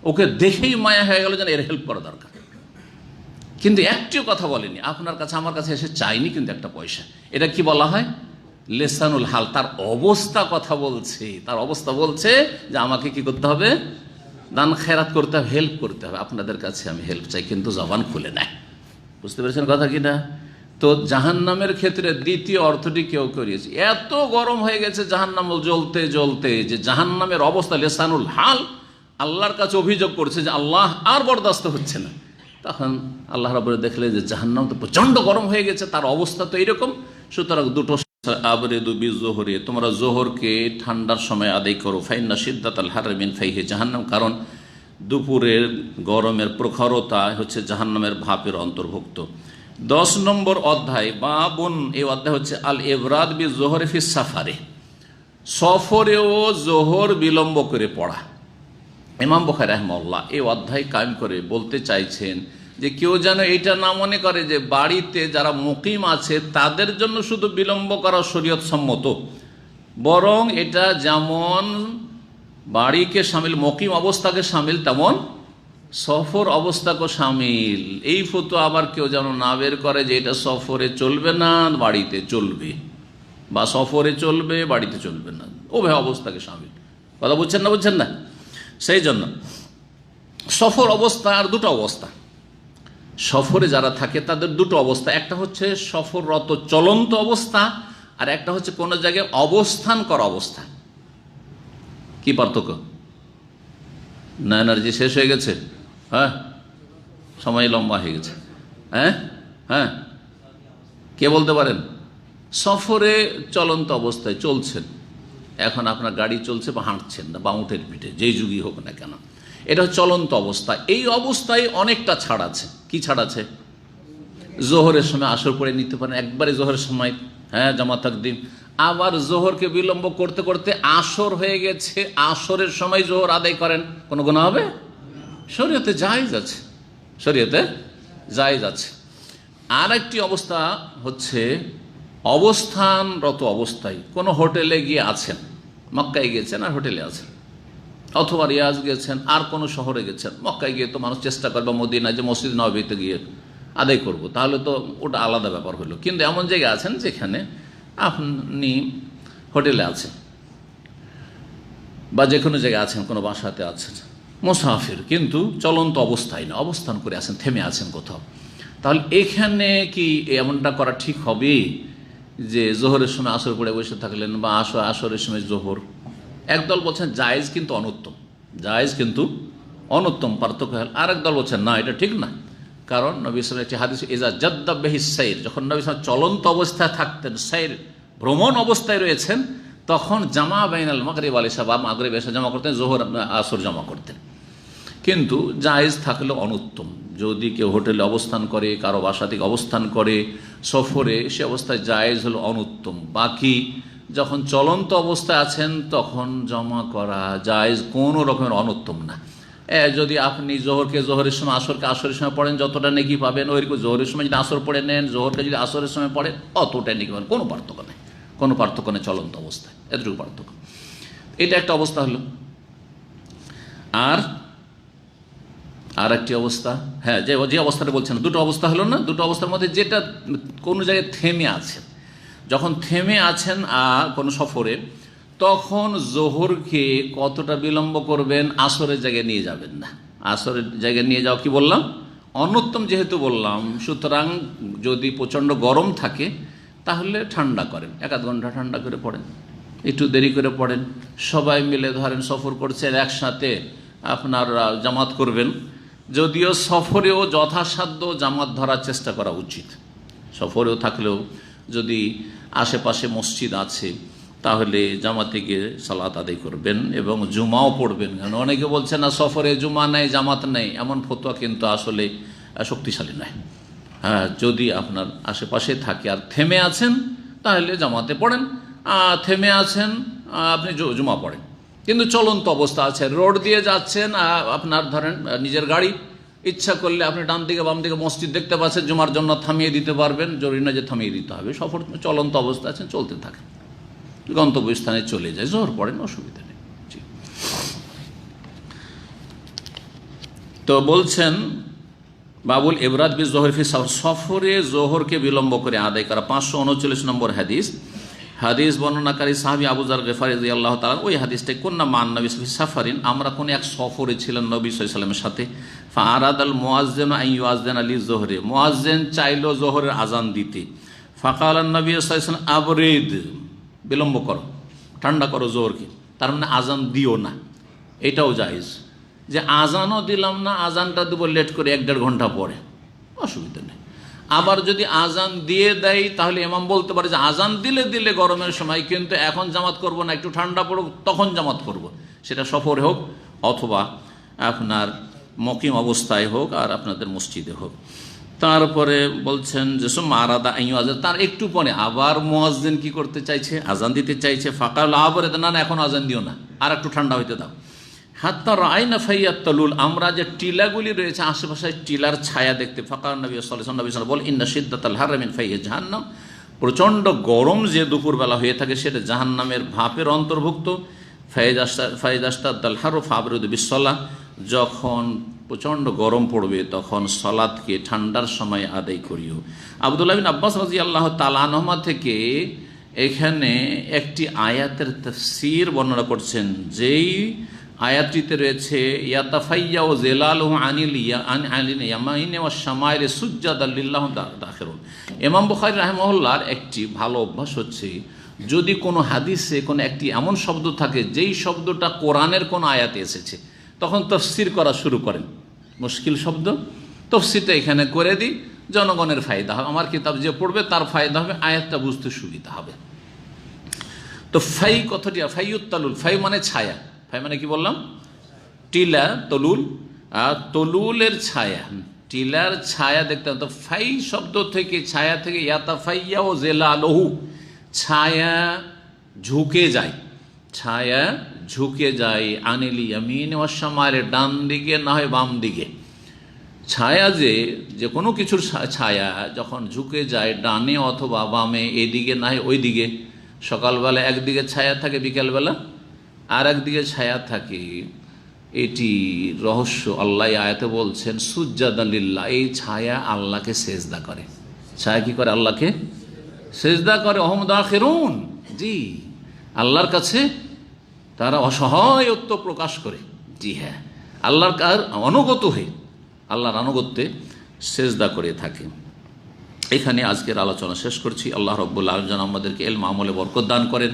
S1: ওকে দেখেই মায়া হয়ে গেল, যেন এর হেল্প করা দরকার। কিন্তু একটিও কথা বলেনি, আপনার কাছে আমার কাছে এসে চাইনি কিন্তু একটা পয়সা। এটা কি বলা হয়? লেসানুল হাল। তার অবস্থা কথা বলছে, তার অবস্থা বলছে যে আমাকে কি করতে হবে? দান খেরাত করতে হবে, হেল্প করতে হবে। আপনাদের কাছে আমি হেল্প চাই, কিন্তু জবান খুলে নেয়। বুঝতে পেরেছেন কথা কি না? তো জাহান্নামের ক্ষেত্রে দ্বিতীয় অর্থটি কেউ করিয়েছে। এত গরম হয়ে গেছে জাহান্নাম জ্বলতে জ্বলতে, যে জাহান্নামের অবস্থা লেসানুল হাল, আল্লাহর কাছে অভিযোগ করছে যে আল্লাহ আর বরদাস্ত হচ্ছে না। তখন আল্লাহ রাব্বুল দেখলে যে জাহান্নাম তো প্রচণ্ড গরম হয়ে গেছে, তার অবস্থা তো এইরকম। সুতরাং দুটো আবরেদু বিজোহরে, তোমরা জোহরকে ঠান্ডার সময় আদায় করো। ফাইন্না শিদ্দাতাল হাররি মিন ফাইহি জাহান্নাম, কারণ দুপুরের গরমের প্রখরতা হচ্ছে জাহান্নামের ভাপের অন্তর্ভুক্ত। 10 নম্বর অধ্যায় বাবুন, এই অধ্যায় হচ্ছে আল ইবরাদ বি জোহরে ফি সাফারে, সফরেও জোহর বিলম্ব করে পড়া। ইমাম বুখারী রাহিমাহুল্লাহ এই অধ্যায় কায়েম করে বলতে চাইছেন যে কেউ যেন এটা না মনে করে যে বাড়িতে যারা মুকিম আছে তাদের জন্য শুধু বিলম্ব করা শরীয়ত সম্মত, বরং এটা যেমন বাড়িকে শামিল, মুকিম অবস্থাকে শামিল, তেমন সফর অবস্থাকে শামিল। এই ফতোয়া আবার কেউ যেন না বের করে যে এটা সফরে চলবে না বাড়িতে চলবে, বা সফরে চলবে বাড়িতে চলবে না, উভয় অবস্থাকে শামিল। কথা বুঝছেন না? বুঝছেন না? সেই জন্য সফর অবস্থা আর দুটো অবস্থা। সফরে যারা থাকে তাদের দুটো অবস্থা, একটা হচ্ছে সফররত চলন্ত অবস্থা, আর একটা হচ্ছে কোনো জায়গায় অবস্থান করা অবস্থা। কি পার্থক্য? না এনার্জি শেষ হয়ে গেছে? হ্যাঁ, সময় লম্বা হয়ে গেছে। হ্যাঁ হ্যাঁ, কে বলতে পারেন? সফরে চলন্ত অবস্থায় চলছেন, এখন আপনার গাড়ি চলছে বা হাঁটছেন না, বা উঠের পিঠে, যেই যুগই হোক না কেন, এটা চলন্ত অবস্থা। এই অবস্থায় অনেকটা ছাড় আছে। কি ছাড় আছে? জোহরের সময় আসর পড়ে নিতে পারেন, একবারে জোহরের সময়, হ্যাঁ, জামাত তাকদিম। আবার জোহরকে বিলম্ব করতে করতে আসর হয়ে গেছে, আসরের সময় জোহর আদায় করেন, কোনো গুনাহ হবে? শরীয়তে জায়েজ আছে, শরীয়তে জায়েজ আছে। আর একটি অবস্থা হচ্ছে অবস্থানরত অবস্থায়, কোনো হোটেলে গিয়ে আছেন, মক্কায় গিয়েছেন আর হোটেলে আছেন, অথবা রিয়াজ গেছেন আর কোনো শহরে গেছেন। মক্কায় গিয়ে তো মানুষ চেষ্টা করবে মদিনায় যে মসজিদ নববীতে গিয়ে আদায় করব, তাহলে তো ওটা আলাদা ব্যাপার হলো। কিন্তু এমন জায়গায় আছেন যেখানে আপনি হোটেলে আছেন, বা যে কোনো জায়গায় আছেন, কোনো বাসাতে আছেন, মুসাফির, কিন্তু চলন্ত অবস্থায় না, অবস্থান করে আছেন, থেমে আছেন কোথাও, তাহলে এখানে কি এমনটা করা ঠিক হবে যে জোহরের সময় আসর পড়ে বসে থাকলেন, বা আসরের সময় জোহর? একদল বলছেন জায়েজ কিন্তু অনুত্তম, জায়েজ কিন্তু অনুত্তম, পার্থক্য। আরেক দল বলছেন না, এটা ঠিক না, কারণ নবী সাল্লাল্লাহু আলাইহি ওয়াসাল্লাম একটি হাদিস, ইজা জাদ্দা বিহিস সাইর, যখন নবী সাল্লাল্লাহু আলাইহি ওয়াসাল্লাম চলন্ত অবস্থায় থাকতেন, সাইর ভ্রমণ অবস্থায় রয়েছেন, তখন জামা বাইনাল মাগরিব ওয়াল ইশা, বা মাগরিব এশা জমা করতেন, জোহর আসর জমা করতেন। কিন্তু জায়েজ থাকলে অনুত্তম। যদি কেউ হোটেলে অবস্থান করে, কারো বাসা থেকে অবস্থান করে সফরে, সে অবস্থায় জায়েজ হলো অনুত্তম। বাকি যখন চলন্ত অবস্থায় আছেন তখন জমা করা জায়েজ, কোনো রকমের অনুত্তম না। যদি আপনি জোহরকে জোহরের সময়, আসরকে আসরের সময় পড়েন, যতটা নেকি পাবেন, ওইরকম জোহরের সময় যদি আসর পড়ে নেন, জোহরকে যদি আসরের সময় পড়েন, অতটা নেকি পাবেন। কোনো পার্থক্য নেই, কোনো পার্থক্য নেই চলন্ত অবস্থায়, এতটুকু পার্থক্য। এটা একটা অবস্থা হলো। আর একটি অবস্থা, হ্যাঁ, যে অবস্থাটা বলছেন, দুটো অবস্থা হলো না? দুটো অবস্থার মধ্যে যেটা কোনো জায়গায় থেমে আছেন, যখন থেমে আছেন কোনো সফরে, তখন জোহরকে কতটা বিলম্ব করবেন? আসরের জায়গায় নিয়ে যাবেন না। আসরের জায়গায় নিয়ে যাওয়া কি বললাম? অনুত্তম যেহেতু বললাম, সুতরাং যদি প্রচণ্ড গরম থাকে তাহলে ঠান্ডা করেন, 1-1 ঘন্টা ঠান্ডা করে পড়েন, একটু দেরি করে পড়েন। সবাই মিলে ধরেন সফর করছেন, একসাথে আপনার জামাত করবেন। যদিও সফরেও যথাসাধ্য জামাত ধরার চেষ্টা করা উচিত। সফরেও থাকলেও যদি আশেপাশে মসজিদ আছে তাহলে জামাতে গিয়ে সালাত আদায় করবেন, এবং জুমাও পড়বেন। কারণ অনেকে বলছেন না সফরে জুমা নেই, জামাত নেই, এমন ফতোয়া কিন্তু আসলে শক্তিশালী নয়। হ্যাঁ, যদি আপনার আশেপাশে থাকে আর থেমে আছেন তাহলে জামাতে পড়েন, থেমে আছেন আপনি জুমা পড়েন। কিন্তু চলন্ত অবস্থা আছে, রোড দিয়ে যাচ্ছেন, আপনার ধরেন নিজের গাড়ি, ইচ্ছা করলে আপনি ডান দিকে বাম দিকে মসজিদ দেখতে পাচ্ছেন, জুমার জন্য থামিয়ে দিতে পারবেন, জরুরি না যে থামিয়ে দিতে হবে। সফর চলন্ত অবস্থা আছেন, চলতে থাকেন, গন্তব্যস্থানে চলে যায়, জোহর পড়েন, অসুবিধা নেই। তো বলছেন বাবুল ইবরাদ বি জোহর ফি সফর, সফরে জোহরকে বিলম্ব করে আদায় করা। 539 নম্বর হাদিস। হাদিস বর্ণনাকারী সাহাবী আবু যার গিফারি রাদিয়াল্লাহু তাআলা, ওই হাদিসটা কুন্না মান নবী ফি সাফারিন, আমরা কোন এক সফরে ছিলেন নবী সাল্লাল্লাহু আলাইহি ওয়াসাল্লামের সাথে। ফাআরাদাল মুয়াজ্জিনু আন ইউআযযিনা লিয-যুহরি, মুয়াজ্জিন চাইলো জোহরের আজান দিতে। ফাকালান নবী সাল্লাল্লাহু আলাইহি ওয়াসাল্লাম আবরিদ, বিলম্ব করো, ঠান্ডা করো জোহরকে, তার মানে আজান দিও না। এটাও জায়েজ, যে আজানও দিলাম না, আজানটা দেবো লেট করে 1-1.5 ঘন্টা পরে, অসুবিধা নেই। আবার যদি আজান দিয়ে দেয় তাহলে ইমাম বলতে পারে যে আজান দিলে দিলে গরমের সময়, কিন্তু এখন জামাত করব না, একটু ঠান্ডা পড়ুক তখন জামাত করব। সেটা সফরে হোক অথবা আপনার মকিম অবস্থায় হোক আর আপনাদের মসজিদে হোক। তারপরে বলছেন যে সুম্মা আরাদা আন ইউআযিন, তার একটু পরে আবার মুয়াজ্জিন কি করতে চাইছে, আজান দিতে চাইছে। ফাকাল আবরিদ, না এখন আজান দিও না, আর একটু ঠান্ডা হইতে দাও। হাত্তা রাআইনা ফাইয়াত তালুল, আমরা যে টিলাগুলি রয়েছে আশেপাশে টিলার ছায়া দেখতে। ফাকাল নবী সাল্লাল্লাহু আলাইহি ওয়াসাল্লাম বল, ইন্না শিদ্দাতাল হাররি মিন ফাইহি জাহান্নাম, প্রচণ্ড গরম যে দুপুরবেলা হয়ে থাকে সেটা জাহান্নামের ভাপের অন্তর্ভুক্ত। ফাইদাস্তাদাল হারু ফাবরুদ বিসসালাহ, যখন প্রচণ্ড গরম পড়বে তখন সালাতকে ঠান্ডার সময় আদায় করিও। আব্দুল্লাহ বিন আব্বাস রাদিয়াল্লাহু তাআলা আনহুমা থেকে এখানে একটি আয়াতের তাফসীর বর্ণনা করছেন, যেই আয়াতটিতে রয়েছে ইয়াতাফাইয়া ও জেলালুহু আনিল ইয়ামাইনি ওয়াশ শামাইলি সুজ্জাদাল লিল্লাহি দাখিরুন। ইমাম বুখারী রাহিমাহুল্লাহর একটি ভালো অভ্যাস হচ্ছে, যদি কোনো হাদিসে কোনো একটি এমন শব্দ থাকে যেই শব্দটা কোরআনের কোনো আয়াতে এসেছে, তখন তাফসীর করা শুরু করেন। মুশকিল শব্দ তাফসীরটা এখানে করে দিই, জনগণের ফায়দা হবে, আমার কিতাব যে পড়বে তার ফায়দা হবে, আয়াতটা বুঝতে সুবিধা হবে। তো ফাই কথাটি ফাইয়ুত তালুল, ফাই মানে ছায়া, ফাই মানে কি বললাম, টিলা, তলুল, আর তলুলের ছায়া, টিলার ছায়া দেখতে। তো ফাই শব্দ থেকে, ছায়া থেকে, ইয়াতাফাইয়া ও জেলালহু, ছায়া ঝুঁকে যায়, ছায়া ঝুঁকে যায়। আনিল ইয়ামিন ওয়াশ শামাইলি, ডান দিকে না হয় বাম দিকে। ছায়া যে কোনো কিছুর ছায়া যখন ঝুঁকে যায় ডানে অথবা বামে, এদিকে না হয় ওই দিকে, সকালবেলা একদিকে ছায়া থাকে, বিকালবেলা আর একদিকে ছায়া থাকে, এটি রহস্য। আল্লাহ আয়াতে বলছেন সুজ্জাদান লিল্লাহ, এই ছায়া আল্লাহকে সেজদা করে। ছায়া কি করে? আল্লাহকে সেজদা করে। ওহুম দাখিরুন, জি, আল্লাহর কাছে তারা অসহায়ত্ব প্রকাশ করে। জি হ্যাঁ, আল্লাহর অনুগত হয়ে, আল্লাহর আনুগত্যে সেজদা করে থাকে। এখানে আজকের আলোচনা শেষ করছি। আল্লাহ রাব্বুল আলামিন যেন আমাদেরকে ইলম আমলে বরকত দান করেন,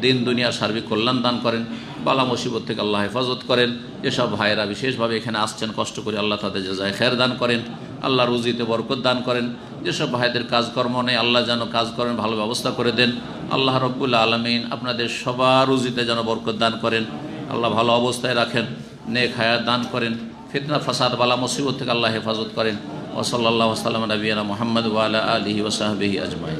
S1: দিন দুনিয়ার সার্বিক কল্যাণ দান করেন, বালা মুসিবত থেকে আল্লাহ হেফাজত করেন। যেসব ভাইয়েরা বিশেষভাবে এখানে আসছেন কষ্ট করে, আল্লাহ তাদের জাযায়ে খের দান করেন, আল্লাহ রুজিতে বরকত দান করেন। যেসব ভাইদের কাজকর্ম নেই, আল্লাহ যেন কাজ করেন, ভালো ব্যবস্থা করে দেন। আল্লাহ রাব্বুল আলামিন আপনাদের সবার রুজিতে যেন বরকত দান করেন, আল্লাহ ভালো অবস্থায় রাখেন, নেক হায়াত দান করেন, ফিতনা ফাসাদ বালা মুসিবত থেকে আল্লাহ হেফাজত করেন। ওয়া সাল্লাল্লাহু আলা নবিয়িনা মুহাম্মদ ওয়া আলা আলিহি ওয়া সাহবিহি আজমাইন।